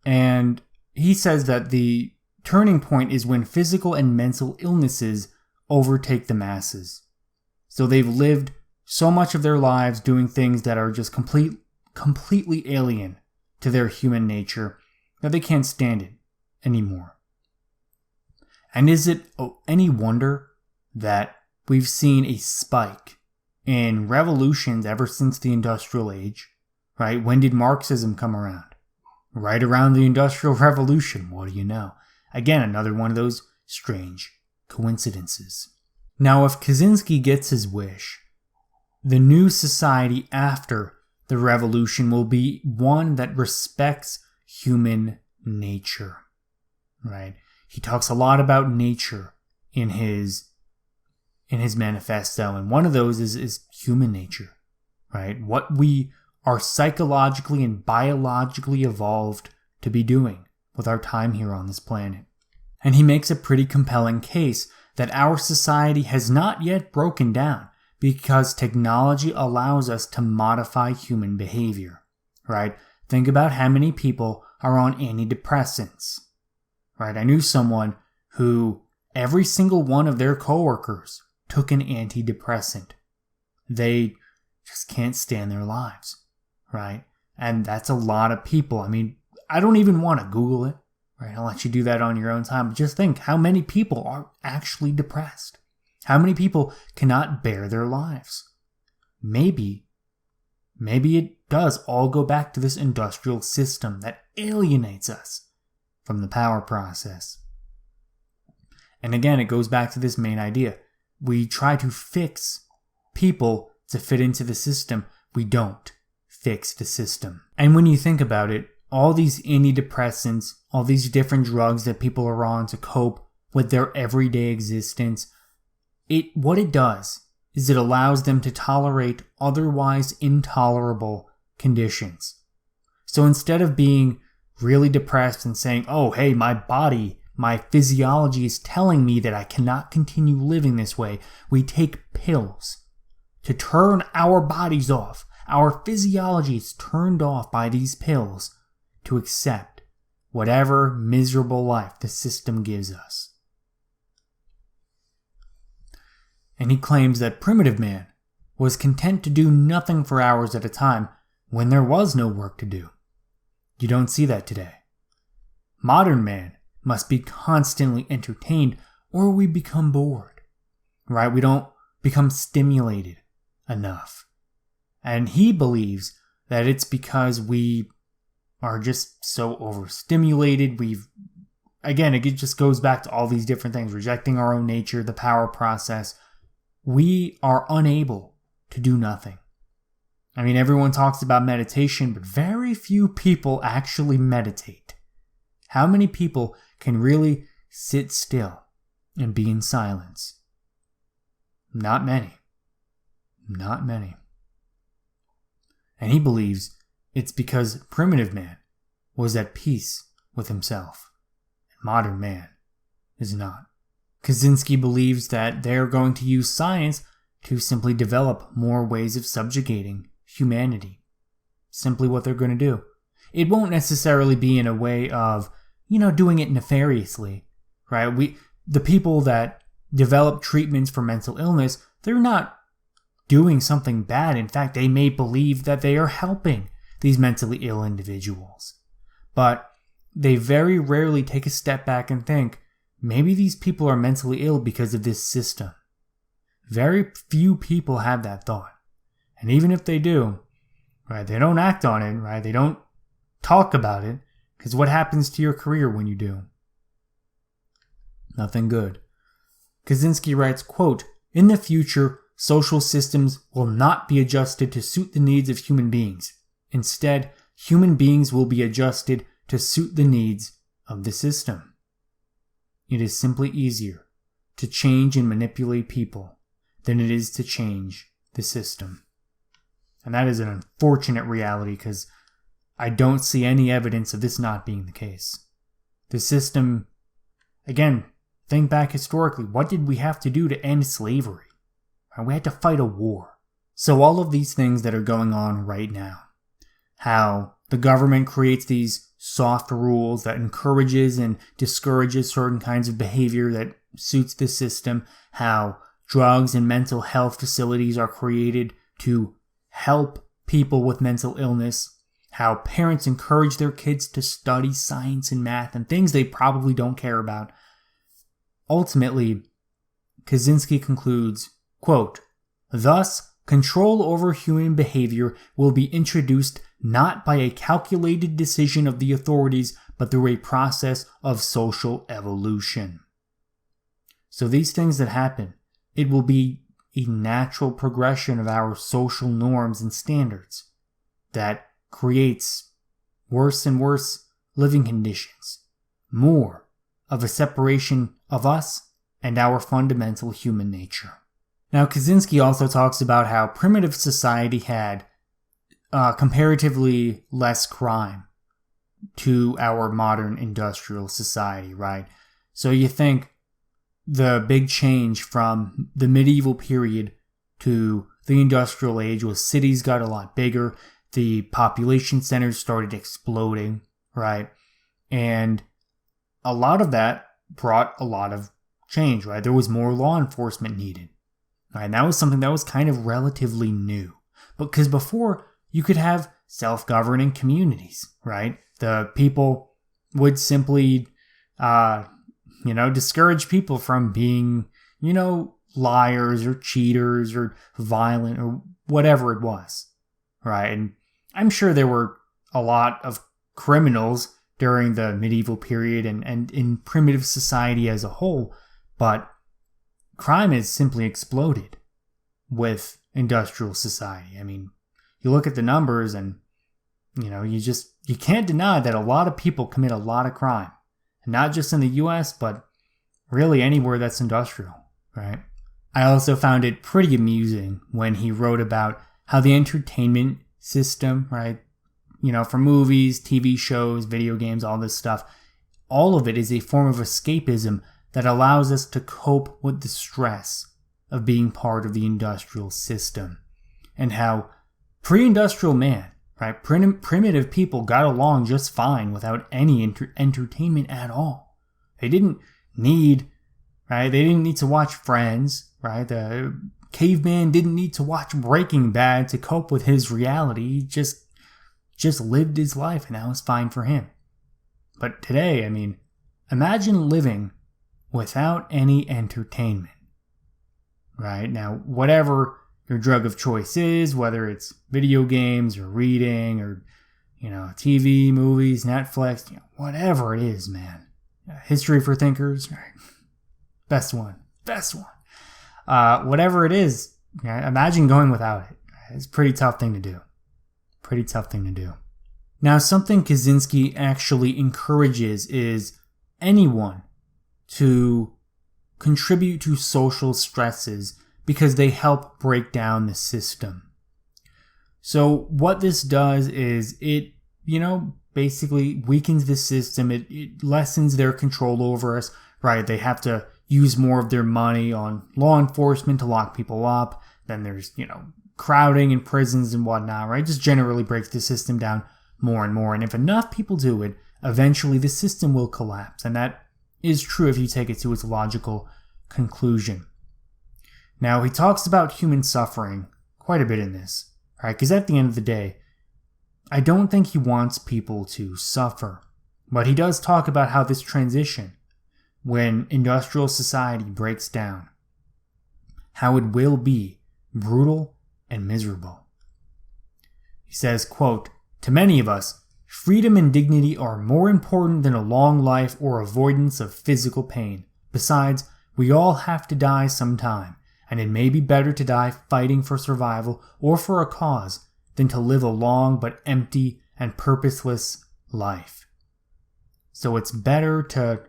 And he says that the turning point is when physical and mental illnesses overtake the masses. So they've lived so much of their lives doing things that are just completely alien to their human nature that they can't stand it anymore. And is it any wonder that we've seen a spike in revolutions ever since the Industrial Age, right? When did Marxism come around? Right around the Industrial Revolution, what do you know? Again, another one of those strange coincidences. Now, if Kaczynski gets his wish, the new society after the revolution will be one that respects human nature, right? He talks a lot about nature in his manifesto, and one of those is human nature, right? What we are psychologically and biologically evolved to be doing with our time here on this planet. And he makes a pretty compelling case that our society has not yet broken down because technology allows us to modify human behavior, right? Think about how many people are on antidepressants, right? I knew someone who every single one of their coworkers took an antidepressant. They just can't stand their lives, right? And that's a lot of people. I mean, I don't even want to Google it, right? I'll let you do that on your own time. But just think how many people are actually depressed. How many people cannot bear their lives? Maybe it does all go back to this industrial system that alienates us from the power process. And again, it goes back to this main idea. We try to fix people to fit into the system. We don't fix the system. And when you think about it, all these antidepressants, all these different drugs that people are on to cope with their everyday existence, what it does is it allows them to tolerate otherwise intolerable conditions. So instead of being really depressed and saying, oh, hey, my body, my physiology is telling me that I cannot continue living this way, we take pills to turn our bodies off. Our physiology is turned off by these pills to accept whatever miserable life the system gives us. And he claims that primitive man was content to do nothing for hours at a time when there was no work to do. You don't see that today. Modern man must be constantly entertained or we become bored, right? We don't become stimulated enough. And he believes that it's because we are just so overstimulated. Again, it just goes back to all these different things, rejecting our own nature, the power process. We are unable to do nothing. I mean, everyone talks about meditation, but very few people actually meditate. How many people can really sit still and be in silence? Not many. Not many. And he believes it's because primitive man was at peace with himself, and modern man is not. Kaczynski believes that they're going to use science to simply develop more ways of subjugating humanity. Simply what they're going to do. It won't necessarily be in a way of, doing it nefariously, right? The people that develop treatments for mental illness, they're not doing something bad. In fact, they may believe that they are helping these mentally ill individuals. But they very rarely take a step back and think, maybe these people are mentally ill because of this system. Very few people have that thought. And even if they do, right, they don't act on it, right? They don't talk about it, because what happens to your career when you do? Nothing good. Kaczynski writes, quote, "In the future, social systems will not be adjusted to suit the needs of human beings. Instead, human beings will be adjusted to suit the needs of the system. It is simply easier to change and manipulate people than it is to change the system." And that is an unfortunate reality because I don't see any evidence of this not being the case. The system, again, think back historically, what did we have to do to end slavery? We had to fight a war. So all of these things that are going on right now, how the government creates these soft rules that encourages and discourages certain kinds of behavior that suits the system, how drugs and mental health facilities are created to help people with mental illness, how parents encourage their kids to study science and math and things they probably don't care about. Ultimately, Kaczynski concludes, quote, "Thus, control over human behavior will be introduced not by a calculated decision of the authorities, but through a process of social evolution." So these things that happen, it will be a natural progression of our social norms and standards that creates worse and worse living conditions, more of a separation of us and our fundamental human nature. Now, Kaczynski also talks about how primitive society had comparatively less crime to our modern industrial society, right? So you think the big change from the medieval period to the industrial age was cities got a lot bigger, the population centers started exploding, right? And a lot of that brought a lot of change, right? There was more law enforcement needed. Right? And that was something that was kind of relatively new. Because before, you could have self-governing communities, right? The people would simply, discourage people from being, liars or cheaters or violent or whatever it was, right? And I'm sure there were a lot of criminals during the medieval period and in primitive society as a whole, but crime has simply exploded with industrial society. I mean, you look at the numbers and, you can't deny that a lot of people commit a lot of crime. And not just in the US, but really anywhere that's industrial, right? I also found it pretty amusing when he wrote about how the entertainment system, right? For movies, TV shows, video games, all this stuff, all of it is a form of escapism that allows us to cope with the stress of being part of the industrial system. And how pre-industrial man, right, primitive people got along just fine without any entertainment at all. They didn't need, right, they didn't need to watch Friends, right? The caveman didn't need to watch Breaking Bad to cope with his reality. He just lived his life and that was fine for him. But today, imagine living without any entertainment, right? Now, whatever your drug of choice is, whether it's video games or reading or, TV, movies, Netflix, whatever it is, man. History for thinkers, right? Best one. Whatever it is, imagine going without it. It's a pretty tough thing to do. Now, something Kaczynski actually encourages is anyone to contribute to social stresses because they help break down the system. So what this does is it, basically weakens the system. It lessens their control over us, right? They have to use more of their money on law enforcement to lock people up. Then there's, crowding in prisons and whatnot, right? Just generally breaks the system down more and more. And if enough people do it, eventually the system will collapse. And that is true if you take it to its logical conclusion. Now, he talks about human suffering quite a bit in this, right? Because at the end of the day, I don't think he wants people to suffer. But he does talk about how this transition, when industrial society breaks down, how it will be brutal and miserable. He says, quote, "To many of us, freedom and dignity are more important than a long life or avoidance of physical pain. Besides, we all have to die sometime, and it may be better to die fighting for survival or for a cause than to live a long but empty and purposeless life." So it's better to,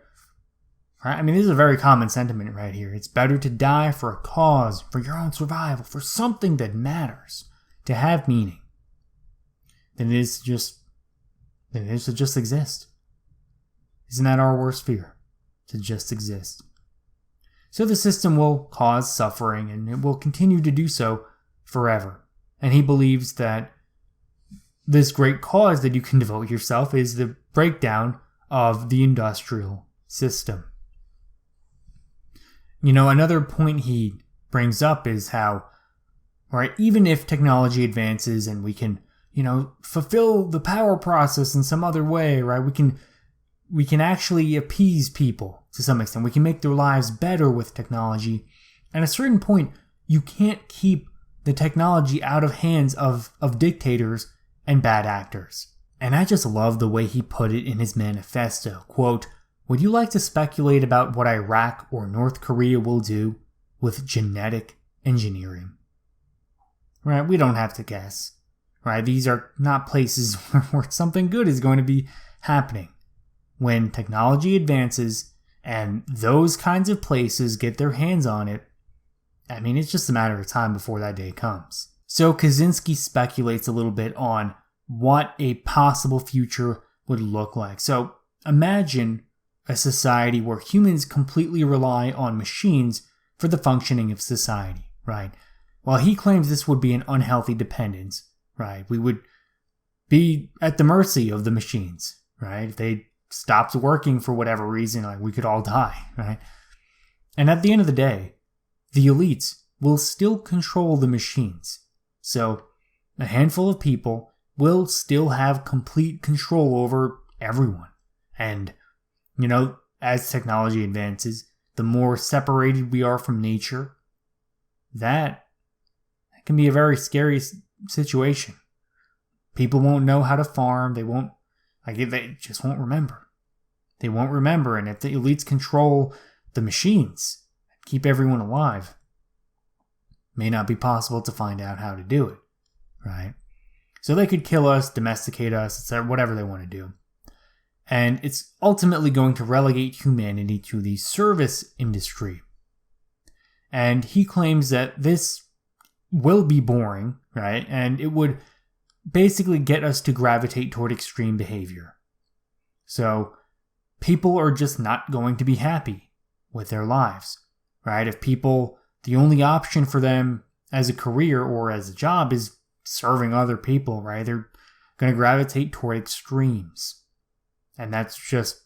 this is a very common sentiment right here. It's better to die for a cause, for your own survival, for something that matters, to have meaning, than it is to just exist. Isn't that our worst fear? To just exist. So the system will cause suffering, and it will continue to do so forever. And he believes that this great cause that you can devote yourself is the breakdown of the industrial system. Another point he brings up is how, right, even if technology advances and we can, fulfill the power process in some other way, right, we can actually appease people to some extent. We can make their lives better with technology. At a certain point, you can't keep the technology out of hands of dictators and bad actors. And I just love the way he put it in his manifesto. Quote, "Would you like to speculate about what Iraq or North Korea will do with genetic engineering?" Right? We don't have to guess. Right? These are not places where something good is going to be happening. When technology advances and those kinds of places get their hands on it, it's just a matter of time before that day comes. So Kaczynski speculates a little bit on what a possible future would look like. So imagine a society where humans completely rely on machines for the functioning of society, right? While he claims this would be an unhealthy dependence, right? We would be at the mercy of the machines, right? If they stopped working for whatever reason, we could all die, right? And at the end of the day, the elites will still control the machines. So a handful of people will still have complete control over everyone. And, as technology advances, the more separated we are from nature, that can be a very scary situation. People won't know how to farm. They just won't remember. They won't remember. And if the elites control the machines, keep everyone alive, it may not be possible to find out how to do it, right? So they could kill us, domesticate us, etc., whatever they want to do. And it's ultimately going to relegate humanity to the service industry. And he claims that this will be boring, right? And it would basically get us to gravitate toward extreme behavior. So people are just not going to be happy with their lives, right? If people, the only option for them as a career or as a job is serving other people, right? They're going to gravitate toward extremes. And that's just,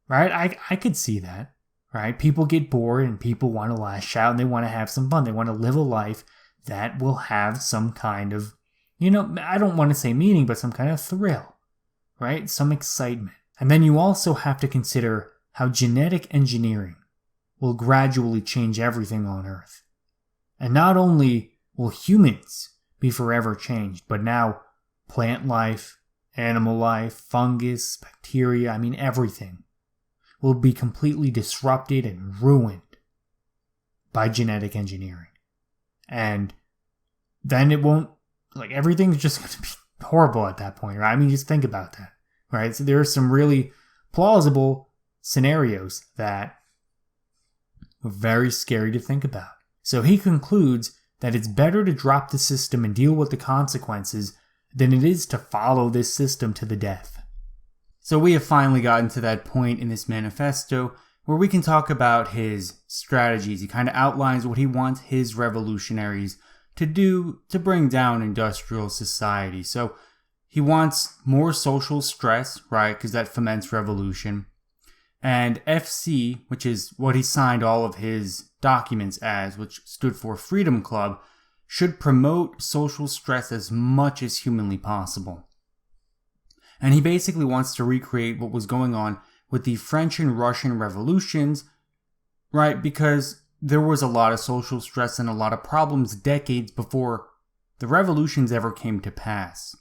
right? I could see that, right? People get bored and people want to lash out and they want to have some fun. They want to live a life that will have some kind of, I don't want to say meaning, but some kind of thrill, right? Some excitement. And then you also have to consider how genetic engineering will gradually change everything on Earth. And not only will humans be forever changed, but now plant life, animal life, fungus, bacteria, everything will be completely disrupted and ruined by genetic engineering. And then it won't, everything's just going to be horrible at that point, right? Just think about that, right? So there are some really plausible scenarios that are very scary to think about. So he concludes that it's better to drop the system and deal with the consequences than it is to follow this system to the death. So we have finally gotten to that point in this manifesto where we can talk about his strategies. He kind of outlines what he wants his revolutionaries to do to bring down industrial society. So he wants more social stress, right? Because that foments revolution. And FC, which is what he signed all of his documents as, which stood for Freedom Club, should promote social stress as much as humanly possible. And he basically wants to recreate what was going on with the French and Russian revolutions, right? Because there was a lot of social stress and a lot of problems decades before the revolutions ever came to pass,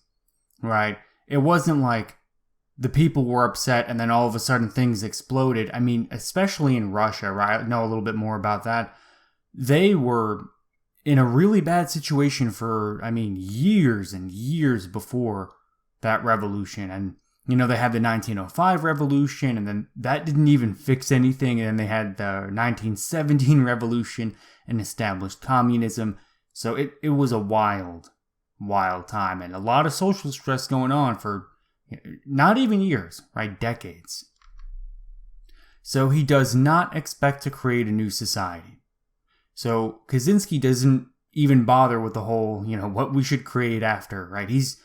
right? It wasn't like the people were upset and then all of a sudden things exploded. Especially in Russia, right? I know a little bit more about that. They were in a really bad situation for, years and years before that revolution. And, they had the 1905 revolution, and then that didn't even fix anything. And then they had the 1917 revolution and established communism. So it was a wild, wild time and a lot of social stress going on for not even years, right? Decades. So he does not expect to create a new society. So Kaczynski doesn't even bother with the whole, what we should create after, right? He's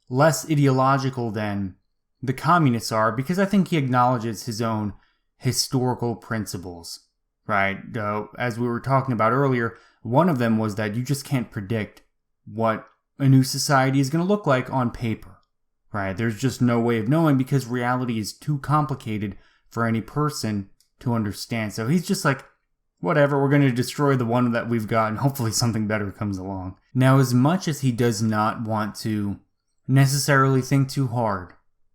less ideological than the communists are because I think he acknowledges his own historical principles, right? As we were talking about earlier, one of them was that you just can't predict what a new society is going to look like on paper, right? There's just no way of knowing because reality is too complicated for any person to understand. So he's just like, whatever, we're going to destroy the one that we've got and hopefully something better comes along. Now, as much as he does not want to necessarily think too hard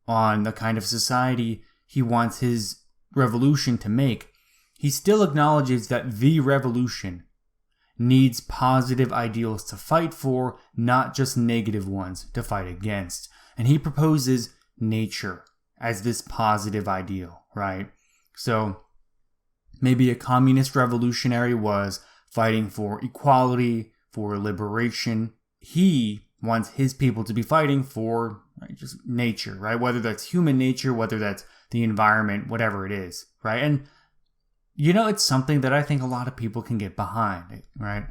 on the kind of society he wants his revolution to make, he still acknowledges that the revolution needs positive ideals to fight for, not just negative ones to fight against. And he proposes nature as this positive ideal, right? So maybe a communist revolutionary was fighting for equality, for liberation. He wants his people to be fighting for just nature, right? Whether that's human nature, whether that's the environment, whatever it is, right? And, it's something that I think a lot of people can get behind, right?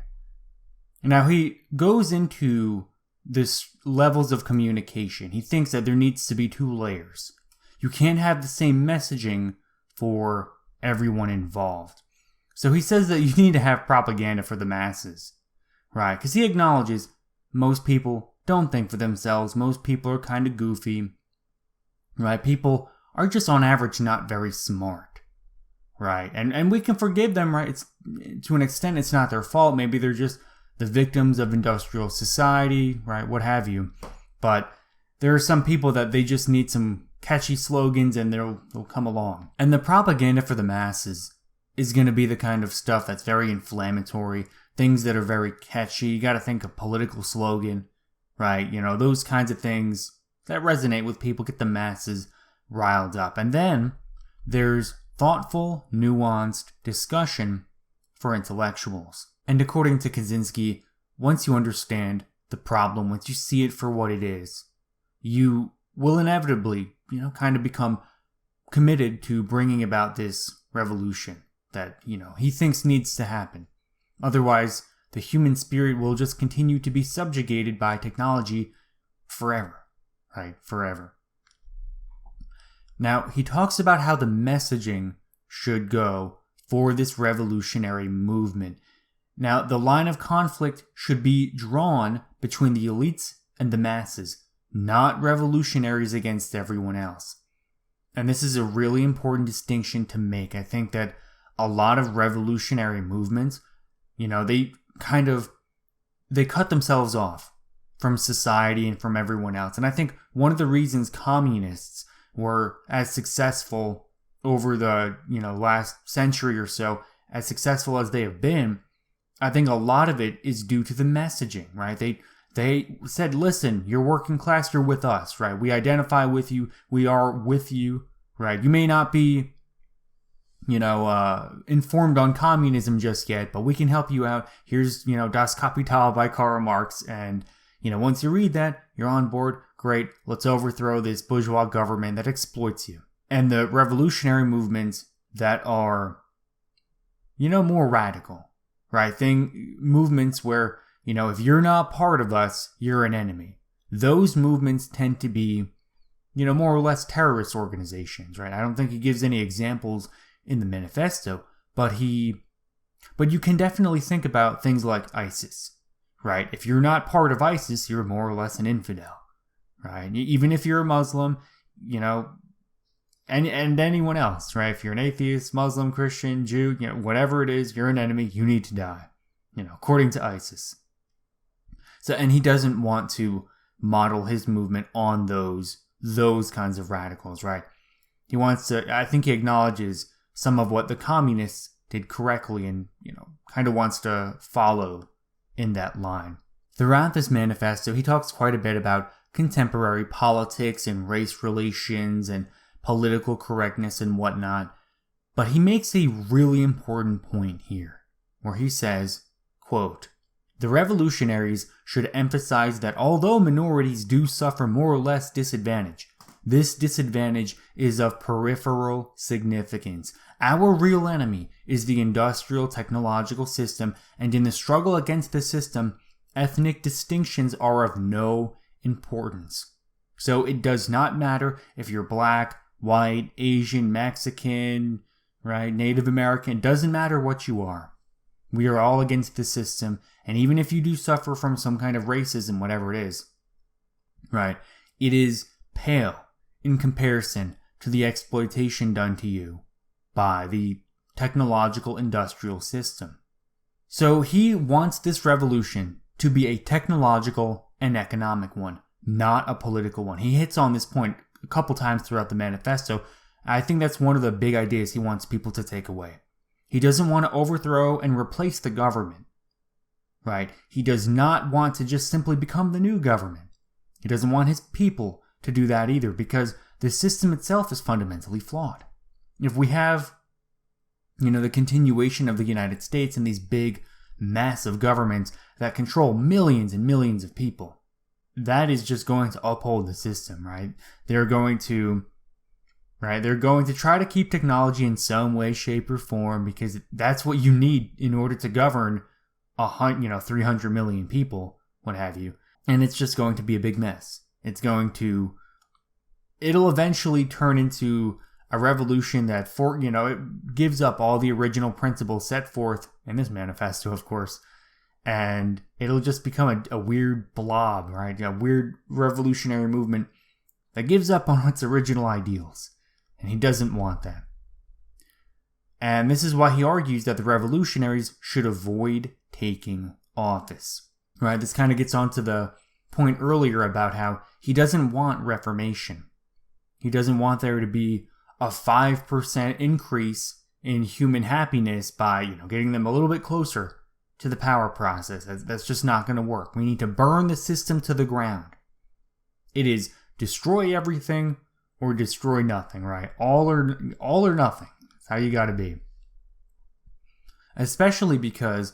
Now, he goes into this levels of communication. He thinks that there needs to be 2 layers. You can't have the same messaging for everyone involved. So he says that you need to have propaganda for the masses, right? Because he acknowledges most people don't think for themselves. Most people are kind of goofy, right? People are just on average not very smart, right? And we can forgive them, right? It's to an extent, it's not their fault. Maybe they're just the victims of industrial society, right? What have you. But there are some people that they just need some catchy slogans and they'll come along. And the propaganda for the masses is going to be the kind of stuff that's very inflammatory, things that are very catchy. You got to think of political slogan, right? Those kinds of things that resonate with people, get the masses riled up. And then there's thoughtful, nuanced discussion for intellectuals. And according to Kaczynski, once you understand the problem, once you see it for what it is, you will inevitably, kind of become committed to bringing about this revolution that, he thinks needs to happen. Otherwise, the human spirit will just continue to be subjugated by technology forever, right? Forever. Now, he talks about how the messaging should go for this revolutionary movement. Now, the line of conflict should be drawn between the elites and the masses, not revolutionaries against everyone else. And this is a really important distinction to make. I think that a lot of revolutionary movements, they cut themselves off from society and from everyone else. And I think one of the reasons communists were as successful over the, last century or so, as successful as they have been, I think a lot of it is due to the messaging, right? They said, listen, you're working class, you're with us, right? We identify with you, we are with you, right? You may not be, informed on communism just yet, but we can help you out. Here's, Das Kapital by Karl Marx, and, once you read that, you're on board. Great, let's overthrow this bourgeois government that exploits you. And the revolutionary movements that are, more radical, right? Movements where, if you're not part of us, you're an enemy. Those movements tend to be, more or less terrorist organizations, right? I don't think he gives any examples in the manifesto, but you can definitely think about things like ISIS, right? If you're not part of ISIS, you're more or less an infidel, right? Even if you're a Muslim, and anyone else, right? If you're an atheist, Muslim, Christian, Jew, whatever it is, you're an enemy, you need to die, according to ISIS. So, and he doesn't want to model his movement on those kinds of radicals, right? He wants to, I think he acknowledges some of what the communists did correctly and, kind of wants to follow in that line. Throughout this manifesto, he talks quite a bit about contemporary politics and race relations and political correctness and whatnot. But he makes a really important point here, where he says, quote, "The revolutionaries should emphasize that although minorities do suffer more or less disadvantage, this disadvantage is of peripheral significance. Our real enemy is the industrial technological system, and in the struggle against the system, ethnic distinctions are of no importance. So it does not matter if you're black, white, Asian, Mexican, right, Native American, it doesn't matter what you are. We are all against the system, and even if you do suffer from some kind of racism, whatever it is, right, it is pale in comparison to the exploitation done to you by the technological industrial system." So he wants this revolution to be a technological and economic one, not a political one. He hits on this point a couple times throughout the manifesto. I think that's one of the big ideas he wants people to take away. He doesn't want to overthrow and replace the government, right? He does not want to just simply become the new government. He doesn't want his people to do that either, because the system itself is fundamentally flawed. If we have, the continuation of the United States and these big, massive governments that control millions and millions of people, that is just going to uphold the system, right? They're going to try to keep technology in some way, shape, or form, because that's what you need in order to govern 300 million people, what have you. And it's just going to be a big mess. It'll eventually turn into a revolution that, it gives up all the original principles set forth in this manifesto, of course, and it'll just become a weird blob, right? A weird revolutionary movement that gives up on its original ideals. And he doesn't want that. And this is why he argues that the revolutionaries should avoid taking office, right? This kind of gets onto the point earlier about how he doesn't want reformation. He doesn't want there to be a 5% increase in human happiness by, getting them a little bit closer to the power process. That's just not going to work. We need to burn the system to the ground. It is destroy everything or destroy nothing, right? All or nothing. That's how you got to be. Especially because,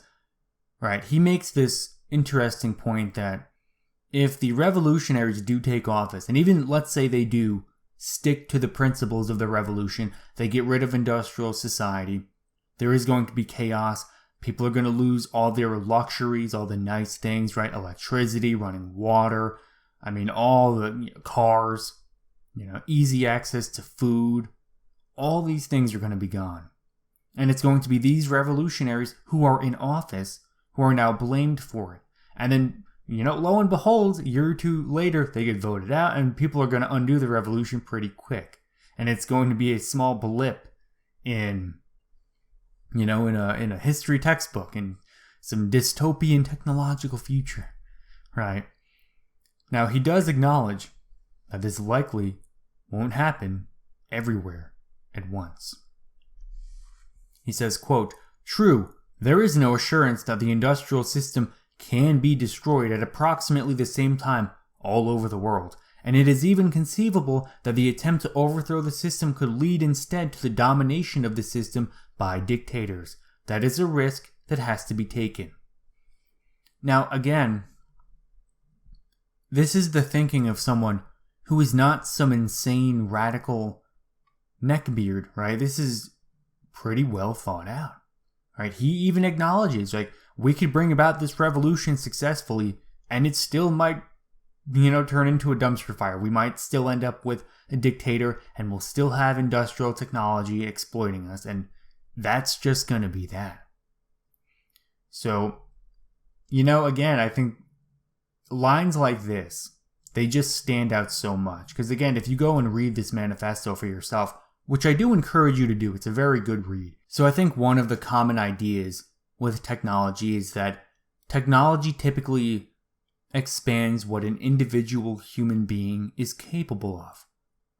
right, he makes this interesting point that if the revolutionaries do take office, and even let's say they do stick to the principles of the revolution, they get rid of industrial society, there is going to be chaos. People are going to lose all their luxuries, all the nice things, right? Electricity, running water, all the cars, easy access to food. All these things are going to be gone. And it's going to be these revolutionaries who are in office who are now blamed for it. And then, lo and behold, a year or two later, they get voted out and people are going to undo the revolution pretty quick. And it's going to be a small blip in a history textbook in some dystopian technological future, right? Now, he does acknowledge that this likely won't happen everywhere at once. He says, quote, "True, there is no assurance that the industrial system can be destroyed at approximately the same time all over the world, and it is even conceivable that the attempt to overthrow the system could lead instead to the domination of the system by dictators. That is a risk that has to be taken." Now, again, this is the thinking of someone who is not some insane radical neckbeard, right? This is pretty well thought out, right? He even acknowledges, we could bring about this revolution successfully and it still might, turn into a dumpster fire. We might still end up with a dictator and we'll still have industrial technology exploiting us, and that's just going to be that. So, again, I think lines like this, they just stand out so much. Because again, if you go and read this manifesto for yourself, which I do encourage you to do, it's a very good read. So I think one of the common ideas with technology is that technology typically expands what an individual human being is capable of,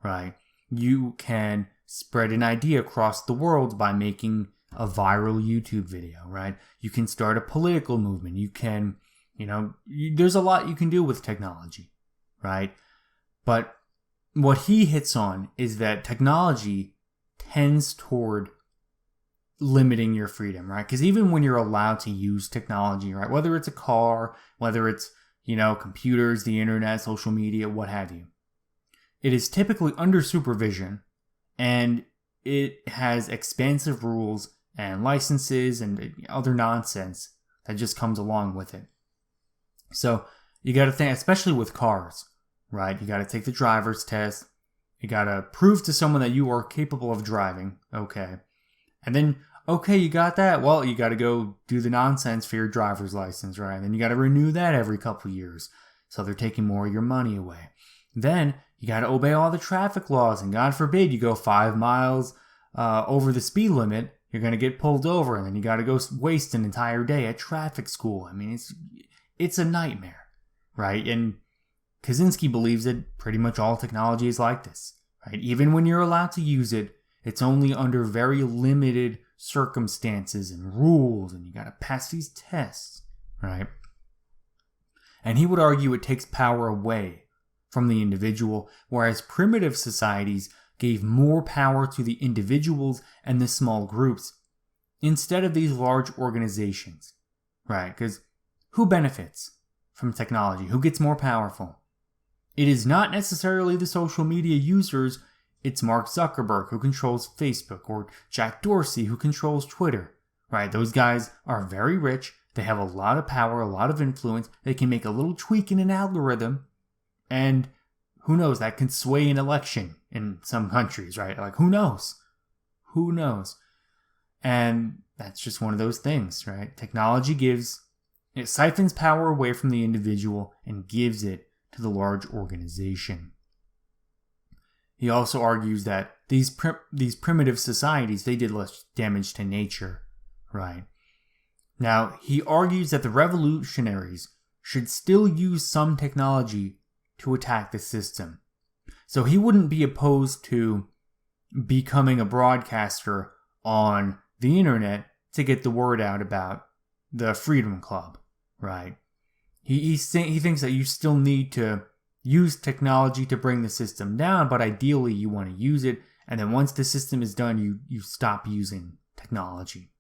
right? You can spread an idea across the world by making a viral YouTube video, right? You can start a political movement. You can, there's a lot you can do with technology, right? But what he hits on is that technology tends toward limiting your freedom, right? Because even when you're allowed to use technology, right, whether it's a car, whether it's, computers, the internet, social media, what have you, it is typically under supervision and it has expansive rules and licenses and other nonsense that just comes along with it. So you got to think, especially with cars, right? You got to take the driver's test. You got to prove to someone that you are capable of driving. Okay. And then, okay, you got that. Well, you got to go do the nonsense for your driver's license, right? And then you got to renew that every couple of years. So they're taking more of your money away. Then you got to obey all the traffic laws. And God forbid you go 5 miles over the speed limit, you're going to get pulled over. And then you got to go waste an entire day at traffic school. It's a nightmare, right? And Kaczynski believes that pretty much all technology is like this, right? Even when you're allowed to use it, it's only under very limited circumstances and rules, and you got to pass these tests, right? And he would argue it takes power away from the individual, whereas primitive societies gave more power to the individuals and the small groups instead of these large organizations, right? Because who benefits from technology? Who gets more powerful? It is not necessarily the social media users. It's Mark Zuckerberg who controls Facebook, or Jack Dorsey who controls Twitter, right? Those guys are very rich. They have a lot of power, a lot of influence. They can make a little tweak in an algorithm, and who knows, that can sway an election in some countries, right? Who knows? Who knows? And that's just one of those things, right? Technology it siphons power away from the individual and gives it to the large organization. He also argues that these primitive societies, they did less damage to nature, right? Now, he argues that the revolutionaries should still use some technology to attack the system. So he wouldn't be opposed to becoming a broadcaster on the internet to get the word out about the Freedom Club, right? He thinks that you still need to use technology to bring the system down, but ideally you want to use it, and then once the system is done, you stop using technology.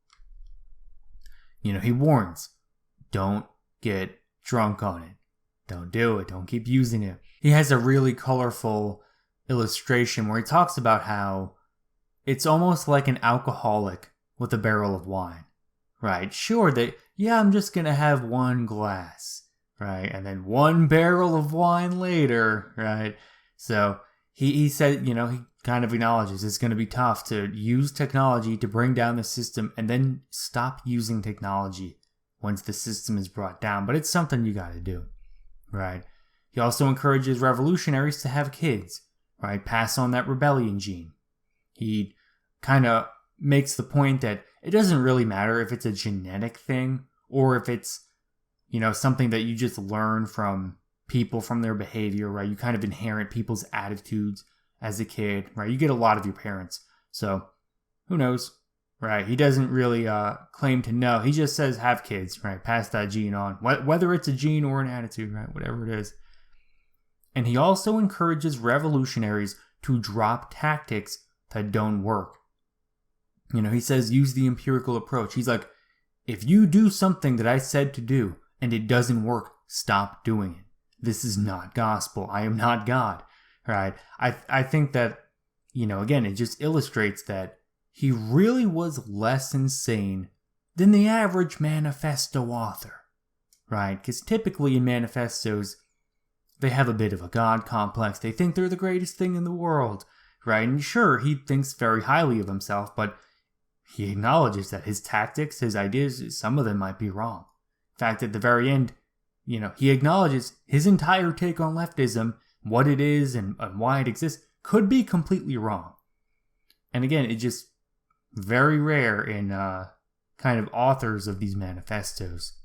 He warns, don't get drunk on it. Don't do it. Don't keep using it. He has a really colorful illustration where he talks about how it's almost like an alcoholic with a barrel of wine, right? Sure, I'm just going to have one glass, right? And then one barrel of wine later, right? So he said, he kind of acknowledges it's going to be tough to use technology to bring down the system and then stop using technology once the system is brought down. But it's something you got to do, right? He also encourages revolutionaries to have kids, right? Pass on that rebellion gene. He kind of makes the point that it doesn't really matter if it's a genetic thing or if it's, something that you just learn from people, from their behavior, right? You kind of inherit people's attitudes as a kid, right? You get a lot of your parents. So who knows, right? He doesn't really claim to know. He just says have kids, right? Pass that gene on, whether it's a gene or an attitude, right? Whatever it is. And he also encourages revolutionaries to drop tactics that don't work. He says use the empirical approach. He's like, if you do something that I said to do and it doesn't work, stop doing it. This is not gospel. I am not God, right? I think that, again, it just illustrates that he really was less insane than the average manifesto author, right? Because typically in manifestos, they have a bit of a God complex. They think they're the greatest thing in the world, right? And sure, he thinks very highly of himself, but he acknowledges that his tactics, his ideas, some of them might be wrong. In fact, at the very end, he acknowledges his entire take on leftism, what it is and why it exists, could be completely wrong. And again, it's just very rare in kind of authors of these manifestos.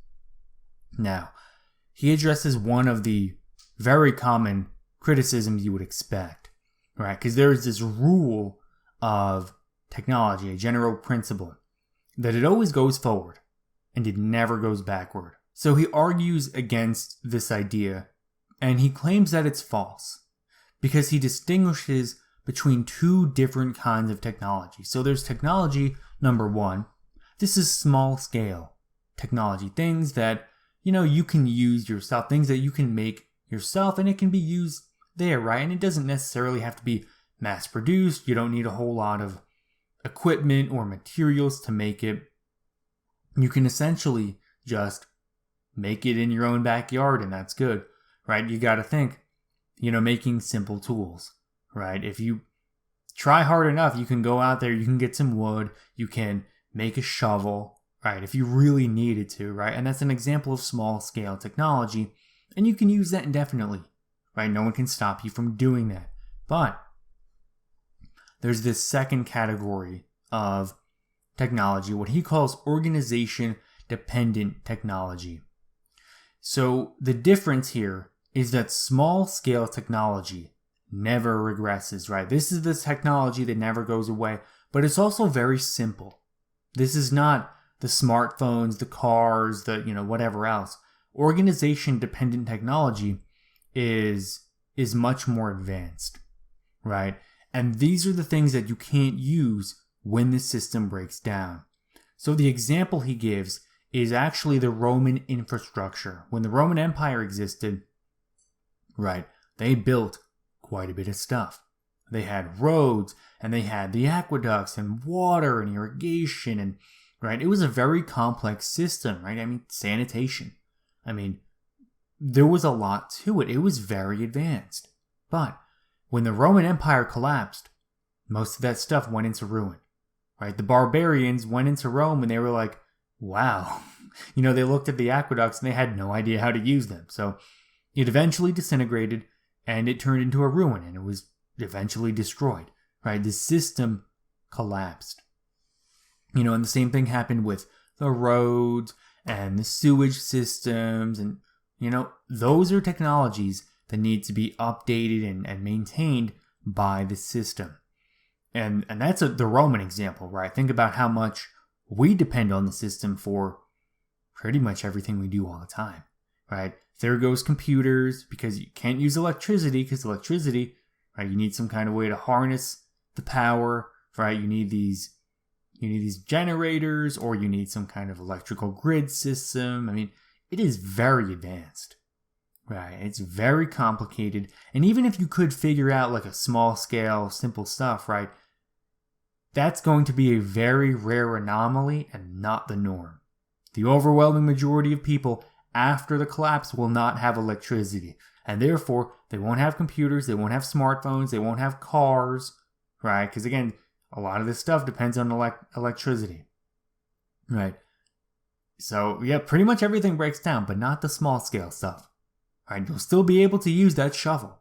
Now, he addresses one of the very common criticisms you would expect, right? Because there is this rule of technology, a general principle, that it always goes forward and it never goes backward. So he argues against this idea and he claims that it's false because he distinguishes between two different kinds of technology. So there's technology number one. This is small scale technology, things that, you can use yourself, things that you can make yourself and it can be used there, right? And it doesn't necessarily have to be mass produced. You don't need a whole lot of equipment or materials to make it. You can essentially just make it in your own backyard and that's good, right? You got to think, making simple tools, right? If you try hard enough, you can go out there, you can get some wood, you can make a shovel, right? If you really needed to, right? And that's an example of small scale technology and you can use that indefinitely, right? No one can stop you from doing that. But there's this second category of technology, what he calls organization-dependent technology. So the difference here is that small-scale technology never regresses, right? This is the technology that never goes away, but it's also very simple. This is not the smartphones, the cars, the, whatever else. Organization-dependent technology is much more advanced, right? And these are the things that you can't use when the system breaks down. So the example he gives is actually the Roman infrastructure. When the Roman Empire existed, right, they built quite a bit of stuff. They had roads and they had the aqueducts and water and irrigation and, right, it was a very complex system, right? Sanitation. There was a lot to it. It was very advanced. But when the Roman Empire collapsed, most of that stuff went into ruin, right? The barbarians went into Rome and they were like, wow. They looked at the aqueducts and they had no idea how to use them. So it eventually disintegrated and it turned into a ruin and it was eventually destroyed, right? The system collapsed. And the same thing happened with the roads and the sewage systems. And, those are technologies that need to be updated and maintained by the system. And that's the Roman example, right? Think about how much we depend on the system for pretty much everything we do all the time, right? There goes computers, because you can't use electricity, because electricity, right? You need some kind of way to harness the power, right? You need these generators, or you need some kind of electrical grid system. I mean, it is very advanced, right? It's very complicated. And even if you could figure out like a small scale, simple stuff, right? That's going to be a very rare anomaly and not the norm. The overwhelming majority of people after the collapse will not have electricity, and therefore they won't have computers, they won't have smartphones, they won't have cars, right? Because again, a lot of this stuff depends on electricity, right? So yeah, pretty much everything breaks down, but not the small scale stuff, right? You'll still be able to use that shovel.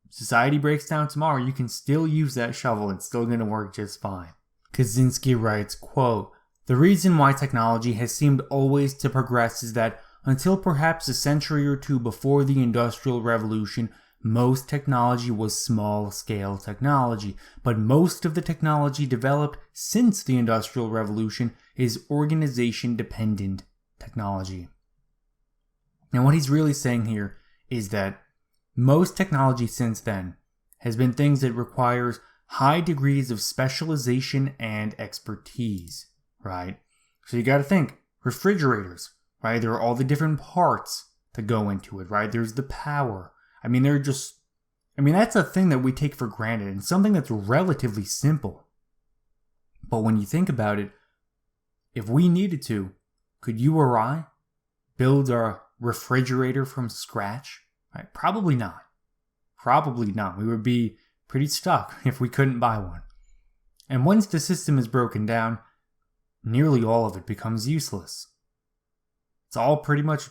Society breaks down tomorrow, you can still use that shovel. It's still going to work just fine. Kaczynski writes, quote, "The reason why technology has seemed always to progress is that until perhaps a century or two before the Industrial Revolution, most technology was small-scale technology, but most of the technology developed since the Industrial Revolution is organization-dependent technology." Now, what he's really saying here is that most technology since then has been things that requires high degrees of specialization and expertise, right? So you got to think, refrigerators, right? There are all the different parts that go into it, right? There's the power. I mean, that's a thing that we take for granted and something that's relatively simple. But when you think about it, if we needed to, could you or I build a refrigerator from scratch? Right? Probably not. Probably not. We would be pretty stuck if we couldn't buy one. And once the system is broken down, nearly all of it becomes useless. It's all pretty much,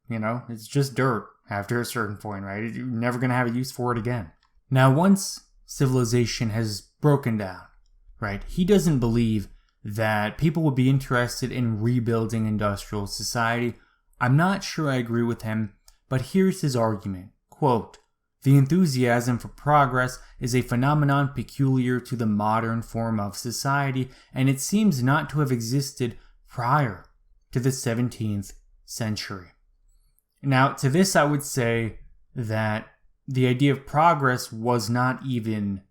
it's just dirt after a certain point, right? You're never going to have a use for it again. Now, once civilization has broken down, right, he doesn't believe that people would be interested in rebuilding industrial society. I'm not sure I agree with him, but here's his argument. Quote, "The enthusiasm for progress is a phenomenon peculiar to the modern form of society, and it seems not to have existed prior to the 17th century." Now, to this I would say that the idea of progress wasn't even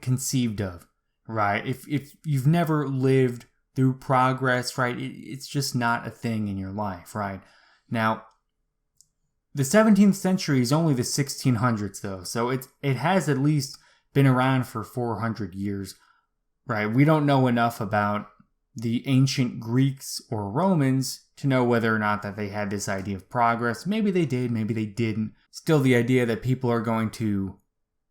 conceived of, right? If you've never lived through progress, right, it's just not a thing in your life, right? Now, the 17th century is only the 1600s, though, so it has at least been around for 400 years, right? We don't know enough about the ancient Greeks or Romans to know whether or not that they had this idea of progress. Maybe they did, maybe they didn't. Still, the idea that people are going to,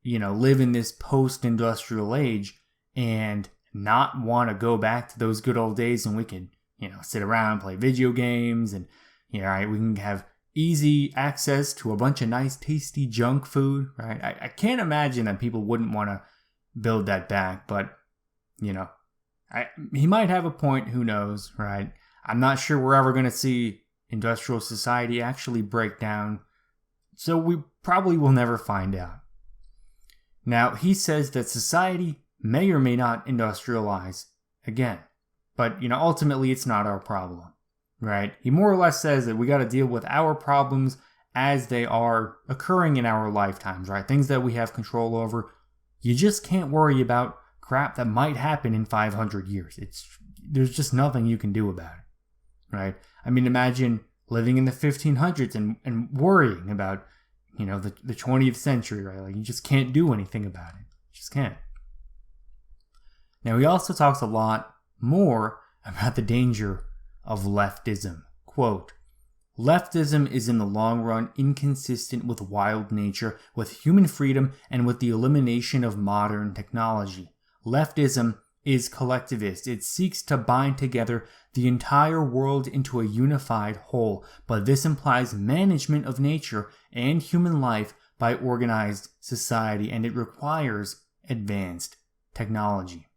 live in this post-industrial age and not want to go back to those good old days and we can, sit around and play video games and, right, we can have easy access to a bunch of nice, tasty junk food, right? I can't imagine that people wouldn't want to build that back, but, he might have a point, who knows, right? I'm not sure we're ever going to see industrial society actually break down, so we probably will never find out. Now, he says that society may or may not industrialize again, but, ultimately it's not our problem. Right? He more or less says that we got to deal with our problems as they are occurring in our lifetimes, right? Things that we have control over. You just can't worry about crap that might happen in 500 years. There's just nothing you can do about it, right? I mean, imagine living in the 1500s and worrying about, the 20th century, right? Like, you just can't do anything about it. You just can't. Now, he also talks a lot more about the danger of leftism. Quote, "Leftism is in the long run inconsistent with wild nature, with human freedom, and with the elimination of modern technology. Leftism is collectivist. It seeks to bind together the entire world into a unified whole, but this implies management of nature and human life by organized society, and it requires advanced technology."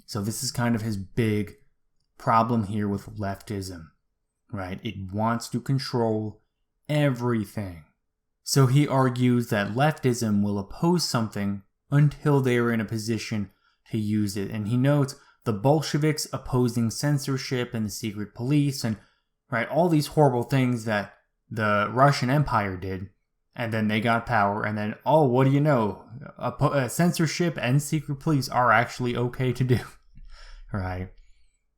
So this is kind of his big problem here with leftism, right? It wants to control everything. So he argues that leftism will oppose something until they are in a position to use it. And he notes the Bolsheviks opposing censorship and the secret police and, right, all these horrible things that the Russian Empire did. And then they got power, and then, oh, what do you know? Censorship and secret police are actually okay to do, right?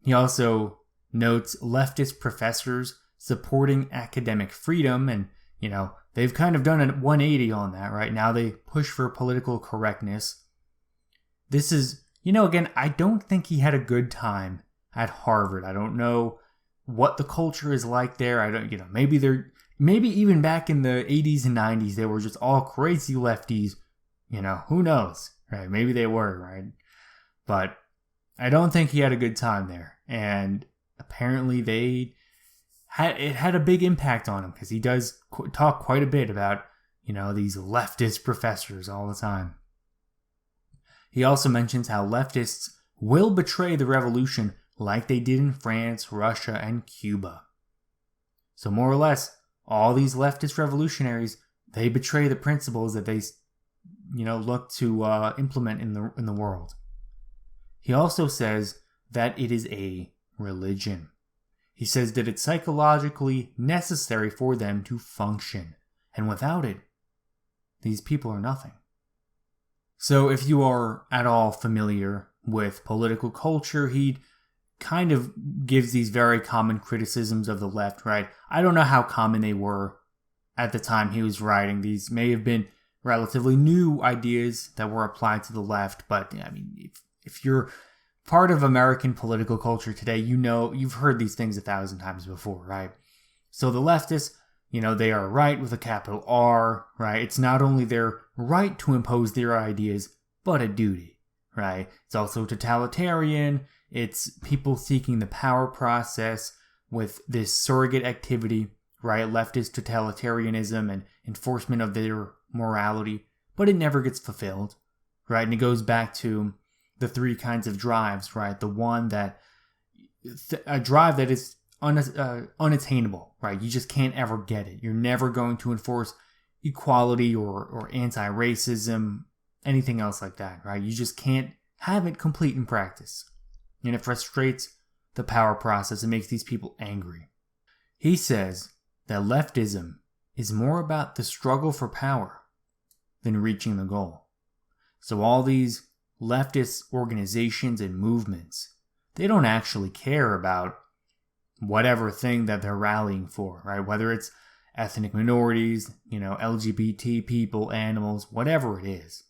He also notes leftist professors supporting academic freedom, and, they've kind of done a 180 on that, right? Now they push for political correctness. This is, again, I don't think he had a good time at Harvard. I don't know what the culture is like there. I don't, maybe even back in the 80s and 90s, they were just all crazy lefties. Who knows, right? Maybe they were, right? But I don't think he had a good time there. And apparently it had a big impact on him, because he does talk quite a bit about, these leftist professors all the time. He also mentions how leftists will betray the revolution like they did in France, Russia, and Cuba. So more or less, all these leftist revolutionaries, they betray the principles that they, look to implement in the world. He also says that it is a religion. He says that it's psychologically necessary for them to function, and without it, these people are nothing. So if you are at all familiar with political culture, he kind of gives these very common criticisms of the left, right? I don't know how common they were at the time he was writing. These may have been relatively new ideas that were applied to the left, but I mean, if you're part of American political culture today, you've heard these things 1,000 times before, right? So the leftists, they are right with a capital R, right? It's not only their right to impose their ideas, but a duty, right? It's also totalitarian. It's people seeking the power process with this surrogate activity, right? Leftist totalitarianism and enforcement of their morality, but it never gets fulfilled, right? And it goes back to the three kinds of drives, right? The one a drive that is unattainable, right? You just can't ever get it. You're never going to enforce equality or anti-racism, anything else like that, right? You just can't have it complete in practice. And it frustrates the power process and makes these people angry. He says that leftism is more about the struggle for power than reaching the goal. So all these leftist organizations and movements, they don't actually care about whatever thing that they're rallying for, right? Whether it's ethnic minorities, LGBT people, animals, whatever it is.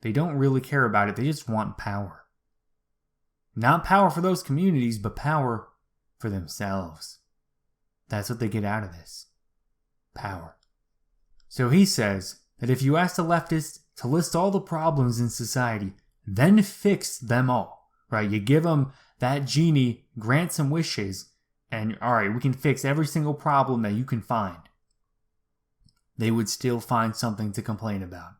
They don't really care about it. They just want power. Not power for those communities, but power for themselves. That's what they get out of this. Power. So he says that if you ask the leftists to list all the problems in society, then fix them all, right? You give them that genie, grant some wishes, and all right, we can fix every single problem that you can find. They would still find something to complain about.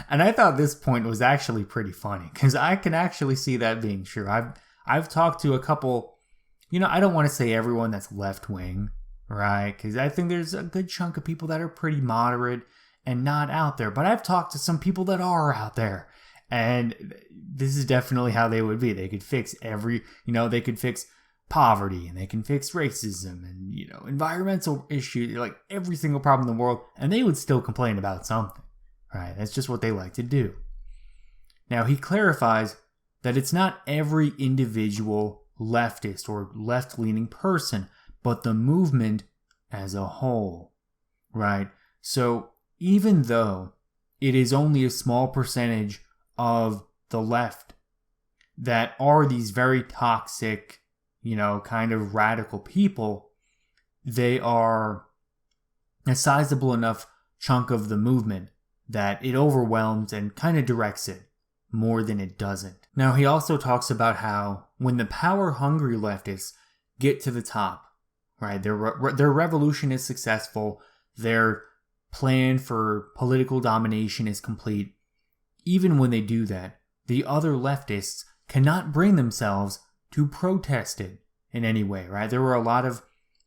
And I thought this point was actually pretty funny, because I can actually see that being true. I've talked to a couple, I don't want to say everyone that's left-wing, right? Because I think there's a good chunk of people that are pretty moderate and not out there. But I've talked to some people that are out there, and this is definitely how they would be. They could fix they could fix poverty, and they can fix racism and, environmental issues, like every single problem in the world, and they would still complain about something. Right, that's just what they like to do. Now, he clarifies that it's not every individual leftist or left-leaning person, but the movement as a whole, right? So, even though it is only a small percentage of the left that are these very toxic, kind of radical people, they are a sizable enough chunk of the movement that it overwhelms and kind of directs it more than it doesn't. Now, he also talks about how when the power-hungry leftists get to the top, right, their revolution is successful, their plan for political domination is complete, even when they do that, the other leftists cannot bring themselves to protest it in any way, right? There were a lot of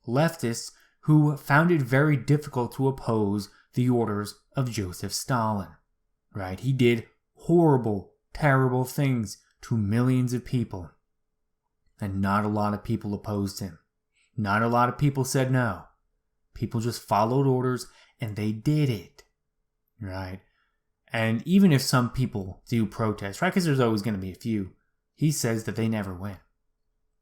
leftists who found it very difficult to oppose the orders of Joseph Stalin, right? He did horrible, terrible things to millions of people. And not a lot of people opposed him. Not a lot of people said no. People just followed orders and they did it. Right? And even if some people do protest, right? Because there's always going to be a few. He says that they never win.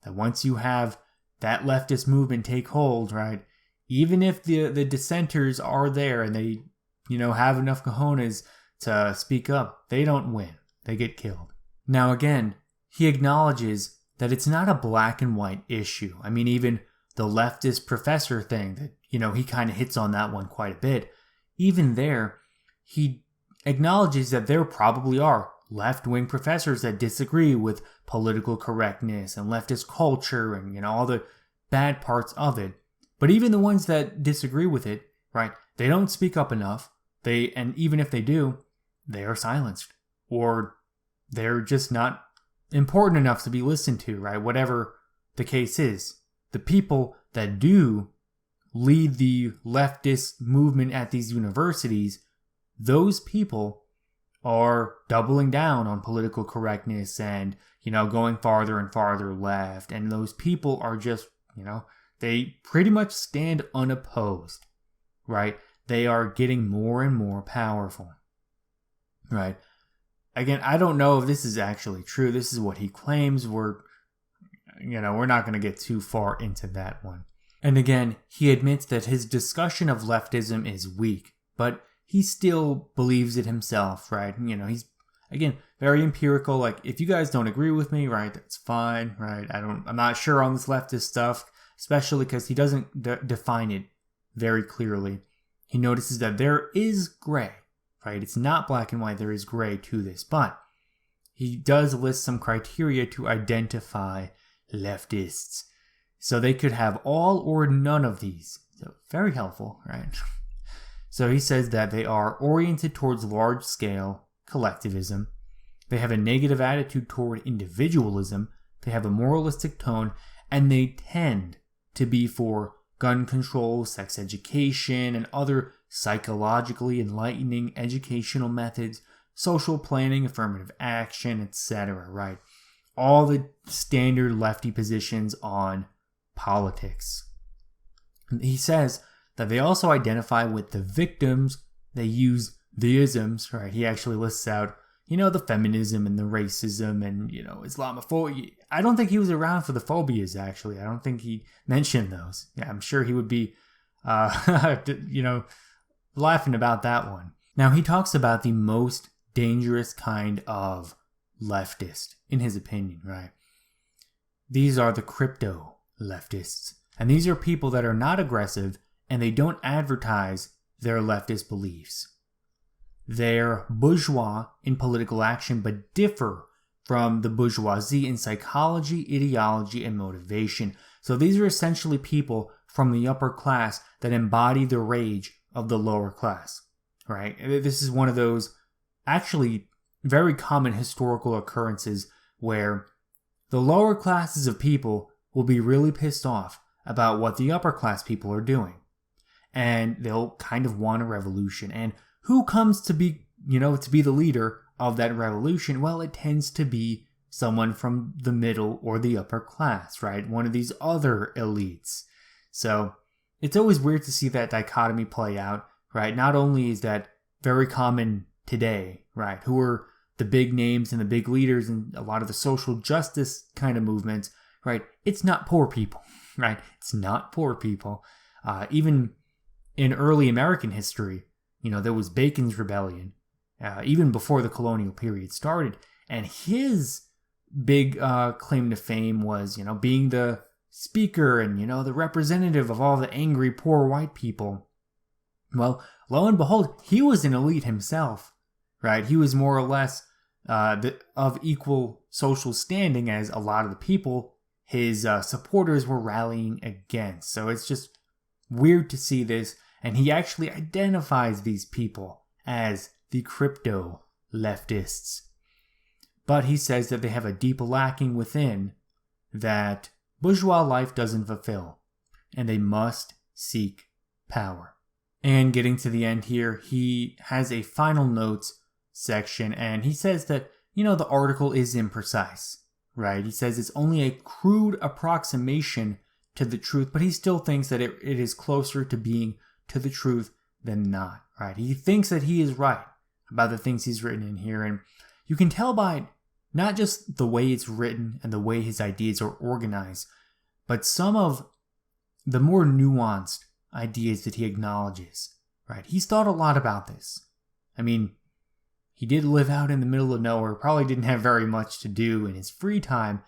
That once you have that leftist movement take hold, right? Even if the dissenters are there and they, have enough cojones to speak up, they don't win. They get killed. Now again, he acknowledges that it's not a black and white issue. I mean, even the leftist professor thing that, he kind of hits on that one quite a bit. Even there, he acknowledges that there probably are left-wing professors that disagree with political correctness and leftist culture and, all the bad parts of it. But even the ones that disagree with it, right, they don't speak up enough. And even if they do, they are silenced. Or they're just not important enough to be listened to, right? Whatever the case is. The people that do lead the leftist movement at these universities, those people are doubling down on political correctness and, going farther and farther left. And those people are just, they pretty much stand unopposed, right? They are getting more and more powerful, right? Again, I don't know if this is actually true. This is what he claims. We're not going to get too far into that one. And again, he admits that his discussion of leftism is weak, but he still believes it himself, right? He's, again, very empirical. Like, if you guys don't agree with me, right, that's fine, right? I'm not sure on this leftist stuff, especially because he doesn't define it very clearly. He notices that there is gray, right? It's not black and white. There is gray to this, but he does list some criteria to identify leftists. So they could have all or none of these. So very helpful, right? So he says that they are oriented towards large-scale collectivism. They have a negative attitude toward individualism. They have a moralistic tone, and they tend to be for gun control, sex education, and other psychologically enlightening educational methods, social planning, affirmative action, etc., right? All the standard lefty positions on politics. He says that they also identify with the victims. They use the isms, right? He actually lists out, the feminism and the racism and, Islamophobia. I don't think he was around for the phobias, actually. I don't think he mentioned those. Yeah, I'm sure he would be, laughing about that one. Now, he talks about the most dangerous kind of leftist, in his opinion, right? These are the crypto leftists. And these are people that are not aggressive and they don't advertise their leftist beliefs. They're bourgeois in political action but differ from the bourgeoisie in psychology, ideology, and motivation. So these are essentially people from the upper class that embody the rage of the lower class, right? This is one of those actually very common historical occurrences where the lower classes of people will be really pissed off about what the upper class people are doing. And they'll kind of want a revolution. And who comes to be, to be the leader of that revolution? Well, it tends to be someone from the middle or the upper class, right? One of these other elites. So it's always weird to see that dichotomy play out, right? Not only is that very common today, right? Who are the big names and the big leaders in a lot of the social justice kind of movements, right? It's not poor people, right? It's not poor people. Even in early American history, there was Bacon's Rebellion, even before the colonial period started. And his big claim to fame was, being the speaker and, the representative of all the angry poor white people. Well, lo and behold, he was an elite himself, right? He was more or less of equal social standing as a lot of the people his supporters were rallying against. So it's just weird to see this. And he actually identifies these people as the crypto leftists. But he says that they have a deep lacking within that bourgeois life doesn't fulfill, and they must seek power. And getting to the end here, he has a final notes section, and he says that the article is imprecise, right? He says it's only a crude approximation to the truth, but he still thinks that it is closer to being to the truth than not, right? He thinks that he is right about the things he's written in here, and you can tell by not just the way it's written and the way his ideas are organized, but some of the more nuanced ideas that he acknowledges, right? He's thought a lot about this. I mean, he did live out in the middle of nowhere, probably didn't have very much to do in his free time,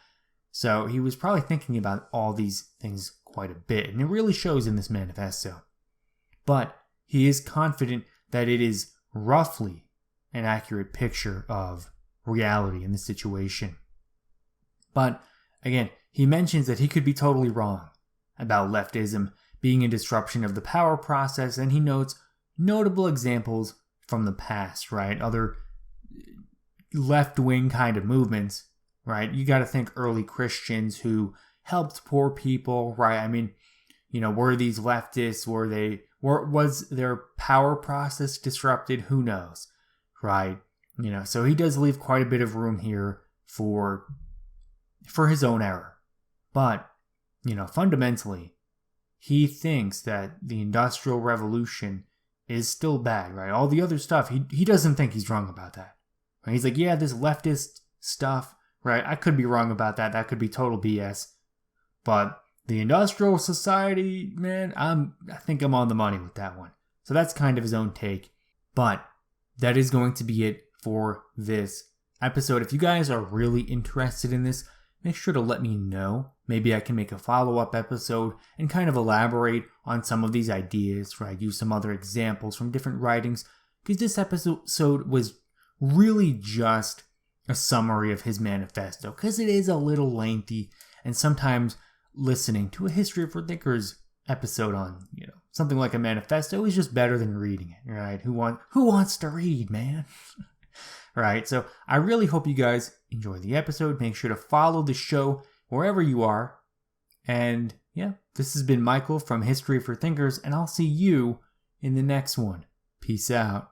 so he was probably thinking about all these things quite a bit, and it really shows in this manifesto. But he is confident that it is roughly an accurate picture of reality in this situation. But again, he mentions that he could be totally wrong about leftism being a disruption of the power process, and he notes notable examples from the past, right? Other left-wing kind of movements, right? You got to think early Christians who helped poor people, right? I mean, were these leftists? Was their power process disrupted? Who knows, right? So he does leave quite a bit of room here for his own error. But, fundamentally, he thinks that the Industrial Revolution is still bad, right? All the other stuff, he doesn't think he's wrong about that. Right? He's like, yeah, this leftist stuff, right? I could be wrong about that. That could be total BS. But the industrial society, man, I think I'm on the money with that one. So that's kind of his own take. But that is going to be it for this episode. If you guys are really interested in this, make sure to let me know. Maybe I can make a follow-up episode and kind of elaborate on some of these ideas, right? Use some other examples from different writings, because this episode was really just a summary of his manifesto, because it is a little lengthy, and sometimes listening to a History for Thinkers episode on, something like a manifesto is just better than reading it, right? Who wants to read, man? Right, so I really hope you guys enjoy the episode. Make sure to follow the show wherever you are. And yeah, this has been Michael from History for Thinkers, and I'll see you in the next one. Peace out.